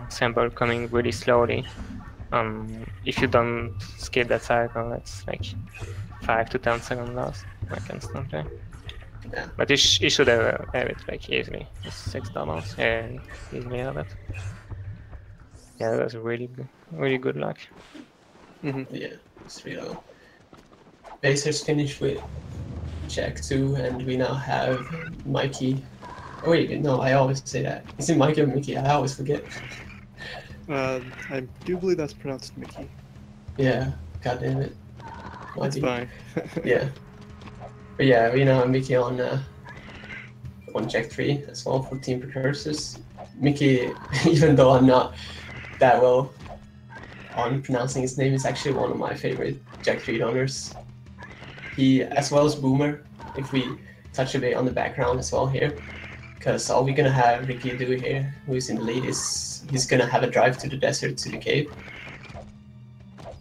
sample coming really slowly. If you don't skip that cycle, it's like 5 to 10 second loss, like instantly. Yeah. But you should have it like easily. It's $6 and easily have it. Yeah, that's really good luck. Yeah, it's really good. Basers finished with Jak 2, and we now have Mikey. Oh, wait, no, I always say that. Is it Mikey or Mickey? I always forget. I do believe that's pronounced Mickey. Yeah, god damn it. That's fine. Yeah. But yeah, we now have Mickey on Jak 3 as well for Team Precursors. Mickey, even though I'm not that well on pronouncing his name, is actually one of my favorite Jak 3 donors. He, as well as Boomer, if we touch a bit on the background as well here, because all we're gonna have Ricky do here, who is in the lead, is he's gonna have a drive to the desert, to the cave.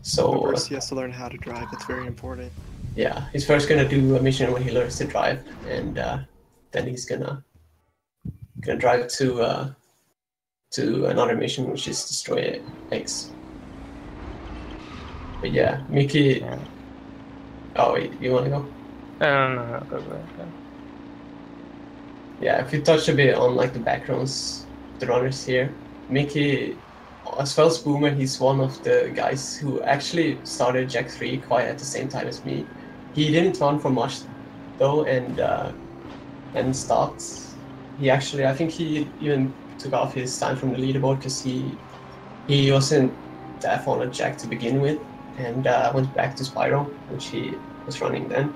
So first he has to learn how to drive. It's very important. yeah, he's first gonna do a mission where he learns to drive, and then he's gonna drive to another mission, which is destroy eggs. But yeah, Mickey. Yeah. Oh wait, you wanna go? No, go. Yeah, if you touch a bit on like the backgrounds, the runners here, Mickey, as well as Boomer, he's one of the guys who actually started Jak 3 quite at the same time as me. He didn't run for much though, and stopped. He actually, I think he even took off his time from the leaderboard because he wasn't that fond of Jak to begin with, and went back to Spyro, which he was running then.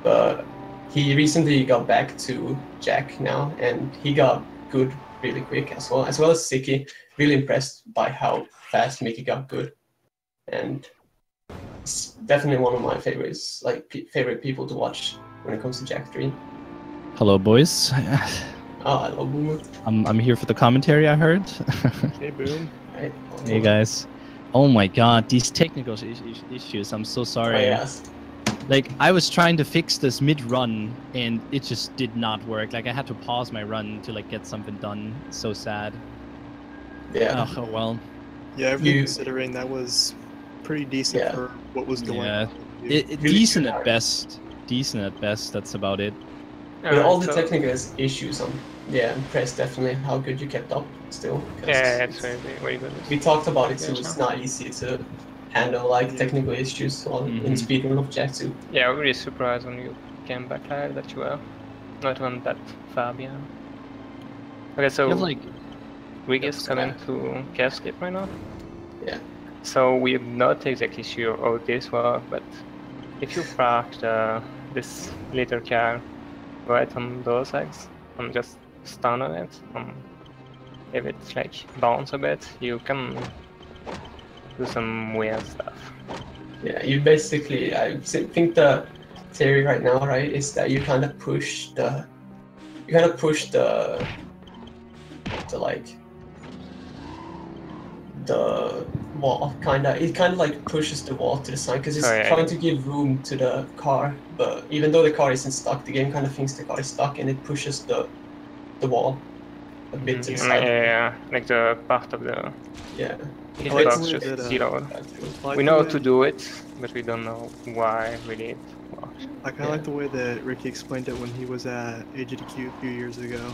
But he recently got back to Jak now, and he got good really quick as well as Siki. Really impressed by how fast Mickey got good, and it's definitely one of my favorites, like favorite people to watch when it comes to Jak 3. Hello, boys. Oh, I love Boomer. I'm here for the commentary. I heard. Hey, Boom. Right. Hey guys. Oh my god, these technical issues. I'm so sorry. Oh, yes. Like, I was trying to fix this mid-run, and it just did not work. Like, I had to pause my run to, like, get something done. So sad. Yeah. Oh, well. Yeah, everything considering that was pretty decent for what was going on. Decent at best. Decent at best, that's about it. With all the technical issues, I'm impressed definitely how good you kept up still. Yeah, it's very good. We talked about it too, it's not easy to handle like technical issues in speedrun of Jak 2. Yeah, I'm really surprised when you came back live that you were not on that far behind. Okay, so Rig is coming to Cave Skip right now. Yeah. So we're not exactly sure how this works, but if you park this little car right on those eggs and just stand on it, if it like bounce a bit, you can do some weird stuff. Yeah, you basically, I think the theory right now, right, is that you kind of push the wall, it kind of like pushes the wall to the side because it's trying to give room to the car, but even though the car isn't stuck, the game kind of thinks the car is stuck and it pushes the wall a bit to the side. Yeah, like the part of the It's just zero. We know how to do it, but we don't know why really it works. I kind of like the way that Ricky explained it when he was at AGDQ a few years ago.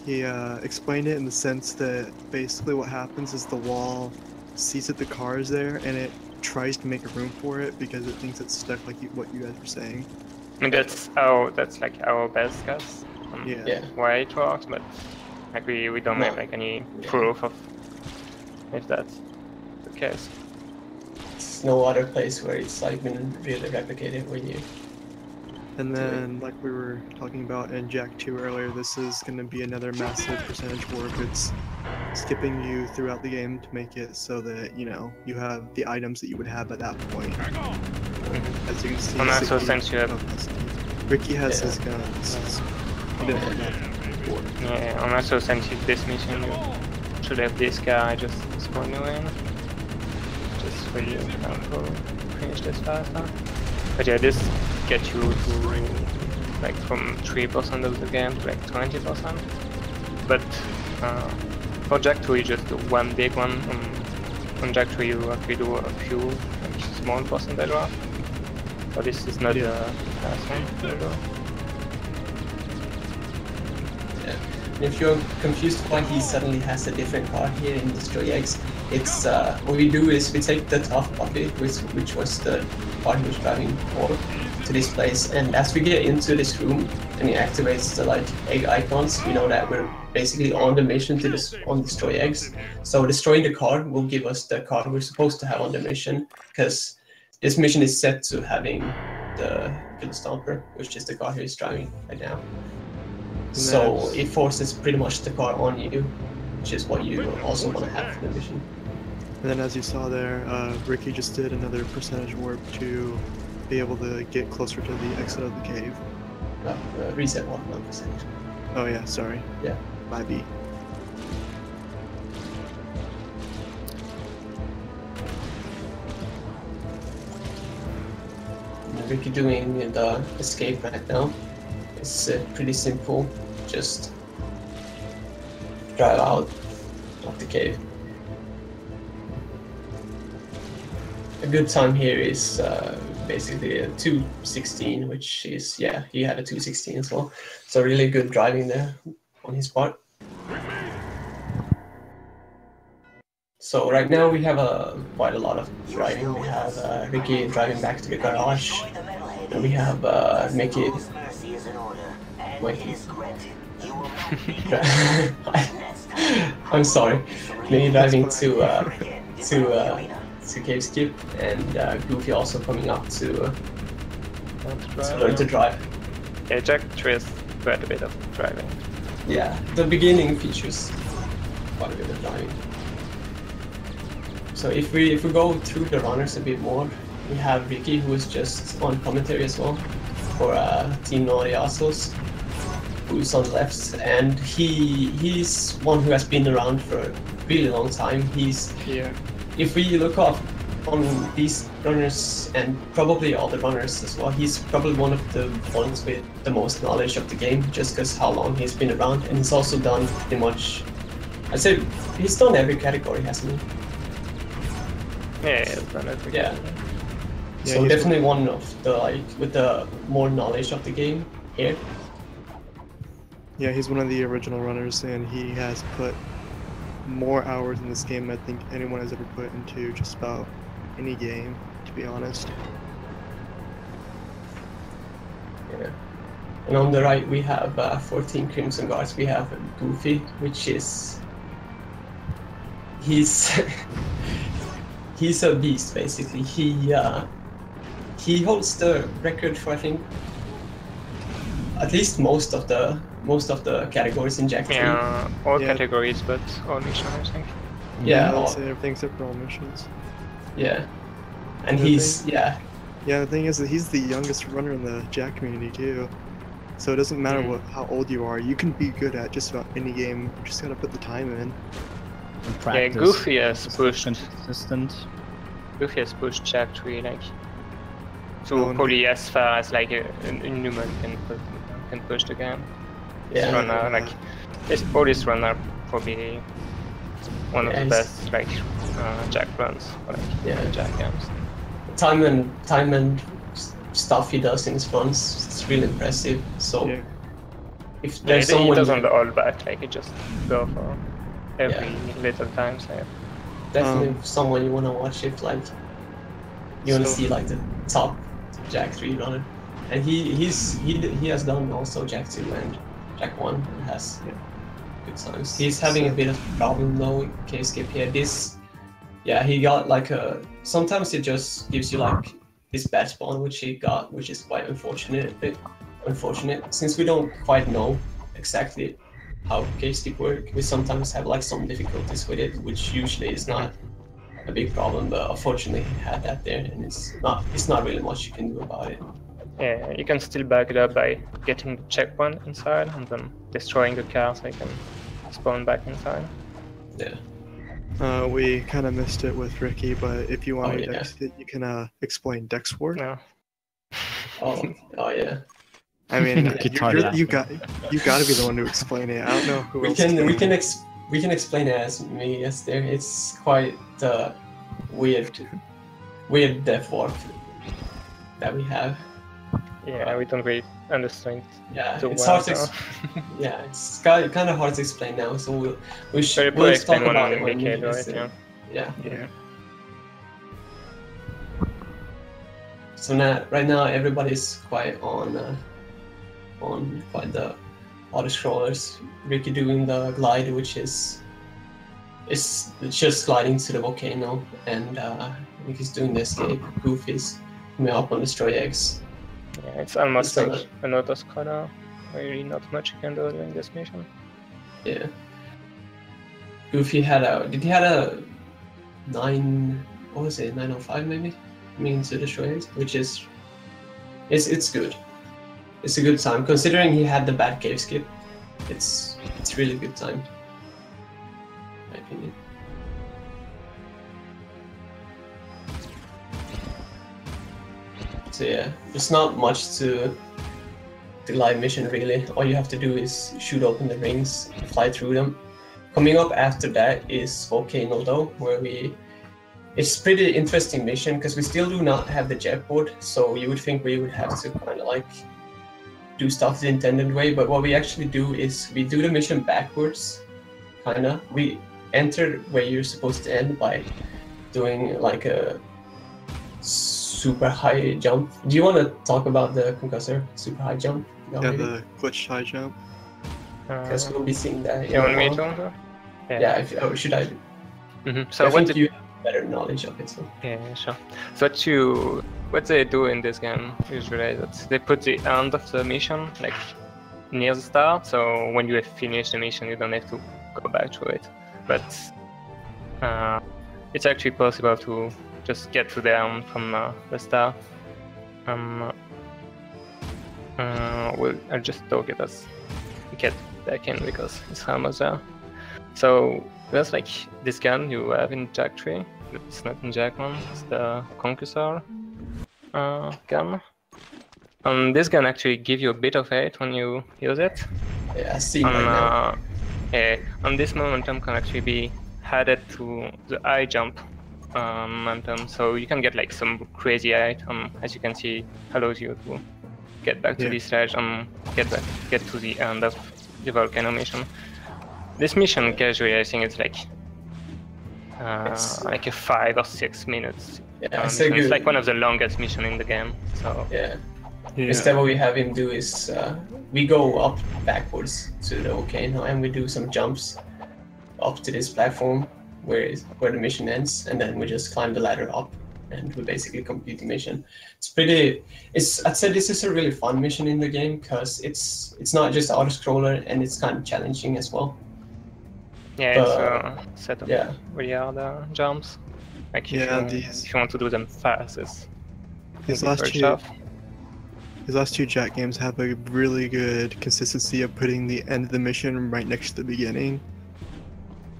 He explained it in the sense that basically what happens is the wall sees that the car is there and it tries to make room for it because it thinks it's stuck, like what you guys were saying. I mean, that's like our best guess on why it works, but like we don't have like any proof of if that's the case. It's no other place where it's like been really replicated when you. And then, like we were talking about in Jak 2 earlier, this is going to be another massive percentage warp. It's skipping you throughout the game to make it so that, you know, you have the items that you would have at that point. As you can see, and also since you have... Ricky has his guns. He didn't have that before. Yeah, and also since this mission, you should have this guy just spawn you in. Just for you to finish this faster. But yeah, this get you to like from 3% of the game to like 20%. But for Jak 2 you just do one big one. On Jak 3 you actually do a few like, small percentage off. So this is not the last one. Yeah. And if you're confused why he suddenly has a different card here in Destroy Eggs, it's what we do is we take the top puppy, which was the card he was driving for, to this place, and as we get into this room and he activates the like egg icons, we know that we're basically on the mission to destroy eggs. So destroying the card will give us the card we're supposed to have on the mission, because this mission is set to having the Kill Stomper, which is the card he's driving right now. So it forces pretty much the card on you, which is what you also want to have for the mission. And then as you saw there, Ricky just did another percentage warp to be able to get closer to the exit of the cave. Reset 1%. Oh yeah, sorry. Yeah. My B. Ricky doing the escape right now. It's pretty simple. Just drive out of the cave. A good time here is basically a 2:16, which is, yeah, he had a 2:16 as well. So really good driving there on his part. So right now we have quite a lot of driving. We have Ricky driving back to the garage, and we have Mickey. I'm sorry. Mickey driving to Cave Skip, and Goofy also coming up to learn to drive. Yeah, Jak 3 is quite a bit of driving. Yeah, the beginning features quite a bit of driving. So if we go through the runners a bit more, we have Ricky, who is just on commentary as well for Team Noriasos, who's on the left, and he's one who has been around for a really long time. He's here. If we look up on these runners, and probably all the runners as well, he's probably one of the ones with the most knowledge of the game, just because how long he's been around, and he's also done pretty much, I'd say he's done every category, hasn't he? Yeah, he's done every category. Yeah, so definitely one of the, like, with the more knowledge of the game here. Yeah, he's one of the original runners, and he has put more hours in this game than I think anyone has ever put into just about any game, to be honest. Yeah. And on the right we have 14 Crimson Guards. We have Goofy, which is... he's a beast, basically. He holds the record for, I think, at least most of the categories in Jak 3. Yeah, all categories, but all missions, I think. Yeah, I'll say everything except for all missions. Yeah, and he's Yeah, the thing is that he's the youngest runner in the Jak community too. So it doesn't matter how old you are. You can be good at just about any game. You just gotta put the time in. Yeah, Goofy has pushed. Consistent. Goofy has pushed Jak 3 like to probably as far as like a human can push the game. This runner, like all these runners, probably one of the best like Jak runs for like Jak games. Time and stuff he does in his runs, it's really impressive. So if there's someone, he doesn't hold back, like he just go for every little time. So definitely someone you want to watch if like you want to see like the top Jak 3 runner, and he has done also Jak 2 and Jak 1 has good times. He's having a bit of a problem though in Cave Skip here. He got like sometimes it just gives you like this bad spawn which he got, which is quite unfortunate. Since we don't quite know exactly how Cave Skip work, we sometimes have like some difficulties with it, which usually is not a big problem, but unfortunately he had that there, and it's not really much you can do about it. Yeah, you can still back it up by getting the checkpoint inside and then destroying the car so you can spawn back inside. Yeah. We kind of missed it with Ricky, but if you want to Dex it, you can explain Dex Ward. No. Oh yeah. I mean, Guitar you got to be the one to explain it. I don't know who We else. can explain it as me. Yes, there. It's quite weird death warp that we have. Yeah, we don't really understand. Yeah, too it's well, hard to. so. Yeah, it's kind of hard to explain now. So we'll Very we'll explain talk one about it when we decade, right? listen. Yeah. Yeah. So now, right now, everybody's quite on quite the auto scrollers. Ricky doing the glide, which is it's just gliding to the volcano, and Ricky's doing the escape. Goofy's coming up on destroy eggs. Yeah, it's almost So- like an autoscaler. Really not much you can do during this mission. Yeah. Goofy did he had a 905 maybe? Mean to destroy eggs, which is it's good. It's a good time considering he had the bad cave skip. It's really good time, in my opinion. So yeah, there's not much to the live mission really. All you have to do is shoot open the rings, fly through them. Coming up after that is Volcano though, where it's pretty interesting mission because we still do not have the jetboard, so you would think we would have to kind of like do stuff the intended way, but what we actually do is we do the mission backwards, kinda. We enter where you're supposed to end by doing like a super high jump. Do you want to talk about the concussor super high jump? No, Yeah, maybe? the glitch high jump. Because we'll be seeing that. in You a want me while. to? Yeah, should I? So I what think you have better knowledge of it. So. Yeah, sure. So what they do in this game usually is that they put the end of the mission like near the start, so when you have finished the mission you don't have to go back to it. But it's actually possible to just get to the end from the start. I'll just talk it as we get back in because it's almost there. So there's like this gun you have in Jak 3, but it's not in Jak 1, it's the Concussor gun. This gun actually gives you a bit of height when you use it. Yeah, I see right now. And this momentum can actually be added to the high jump momentum, so you can get like some crazy height. As you can see, allows you to get back to this ledge and get to the end of the volcano mission. This mission casually, I think it's like a 5 or 6 minutes. Yeah, it's like one of the longest missions in the game. So yeah. Instead, what we have him do is we go up backwards to the volcano and we do some jumps up to this platform where the mission ends, and then we just climb the ladder up and we basically complete the mission. I'd say this is a really fun mission in the game because it's not just auto scroller and it's kind of challenging as well. Yeah, it's a set of really hard jumps. Like if you want to do them fast, it's These last two Jak games have a really good consistency of putting the end of the mission right next to the beginning.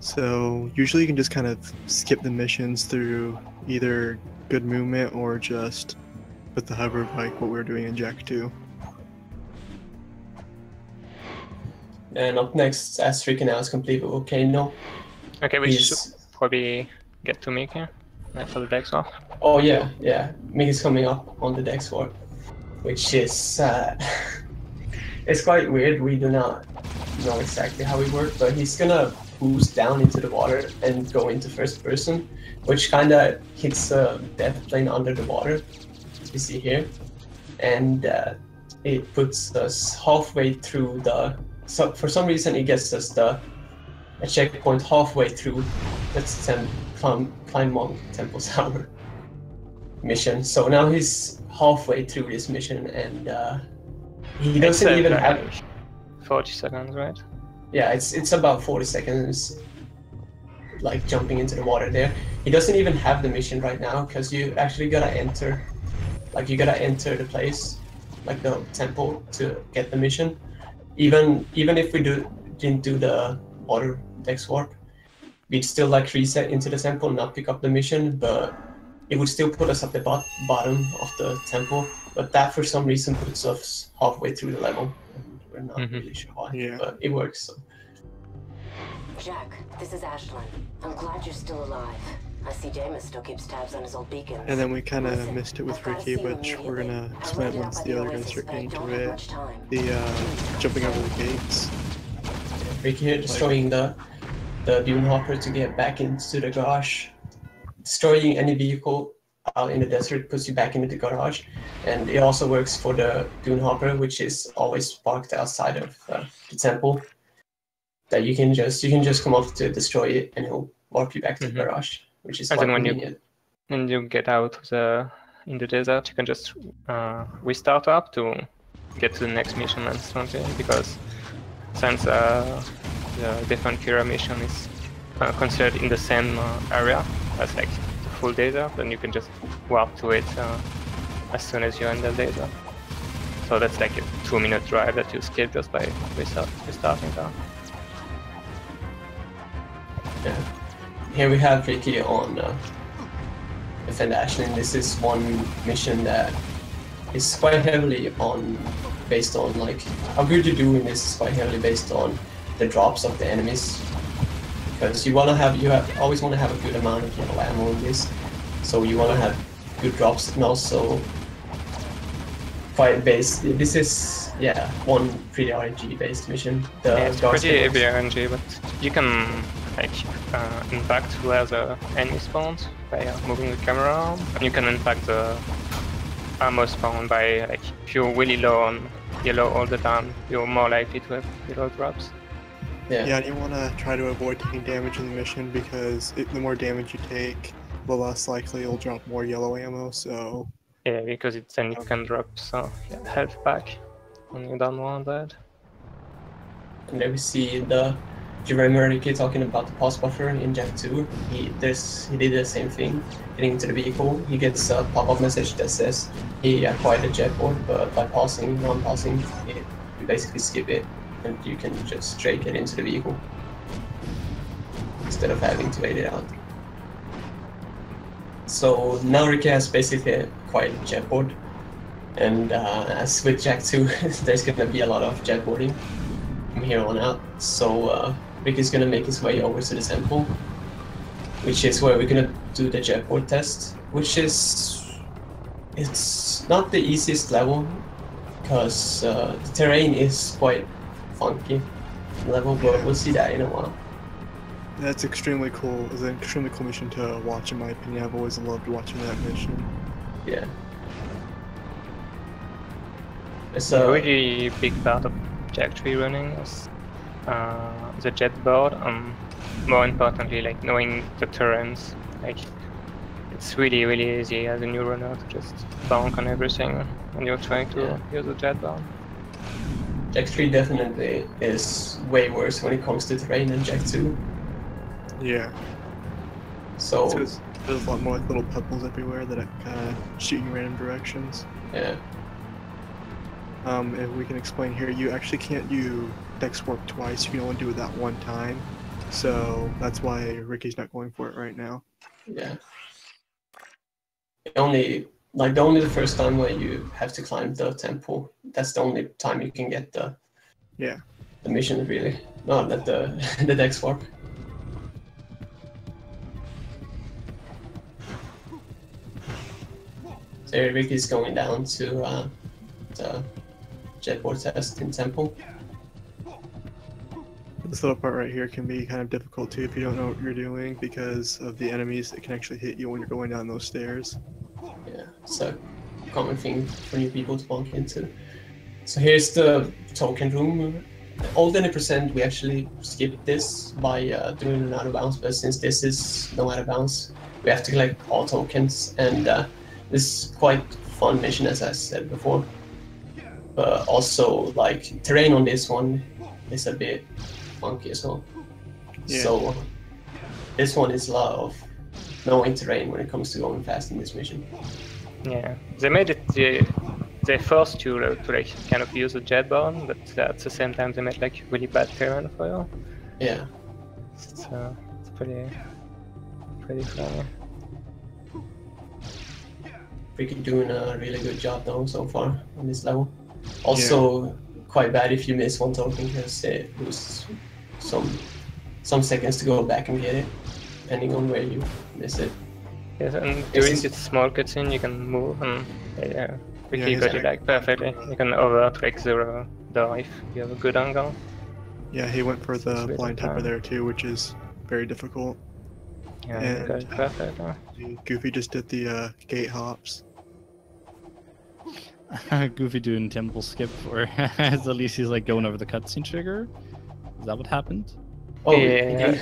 So usually you can just kind of skip the missions through either good movement or just with the hover like what we're doing in Jak 2. And up next, as Ricky now is complete with Volcano. Okay, we should probably get to Mickey for the Dex off. Oh yeah. Mickey's coming up on the Dex Warp, which is it's quite weird. We do not know exactly how he works, but he's gonna boost down into the water and go into first person, which kind of hits the death plane under the water, as we see here, and it puts us halfway through the. So for some reason, it gets us a checkpoint halfway through. Let's climb Mount Temple Tower mission. So now he's halfway through this mission, and he doesn't even have 40 seconds, right? Yeah, it's about 40 seconds, like jumping into the water there. He doesn't even have the mission right now because you actually gotta enter, the place, like the temple, to get the mission. Even if we didn't do the water Dex warp, we'd still like reset into the temple and not pick up the mission, but it would still put us at the bottom of the temple, but that for some reason puts us halfway through the level. And we're not really sure why, but it works. So. Jack, this is Ashlyn. I'm glad you're still alive. I see Jameis still keeps tabs on his old beacons. And then we kind of missed it with Ricky, which we're gonna explain once the other guys start getting to it. The jumping over the gates. Ricky here destroying the dune hopper to get back into the garage. Destroying any vehicle out in the desert puts you back into the garage, and it also works for the dune hopper, which is always parked outside of the temple. That you can just come up to destroy it, and it'll warp you back to the garage, which is quite convenient. When you get out in the desert, you can just restart up to get to the next mission instantly, because since the different Kira mission is considered in the same area as like the full desert, then you can just warp to it as soon as you're in the desert. So that's like a 2-minute drive that you skip just by restarting that. Yeah. Here we have Ricky on Defend Ashlyn. This is one mission that is quite heavily based on like how good you do in this is quite heavily based on the drops of the enemies, because you always want to have a good amount of yellow ammo in this, so you want to have good drops, and also quite based. This is one pretty RNG based mission. It's pretty heavy RNG, but you can like impact where the enemy spawns by moving the camera around, and you can impact the ammo spawn by like if you're really low on yellow all the time, you're more likely to have yellow drops. Yeah, and you want to try to avoid taking damage in the mission, because the more damage you take, the less likely you'll drop more yellow ammo. So yeah, because then you can drop some health back when you don't want that. And then we see if you remember Ricky talking about the pause buffer in Jak 2, he did the same thing. Getting into the vehicle, he gets a pop-up message that says he acquired a jetboard, but by non-pausing, you basically skip it, and you can just straight get into the vehicle instead of having to wait it out. So now Ricky has basically acquired a jetboard, and as with Jak 2, there's gonna be a lot of jetboarding from here on out. So Ricky's gonna make his way over to the temple, which is where we're gonna do the jetboard test, which it's not the easiest level, because the terrain is quite funky level, but we'll see that in a while. that's extremely cool. It's an extremely cool mission to watch, in my opinion. I've always loved watching that mission. Yeah. It's a really big part of Jak 3 running is the jet board, more importantly, like knowing the terrains. Like, it's really, really easy as a new runner to just bonk on everything when you're trying to use a jet board. Jak 3 definitely is way worse when it comes to terrain than Jak 2. Yeah. So there's a lot more like little pebbles everywhere that kind of shoot you in random directions. Yeah. If we can explain here, you actually can't do Dex Warp twice. You can only do it that one time. So that's why Ricky's not going for it right now. Yeah. The first time where you have to climb the temple, that's the only time you can get the mission, really. No, not the Dex Warp. So Ricky's going down to the jetboard test in temple. This little part right here can be kind of difficult too if you don't know what you're doing, because of the enemies that can actually hit you when you're going down those stairs. Yeah, it's a common thing for new people to bump into. So here's the token room. All 20% we actually skipped this by doing an out of bounds, but since this is no out of bounds, we have to collect all tokens, and this is quite fun mission, as I said before. But also, like, terrain on this one is a bit funky as well. Yeah. So this one is a lot of knowing terrain when it comes to going fast in this mission. Yeah, they made it. They forced you to like kind of use a jetboard, but at the same time they made like really bad terrain for you. Yeah. So it's pretty funny. Ricky doing a really good job though so far on this level. Also, quite bad if you miss one token because it was some seconds to go back and get it, depending on where you miss it. Yes, and during this small cutscene you can move and Ricky got it like perfectly. You can overtake the door if you have a good angle. Yeah, he went for the blind tapper there too, which is very difficult. Yeah, and got it perfect. Goofy just did the gate hops. Goofy doing temple skip, or at least he's like going over the cutscene trigger. Is that what happened? Oh yeah.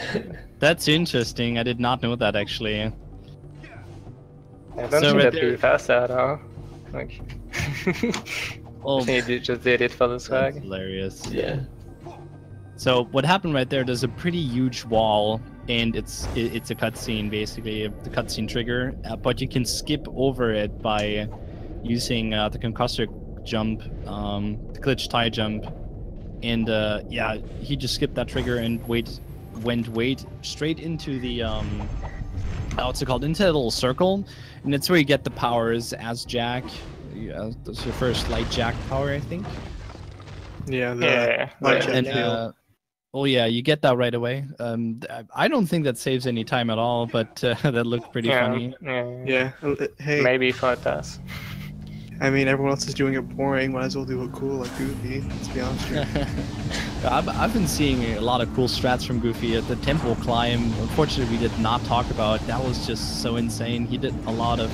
That's interesting. I did not know that actually. I don't think that'd be faster at all. Like, well, he just did it for the swag. That's hilarious. Yeah. So what happened right there? There's a pretty huge wall, and it's a cutscene basically, the cutscene trigger. But you can skip over it by using the concussor jump, the glitch tie jump, and yeah, he just skipped that trigger and went straight into the what's it called? Into a little circle, and that's where you get the powers as Jak. Yeah, that's your first light Jak power, I think. Yeah, light Jak. And oh yeah, you get that right away. I don't think that saves any time at all, but that looked pretty funny. Yeah. Hey. Maybe for it does. I mean, everyone else is doing it boring. Might as well do it cool like Goofy. Let's be honest with you. I've been seeing a lot of cool strats from Goofy at the temple climb. Unfortunately, we did not talk about. That was just so insane. He did a lot of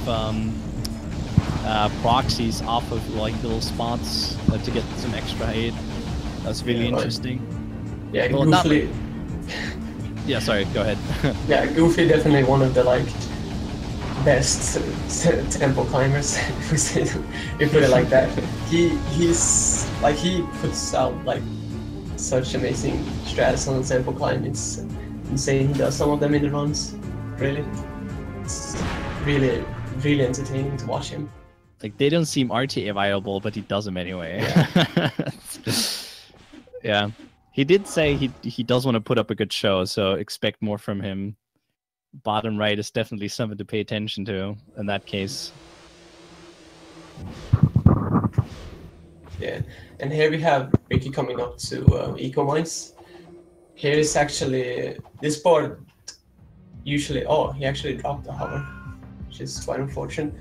proxies off of like little spots to get some extra aid. That's really interesting. Yeah, well, Goofy. Yeah, sorry. Go ahead. Yeah, Goofy definitely one of the like best temple climbers. If you put it like that. He's like he puts out like such amazing strats on the temple climb. It's insane. He does some of them in the runs. Really, it's really entertaining to watch him. Like they don't seem RTA viable, but he does them anyway. Yeah. Yeah. He did say he does want to put up a good show, so expect more from him. Bottom right is definitely something to pay attention to in that case. Yeah, and here we have Ricky coming up to Eco Mines. Here is actually this part. Usually, he actually dropped the hover, which is quite unfortunate.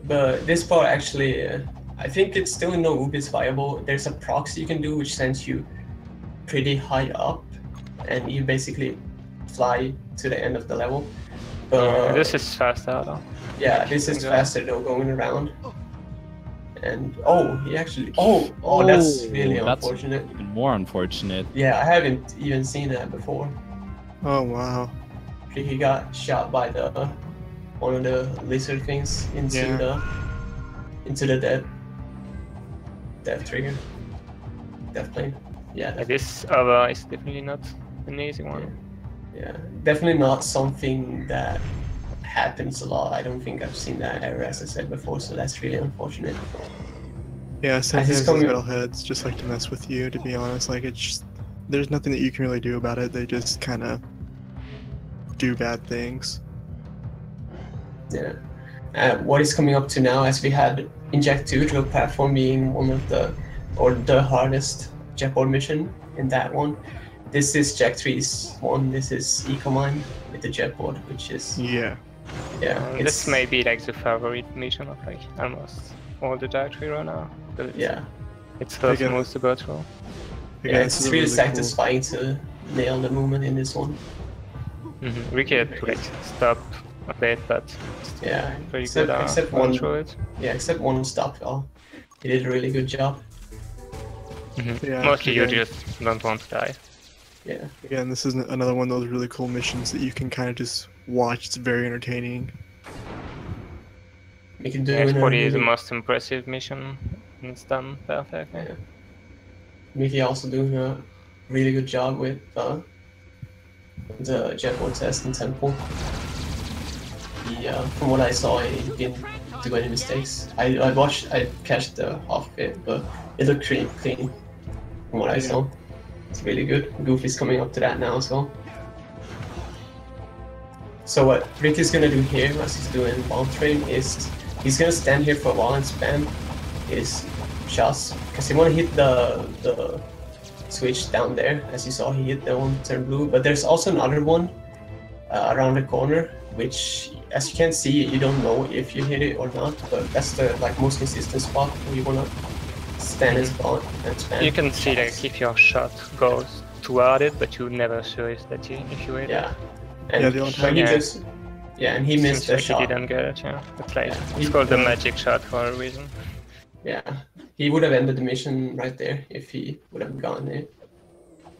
But this part actually, I think it's still in no loop is viable. There's a proxy you can do which sends you pretty high up, and you basically fly to the end of the level. This is faster though. Yeah, this is faster though, going around. And he actually that's really unfortunate. Even more unfortunate. Yeah, I haven't even seen that before. Oh wow. He got shot by one of the lizard things into the death trigger. Death plane. Yeah. This other is definitely not an easy one. Yeah, definitely not something that happens a lot. I don't think I've seen that ever, as I said before, so that's really unfortunate. Yeah, sometimes these metalheads just like to mess with you, to be honest. Like, it's just, there's nothing that you can really do about it. They just kind of do bad things. Yeah. What is coming up to now, as we had in Jak 2, drill platform being one of the hardest jetboard mission in that one. This is Jak 3's one. This is Eco Mine with the jetboard, which is This may be like the favorite mission of like almost all the Jak 3 right now. It's the most to go through. Yeah, it's really satisfying to nail the movement in this one. Ricky had to like stop a bit, but yeah, pretty good. Except one through it. Yeah, except one stop. He did a really good job. Yeah, mostly you just don't want to die. Yeah. Again, this is another one of those really cool missions that you can kind of just watch. It's very entertaining. We can do it's probably the most impressive mission. It's done perfectly. Yeah. Mickey also doing a really good job with the jetboard test in Temple. From what I saw, he didn't do any mistakes. I catched the half bit, but it looked pretty clean from what I saw. It's really good. Goofy's coming up to that now as well. So what Ricky's gonna do here, as he's doing bomb train, is he's gonna stand here for a while and spam his shots because he wanna hit the switch down there. As you saw, he hit the one turn blue, but there's also another one around the corner, which, as you can see, you don't know if you hit it or not, but that's the most consistent spot where you wanna stand and spawn and spam. You can see like if your shot goes toward it, but you're never sure if you hit it. And the only time and he missed the like shot. He didn't get it, It's like it's called the magic shot for a reason. Yeah, he would have ended the mission right there if he would have gone there.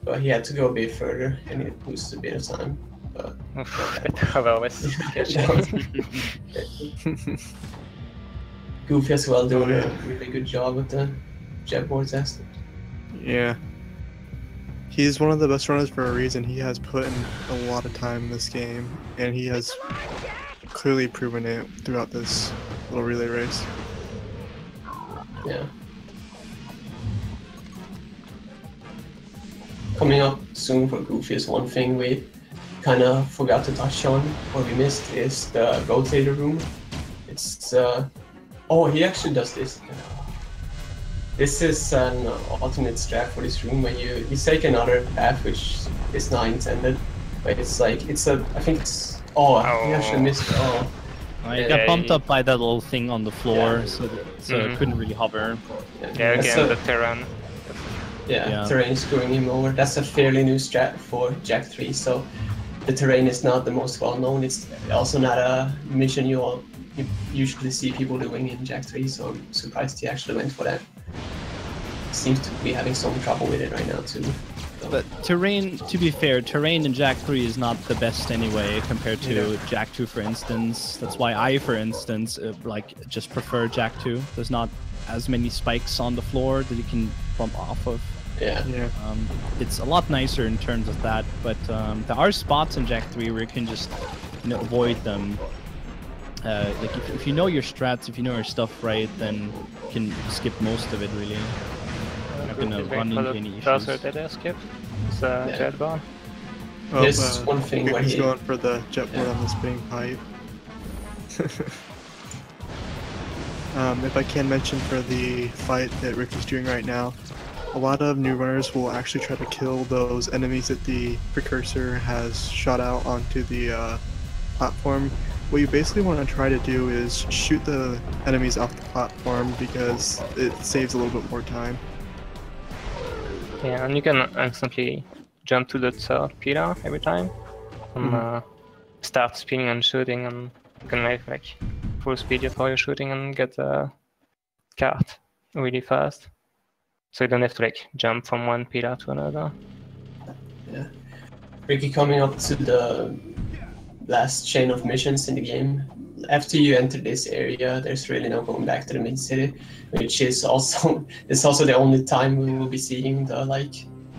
But he had to go a bit further, and it was a bit of time. But Goofy as well doing a really good job with the jetboard test. Yeah. He's one of the best runners for a reason. He has put in a lot of time in this game, and he has clearly proven it throughout this little relay race. Yeah. Coming up soon for Goofy is one thing we kind of forgot to touch on, or we missed, is the rotator room. It's oh, he actually does this. This is an alternate strat for this room where you take another path which is not intended, but it's like I think it's he actually missed. I got bumped up by that little thing on the floor, so it couldn't really hover. Yeah, again, the terrain. Terrain screwing him over. That's a fairly new strat for Jak 3, so the terrain is not the most well known. It's also not a mission you usually see people doing in Jak 3, so I'm surprised he actually went for that. Seems to be having some trouble with it right now too. So. But terrain, to be fair, terrain in Jak 3 is not the best anyway compared to Jak 2, for instance. That's why I, for instance, just prefer Jak 2. There's not as many spikes on the floor that you can bump off of. Yeah. It's a lot nicer in terms of that, but there are spots in Jak 3 where you can just avoid them. If you know your strats, if you know your stuff right, then you can skip most of it really. You're not gonna run into any issues. Did I skip? It's jetboard. There's one thing where he's going for the jetboard on the spinning pipe. If I can mention for the fight that Ricky's doing right now, a lot of new runners will actually try to kill those enemies that the precursor has shot out onto the platform. What you basically want to try to do is shoot the enemies off the platform because it saves a little bit more time. Yeah, and you can instantly jump to the third pillar every time and start spinning and shooting, and you can like full speed before you're shooting and get the cart really fast. So you don't have to jump from one pillar to another. Yeah. Ricky, coming up to the last chain of missions in the game. After you enter this area, there's really no going back to the main city, which is also the only time we will be seeing the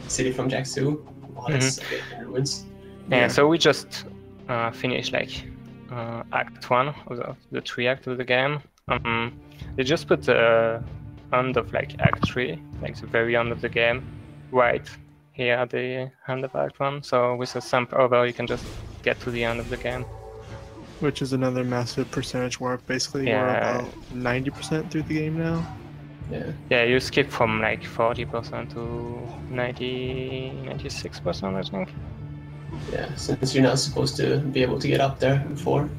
city from Jak 2. While it's a bit in ruins. Yeah, so we just finished Act 1 of the 3 act of the game. They just put the end of Act 3, the very end of the game, right here at the end of Act 1. So with a jump over, you can just get to the end of the game. Which is another massive percentage warp. Basically, we're about 90% through the game now. Yeah, you skip from 40% to 96%, I think. Yeah, since you're not supposed to be able to get up there before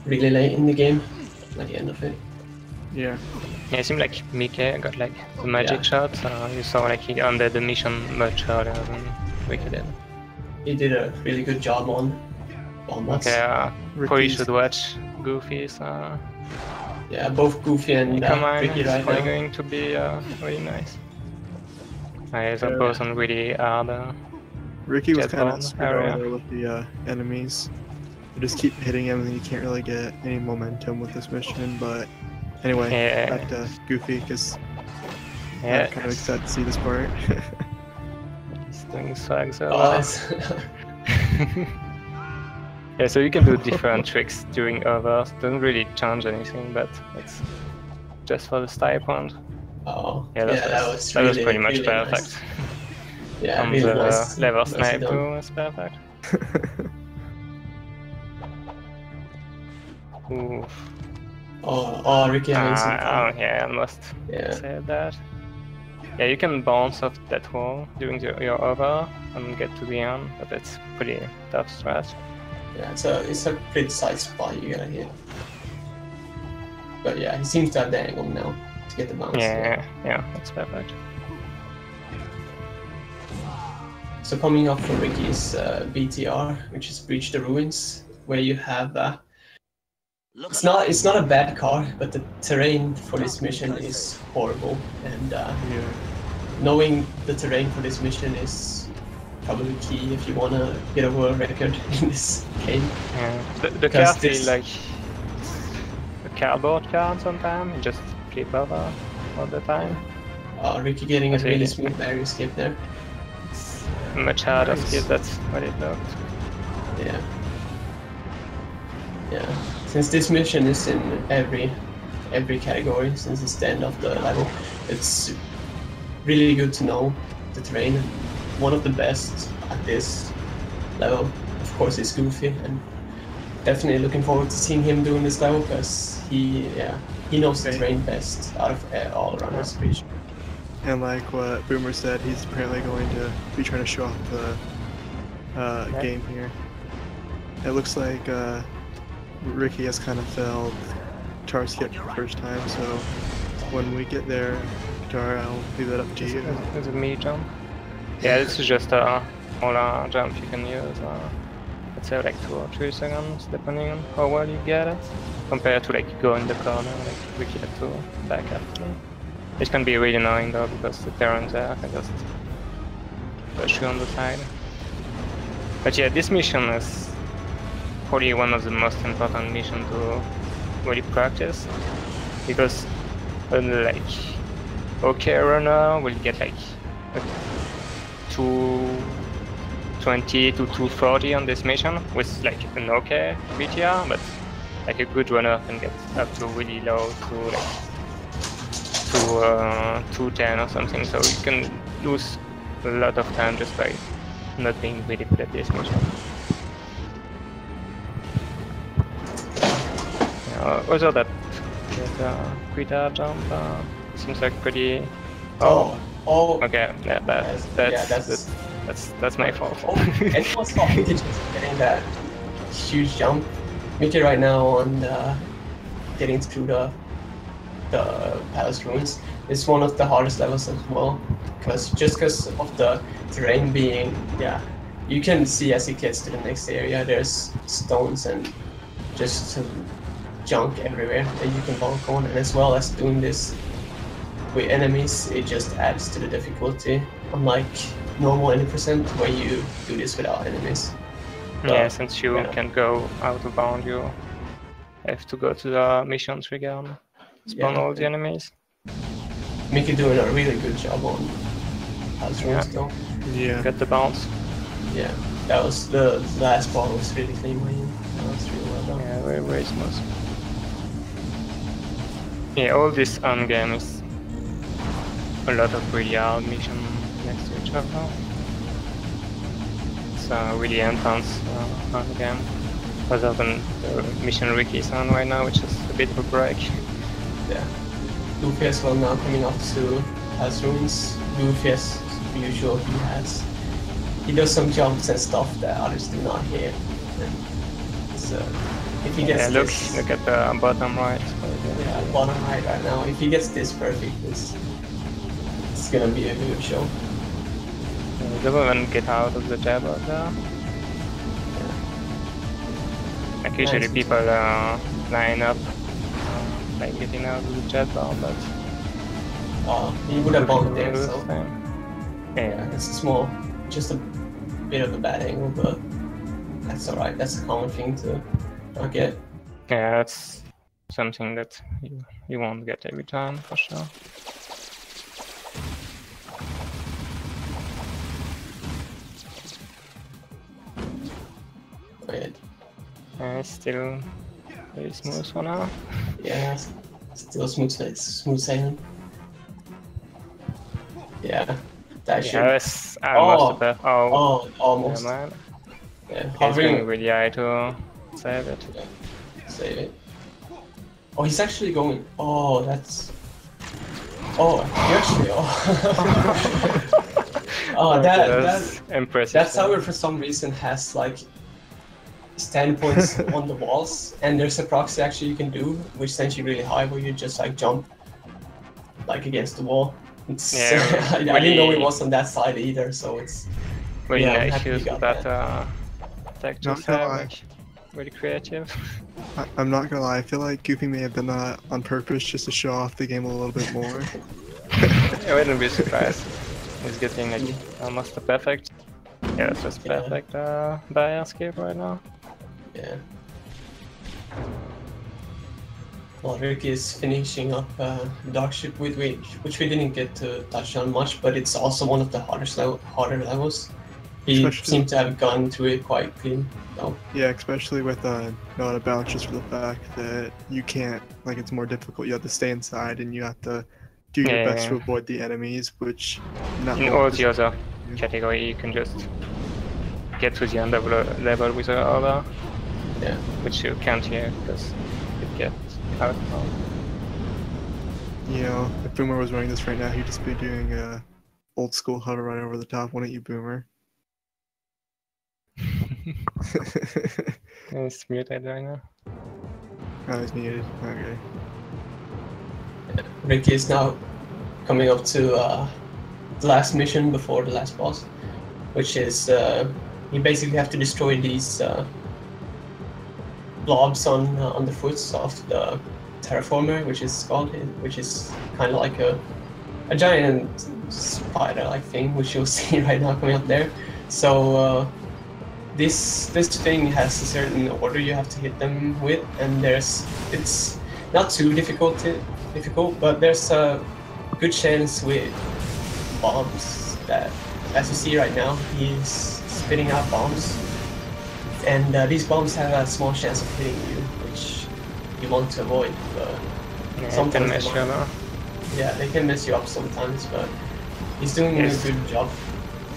really late in the game, at the end of it. Yeah, it seemed like Mike got the magic shot. You saw he ended the mission much earlier than Ricky did. He did a really good job on that. Okay, probably should watch Goofy's. Yeah, both Goofy and Ricky right now. Going to be really nice. He's a person really hard. Ricky was kind of screwed over there with the enemies. You just keep hitting him and you can't really get any momentum with this mission, but anyway, back to Goofy, because I'm kind of excited to see this part. He's doing swags Yeah, so you can do different tricks during overs. Doesn't really change anything, but it's just for the style point. Yeah, that was pretty really much perfect. Nice. Yeah, and really the nice. lever snipe too was perfect. Oof. Oh, Ricky having something. Oh yeah, I must Yeah. say that. Yeah, you can bounce off that wall during your over and get to the end, but it's pretty tough strat. Yeah, it's a pretty tight spot you gotta hit. But yeah, he seems to have the angle now to get the bounce. Yeah, that's perfect. So coming up from Ricky is BTR, which is Breach the Ruins, where you have it's not a bad car, but the terrain for this mission is horrible, and knowing the terrain for this mission is probably key if you want to get a world record in this game. Yeah, the car feels like a cardboard car sometimes, you just flip over all the time. Ricky getting a really smooth air escape there. Much harder skip, that's what it looked. Yeah. Yeah. Since this mission is in every category, since it's the end of the level, it's really good to know the terrain. One of the best at this level, of course, is Goofy, and definitely looking forward to seeing him doing this level because he knows the terrain best out of all runners. Pretty sure. And like what Boomer said, he's apparently going to be trying to show off the game here. It looks like Ricky has kind of failed tar skip for the first time, so when we get there, Guitar, I'll leave that up to you. Is it me jump? Yeah, this is just a smaller jump you can use. Let's say like 2 or 3 seconds, depending on how well you get it, compared to like go in the corner, like Ricky had to back after. It can be really annoying though, because the terrain there can just push you on the side. But yeah, this mission is probably one of the most important missions to really practice, because like okay runner will get like 220 to 240 on this mission with like an okay BTR, but like a good runner can get up to really low to like 210 or something, so you can lose a lot of time just by not being really good at this mission. Also that Quita jump seems like pretty... Okay, yeah, that's my fault. It was not getting that huge jump. Mickey right now on getting through the Palace Ruins is one of the hardest levels as well, because of the terrain being, you can see as it gets to the next area there's stones and just junk everywhere that you can bonk on, and as well as doing this with enemies, it just adds to the difficulty, unlike normal 80% where you do this without enemies. Yeah, since you can go out of bound, you have to go to the mission trigger and spawn all the enemies. Mickey doing a really good job on House Ruins though. Yeah. Get the bounce. Yeah, that was the last part was really clean by him. That was really well done. Yeah, very, very smooth. Yeah, all this endgame is a lot of really hard missions next to each other. It's a really intense endgame, other than the mission Ricky's on right now, which is a bit of a break. Yeah. Goofy as well now coming up to House Ruins. Goofy as usual, he does some jumps and stuff that others do not hear. And so if he gets look at the bottom right. Yeah, bottom right now. If he gets this perfect, it's gonna be a good show. He doesn't even get out of the jab out there. Yeah. Like usually people line up like getting out of the jet bar, but he would have bonked there, so yeah, it's just a bit of a bad angle, but that's alright. That's a common thing to not get. Yeah, that's something that you won't get every time for sure. It's still very smooth for now. Yeah, still smooth sailing. Yeah, that should. Yes, almost. Almost. Yeah, man. Yeah, it's going really high to save it. Yeah, save it. Oh, he's actually going. Oh, that's. Oh, he actually. Oh, oh, that's impressive. That tower for some reason has like stand points on the walls, and there's a proxy actually you can do, which sends you really high, where you just like jump like against the wall. It's, Yeah, I didn't know it was on that side either, so it's. Really yeah, nice use of that texture like really creative. I'm not gonna lie, I feel like Goofy may have done that on purpose just to show off the game a little bit more. I wouldn't be surprised. He's getting like almost a perfect. Yeah, it's just perfect barrier escape right now. Yeah. Well, Ricky is finishing up Dark Ship with which we didn't get to touch on much, but it's also one of the harder levels. He seemed to have gone through it quite clean, though. Yeah, especially with no out of bounds, just for the fact that you can't, like, it's more difficult. You have to stay inside and you have to do your best to avoid the enemies, which not in all the other category you can just get to the end of the level with the other, which you can't here because it gets out of. You know, if Boomer was running this right now, he'd just be doing old school hover right over the top, wouldn't you, Boomer? It's muted right now. Oh, he's muted. Okay. Ricky is now coming up to the last mission before the last boss, which is you basically have to destroy these blobs on the foots of the terraformer, which is called, which is kind of like a giant spider-like thing, which you'll see right now coming up there. So this thing has a certain order you have to hit them with, and it's not too difficult, but there's a good chance with bombs that, as you see right now, he's spitting out bombs, and these bombs have a small chance of hitting you, which you want to avoid. But sometimes they might. Yeah, they can mess you up sometimes, but he's doing a good job.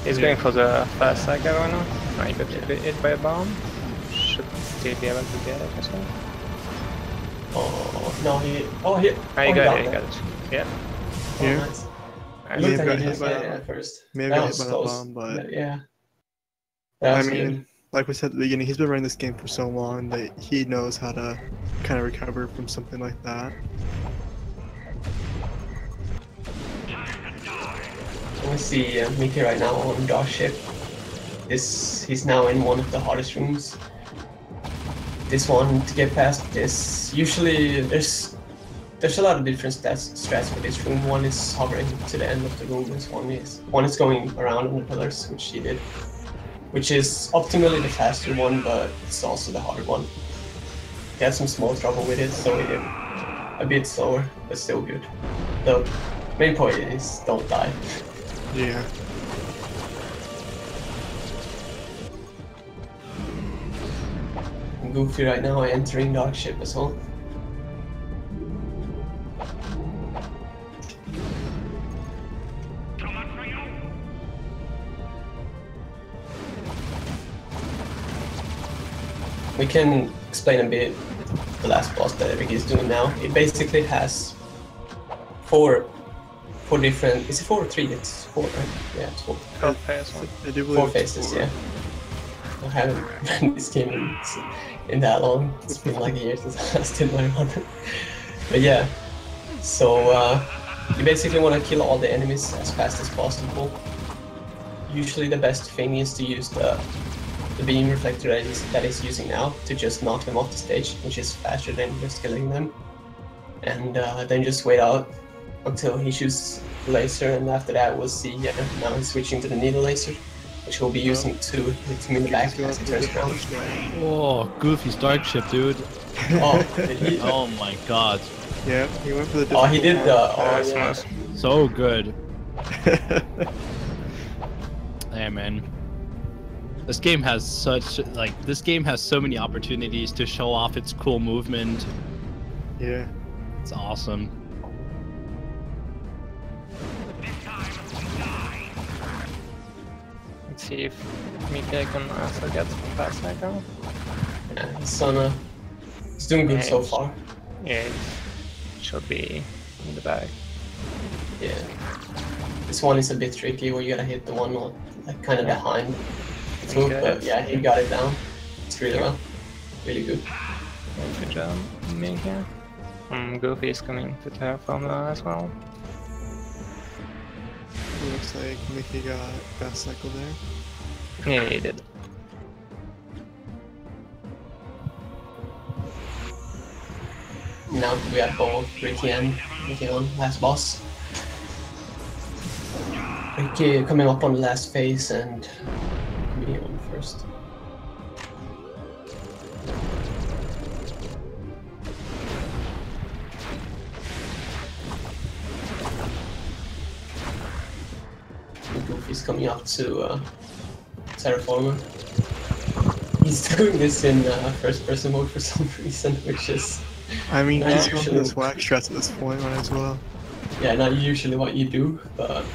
He's going for the fast cycle right now. Now he got hit by a bomb. Should still be able to get it as well. Oh no, he got it. Yeah. Oh, nice. May have got hit by that one first. May have got hit by that bomb, but yeah. I mean, like we said at the beginning, he's been running this game for so long that he knows how to kind of recover from something like that. We see Mickey right now on Dark Ship. He's now in one of the hardest rooms. This one, to get past this, usually there's a lot of different strats for this room. One is hovering to the end of the room, one is going around on the pillars, which he did. Which is optimally the faster one, but it's also the harder one. He had some small trouble with it, so he did a bit slower, but still good. The main point is don't die. Yeah. Goofy right now entering Dark Ship as well. We can explain a bit the last boss that Ricky is doing now. It basically has four different. Is it 4 or 3? It's 4, right? Yeah, it's 4. 4 phases, yeah. I haven't run this game in that long. It's been like a year since I last did my run. But yeah, so you basically want to kill all the enemies as fast as possible. Usually the best thing is to use the beam reflector that he's using now to just knock them off the stage, which is faster than just killing them. And then just wait out until he shoots the laser, and after that we'll see, now he's switching to the needle laser, which we'll be using to hit him in the back as he turns around. Oh, Goofy's Dark Ship, dude. Oh, did he? Oh my god. Yeah, he went for the Oh, he did the... Oh, yeah. So good. Hey, man. This game has so many opportunities to show off its cool movement. Yeah. It's awesome. Let's see if Mika can also get fast cycle. Yeah, he's doing good so far. Yeah, it should be in the bag. Yeah. This one is a bit tricky where you gotta hit the one like kind of behind the foot, but yeah, he got it down. It's really well. Really good. Good job, Mika. Goofy is coming to terraform now as well. Looks like Mickey got fast cycle there. Yeah, he did. Now we have both Ricky and Mickey on last boss. Ricky coming up on the last phase and me on first. Goofy's coming up to Terraformer. He's doing this in first person mode for some reason, which is... I mean, he's going for the swag strats at this point, might as well. Yeah, not usually what you do, but...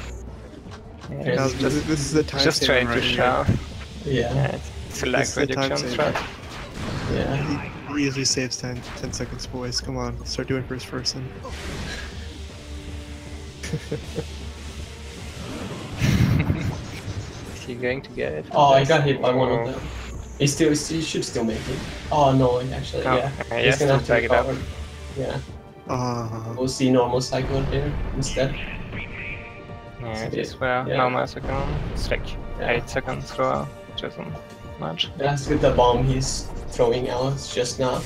Yeah, No, this is the time just trying to show. Yeah. It's a lag reduction strat. Yeah. He easily saves 10 seconds, boys. Come on, start doing first person. Is he going to get it? Oh, I got hit by one of them. He should still make it. Oh no, actually, yeah. He's gonna have to recover. Yeah. We'll see normal cycle here instead. Yeah, it is where normal second. It's like 8 seconds throughout, which isn't much. That's with the bomb he's throwing out. It's just not.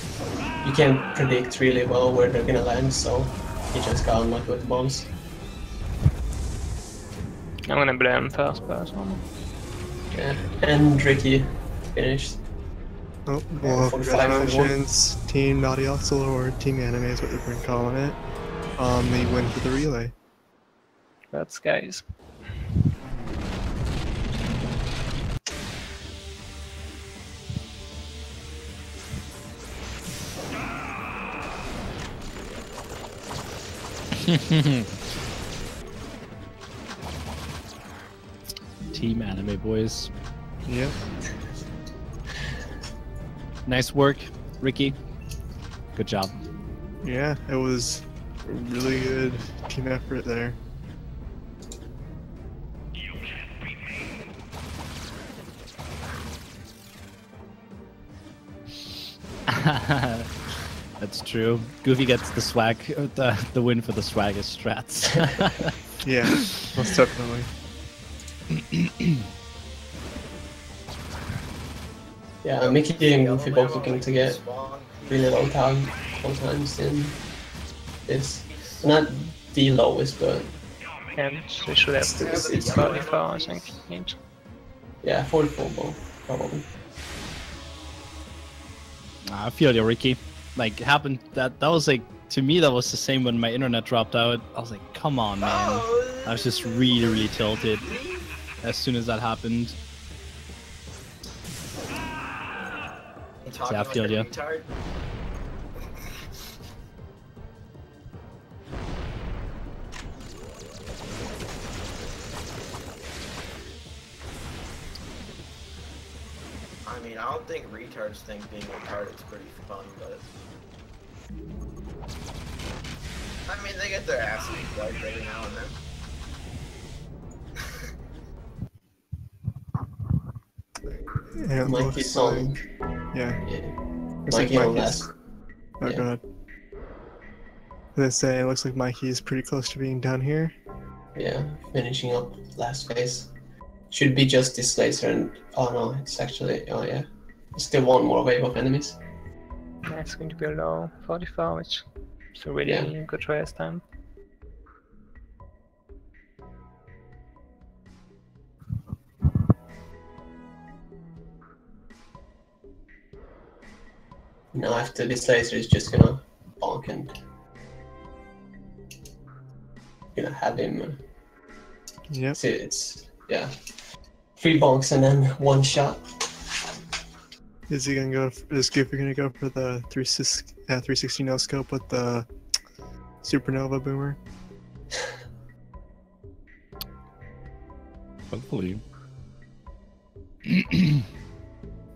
You can't predict really well where they're gonna land, so you just got unlucky with the bombs. I'm gonna blame first person. Yeah, and Ricky finished. Oh, well, congratulations, Team Naughty Oxel, or Team Anime is what they've been calling it. They win for the relay. That's guys. Team Anime boys. Yep. Nice work, Ricky. Good job. Yeah, it was a really good team effort there. That's true. Goofy gets the swag, the win for the swaggest strats. Yeah, most definitely. Yeah, Mickey and Goofy both looking to get really low times in this. Not the lowest, but... And we should have 44, I think, each. Yeah, 44 both, probably. I feel you, Ricky. Like, happened, that was like, to me that was the same when my internet dropped out. I was like, come on, man. I was just really tilted as soon as that happened. Yeah, I feel you. I mean, I don't think retards think being retarded is pretty fun, but... I mean, they get their ass wiped every now and then. Yeah, Mikey's on. Yeah. Mikey on last. Oh, go ahead. As I say, it looks like Mikey is pretty close to being done here. Yeah, finishing up last phase. Should be just this laser and... Oh no, it's actually... Oh yeah. Still one more wave of enemies. Yeah, it's going to be a low 44, which is a really good race time. Now after this laser is just gonna bonk and... Gonna have him... Yep. See, it's... Yeah. 3 bonks and then 1 shot. Is he gonna go? Is Goofy gonna go for the 360 no scope with the supernova boomer? Hopefully.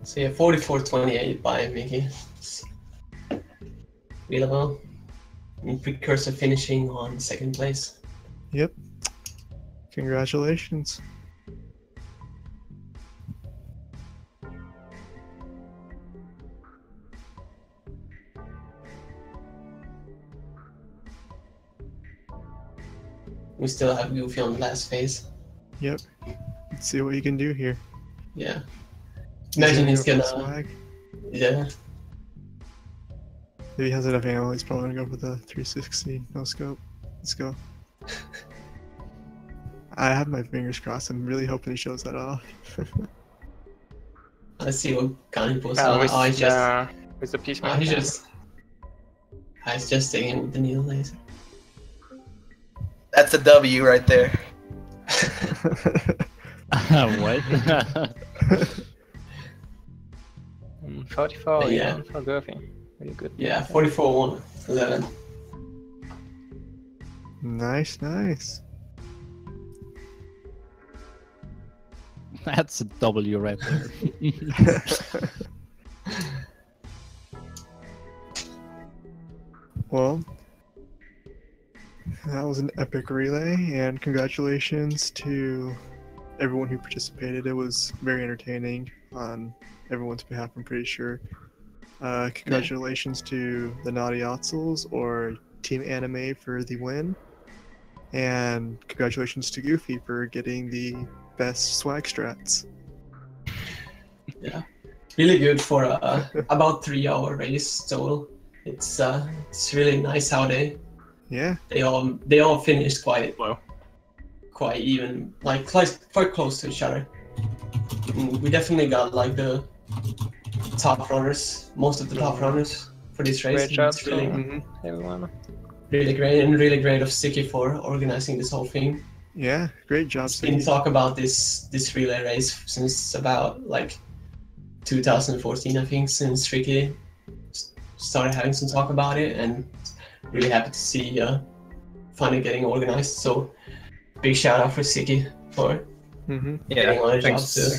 So yeah, 44-28 by Mickey. Really well. and Precursor finishing on 2nd place. Yep. Congratulations. We still have Goofy on the last phase. Yep. Let's see what you can do here. Yeah. Imagine he's gonna. Swag. Yeah. If he has enough ammo, he's probably gonna go for the 360 no scope. Let's go. I have my fingers crossed. I'm really hoping he shows that off. Let's see what Connie pulls out. With, He's just. with the piece. He's just taking it with the needle laser. That's a W right there. What? 44, yeah. For Goofy. Really good. Yeah, 44 11. Nice, nice. That's a W right there. Well, that was an epic relay, and congratulations to everyone who participated. It was very entertaining on everyone's behalf, I'm pretty sure. Congratulations to the Naughty Otzels or Team Anime for the win. And congratulations to Goofy for getting the best swag strats. Yeah, really good for about 3-hour race total. It's really nice how they all finished quite even, like quite close to each other. We definitely got like the top runners, most of the top runners for this race. Great job, it's really, everyone. really great, and really great of Siki for organizing this whole thing. Yeah, great job. It's been talk about this relay race since about like 2014, I think, since Ricky started having some talk about it, and really happy to see finally getting organized. So big shout out for Siki for getting on a job too.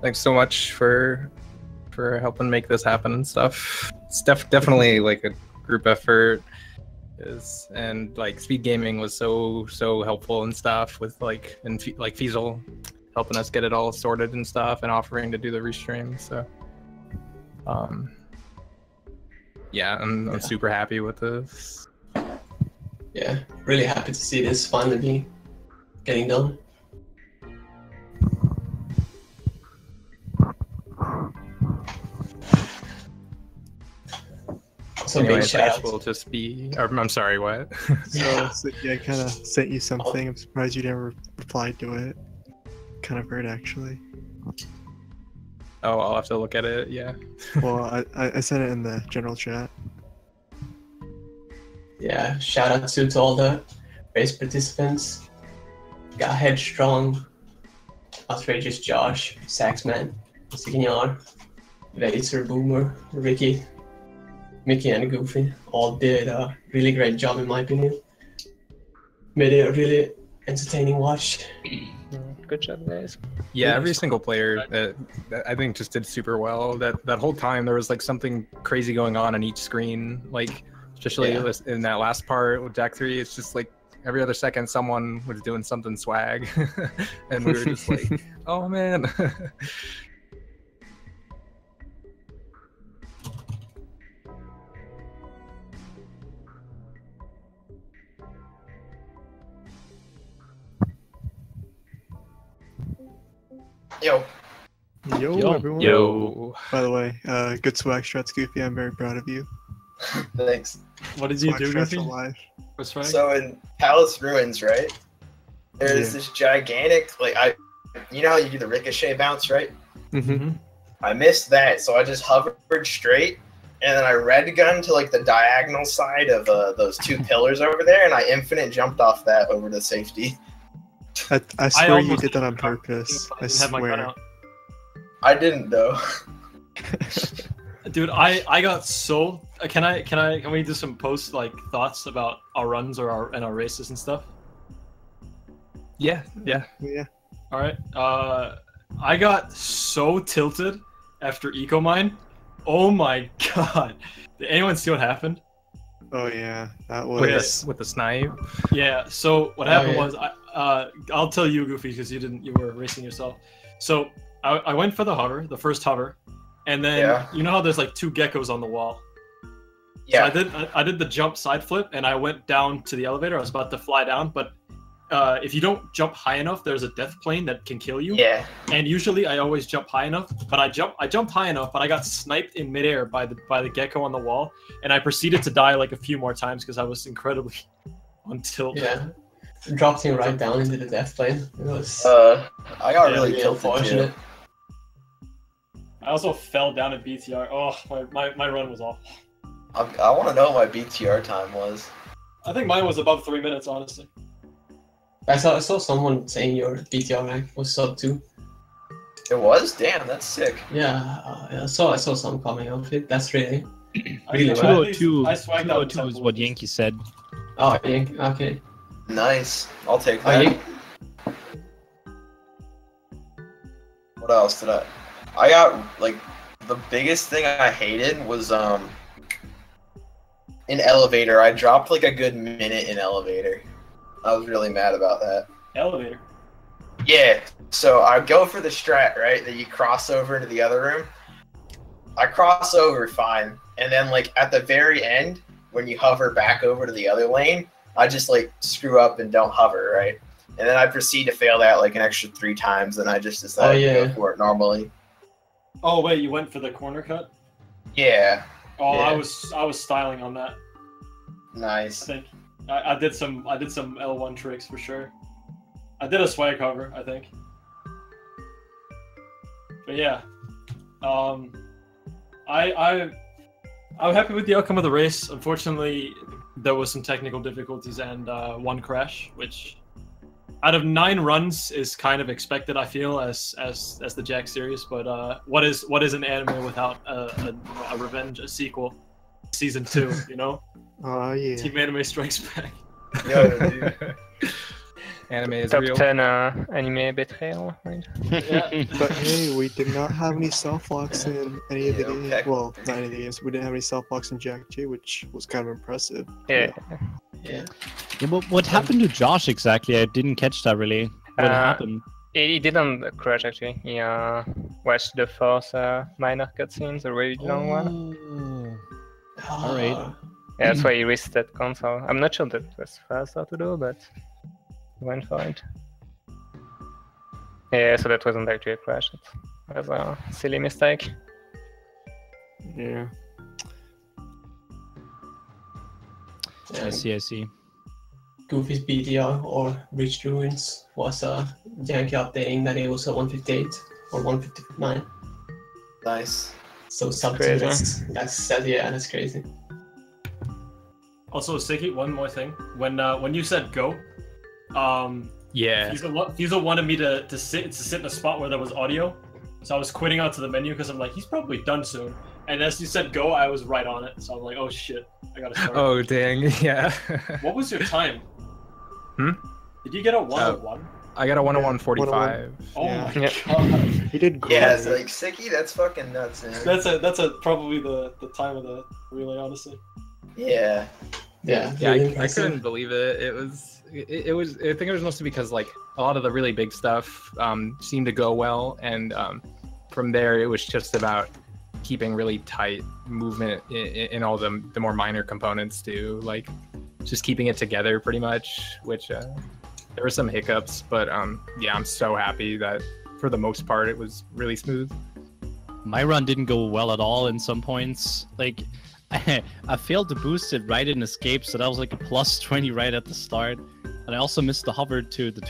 Thanks so much for helping make this happen and stuff. It's definitely like a group effort. And like Speed Gaming was so helpful and stuff with like Fiesel helping us get it all sorted and stuff and offering to do the restream. So I'm super happy with this. Yeah, really happy to see this finally be getting done. So anyway, big shout out. Will just be. I'm sorry, what? So yeah, I kind of sent you something. I'm surprised you never replied to it. Kind of weird, actually. Oh, I'll have to look at it. Yeah. Well, I sent it in the general chat. Yeah, shout out to all the race participants. Got Headstrong, Outrageous Josh, Saxman, Signar, Vaser, Boomer, Ricky, Mickey, and Goofy. All did a really great job, in my opinion. Made it a really entertaining watch. Good job, guys. Yeah, every single player that I think just did super well. That whole time there was like something crazy going on each screen. Like especially in that last part with Jack 3, it's just like every other second someone was doing something swag, and we were just like, oh man. Yo. Yo, everyone. Yo. By the way, good swag strats, Goofy. I'm very proud of you. Thanks. What did you Swag do, strats Goofy? alive. What's right? So in Palace Ruins, right? There's this gigantic, you know how you do the ricochet bounce, right? Mm-hmm. I missed that, so I just hovered straight, and then I red gun to like the diagonal side of those two pillars over there, and I infinite jumped off that over to safety. I swear you did that on purpose. I swear. I didn't though. Dude, I got so. Can we do some post thoughts about our runs or our races and stuff? Yeah. All right. I got so tilted after Eco Mine. Oh my god! Did anyone see what happened? Oh yeah, that with was. with the snipe. Yeah. So what happened yeah. was, I'll tell you, Goofy, because you were racing yourself. So I went for the hover, the first hover, and then you know how there's like 2 geckos on the wall. Yeah. So I did the jump side flip, and I went down to the elevator. I was about to fly down, but if you don't jump high enough, there's a death plane that can kill you. Yeah. And usually I always jump high enough, but I jumped high enough, but I got sniped in midair by the gecko on the wall, and I proceeded to die like a few more times because I was incredibly on tilt. Yeah. Dropped him right down into the death plane. It was I got really tilted unfortunate. too. I also fell down at BTR. Oh, my run was awful. I want to know what my BTR time was. I think mine was above 3 minutes, honestly. I saw someone saying your BTR rank was sub 2. It was? Damn, that's sick. Yeah, I saw some coming out of it. That's really Really, well. 202, I swagged out 202 is what Yankee said. Oh, yeah, okay. Nice. I'll take Oh, that. yeah. What else did I got, like, the biggest thing I hated was, in elevator. I dropped, like, a good minute in elevator. I was really mad about that. Elevator. Yeah, so I go for the strat, right, that you cross over into the other room. I cross over fine, and then, like, at the very end, when you hover back over to the other lane, I just, like, screw up and don't hover, right? And then I proceed to fail that, like, an extra 3 times, and I just decided to go for it normally. Oh wait, you went for the corner cut? Yeah. Oh, yeah. I was styling on that. Nice. I think I did some L1 tricks for sure. I did a swag hover, I think. But yeah, I'm happy with the outcome of the race. Unfortunately, there was some technical difficulties and 1 crash, which out of 9 runs is kind of expected, I feel, as the Jak series. But what is an anime without a revenge, a sequel, season 2? You know? Oh yeah. Team Anime Strikes Back. Yeah, dude. Anime is Top real. 10 anime betrayal, right? Yeah. But hey, we did not have any self locks in any of the games. okay. Well, not any of the games. We didn't have any self locks in Jak 2, which was kind of impressive. Yeah. Yeah. Yeah, but what happened to Josh exactly? I didn't catch that really. What happened? He didn't crash actually. He watched the first minor cutscenes, the really long one. All right. Yeah, that's why he risked that console. I'm not sure that was faster to do, but he went for it. Yeah, so that wasn't actually a crash. It was a silly mistake. Yeah. I see. Goofy's BDR or Reached Ruins was Yankee updating that it was a 158 or 159. Nice. So sub 2, crazy. that's crazy. Also, Siki, one more thing. When you said go, Yeah. Fuso wanted me to sit in a spot where there was audio, so I was quitting out to the menu because I'm like, he's probably done soon. And as you said go, I was right on it. So I'm like, oh shit, I gotta start. Oh dang, yeah. What was your time? Hmm? Did you get a 101? I got a 101.45. Oh Yeah. my Yeah. god. He did great. Yeah, it's like, Sicky, that's fucking nuts, man. That's probably the time of the relay, honestly. Yeah. Yeah. Yeah, really I impressive. couldn't believe it. It was. I think it was mostly because like a lot of the really big stuff seemed to go well, and from there it was just about keeping really tight movement in all the more minor components too, like just keeping it together pretty much. Which there were some hiccups, but yeah, I'm so happy that for the most part it was really smooth. My run didn't go well at all in some points. Like, I failed to boost it right in escape, so that was like a plus 20 right at the start. And I also missed the hover to the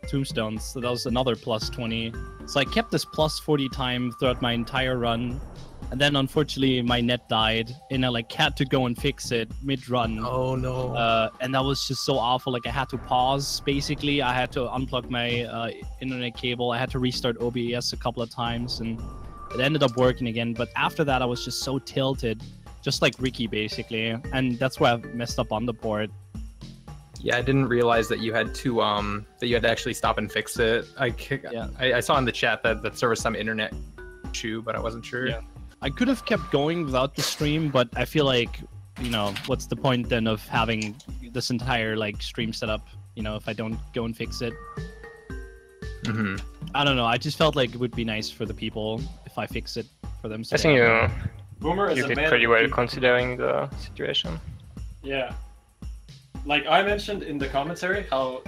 tombstones, so that was another plus 20. So I kept this plus 40 time throughout my entire run. And then unfortunately my net died, and I like had to go and fix it mid-run. Oh no. And that was just so awful. Like I had to pause, basically. I had to unplug my internet cable. I had to restart OBS a couple of times, and it ended up working again. But after that, I was just so tilted, just like Ricky, basically. And that's why I messed up on the board. Yeah, I didn't realize that you had to actually stop and fix it. I saw in the chat that there was some internet issue, but I wasn't sure. Yeah. I could have kept going without the stream, but I feel like you know, what's the point then of having this entire like stream set up? You know, if I don't go and fix it. Mm-hmm. I don't know. I just felt like it would be nice for the people if I fix it for them. So I think Boomer is you a did man pretty who well keep- considering the situation. Yeah. Like I mentioned in the commentary, how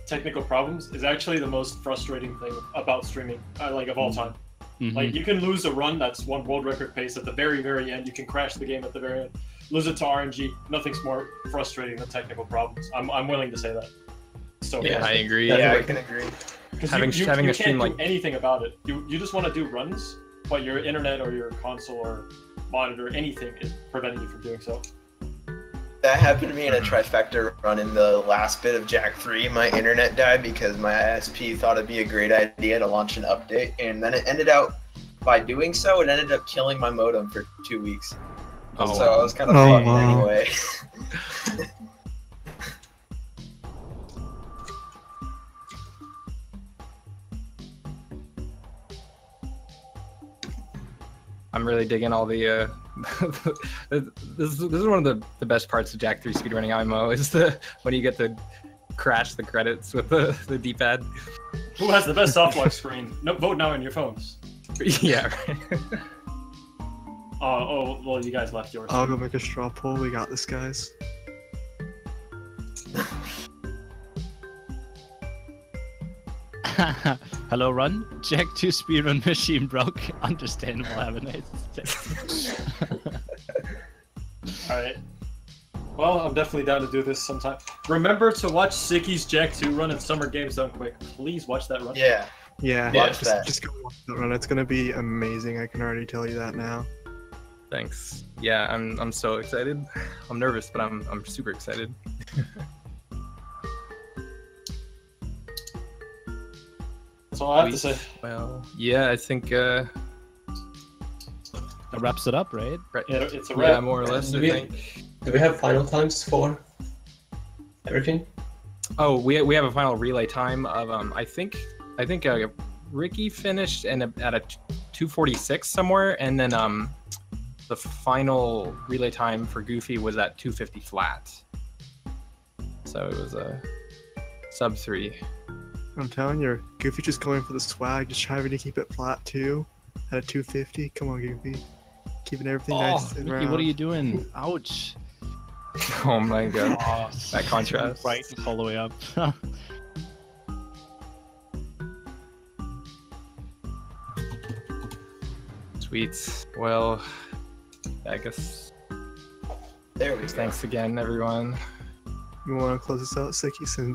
technical problems is actually the most frustrating thing about streaming, like of all time. Mm-hmm. Like you can lose a run that's one world record pace at the very, very end. You can crash the game at the very end, lose it to RNG. Nothing's more frustrating than technical problems. I'm willing to say that. So Yeah, I agree. Yeah, I can agree. Because having you a can't stream do like anything about it. You just want to do runs, but your internet or your console or monitor, anything is preventing you from doing so. That happened to me in a trifecta run in the last bit of Jak 3. My internet died because my ISP thought it'd be a great idea to launch an update, and then it ended out, by doing so, it ended up killing my modem for 2 weeks. Oh, So I was kind of Oh, fucked wow. anyway. I'm really digging all the this is one of the best parts of Jak 3 speedrunning IMO is when you get to crash the credits with the D-pad. Who has the best soft lock screen? No, vote now on your phones. Yeah, right. Oh, well, you guys left yours. I'll go make a straw poll. We got this, guys. Hello, Run. Jak 2 speedrun machine broke. Understandable. Have a nice day. Alright. Well, I'm definitely down to do this sometime. Remember to watch Sicky's Jak 2 run in Summer Games Done Quick. Please watch that run. Yeah. Yeah, Watch that. just go watch that run. It's gonna be amazing. I can already tell you that now. Thanks. Yeah, I'm so excited. I'm nervous, but I'm super excited. That's all I have to say. Well, yeah, I think That wraps it up, right? Yeah, it's a yeah, wrap. more or less. Do I we, think. do we have final times for everything? Oh, we have a final relay time of I think Ricky finished at a 2:46 somewhere, and then the final relay time for Goofy was at 2:50 flat. So it was a sub 3. I'm telling you, Goofy just going for the swag, just trying to keep it flat too. At a 250. Come on, Goofy. Keeping everything nice and Ricky, round. what are you doing? Ouch. Oh my god, Oh, that contrast. Right, all the way up. Sweet. Well, I guess There we go. thanks again, everyone. You want to close this out, Sicky, since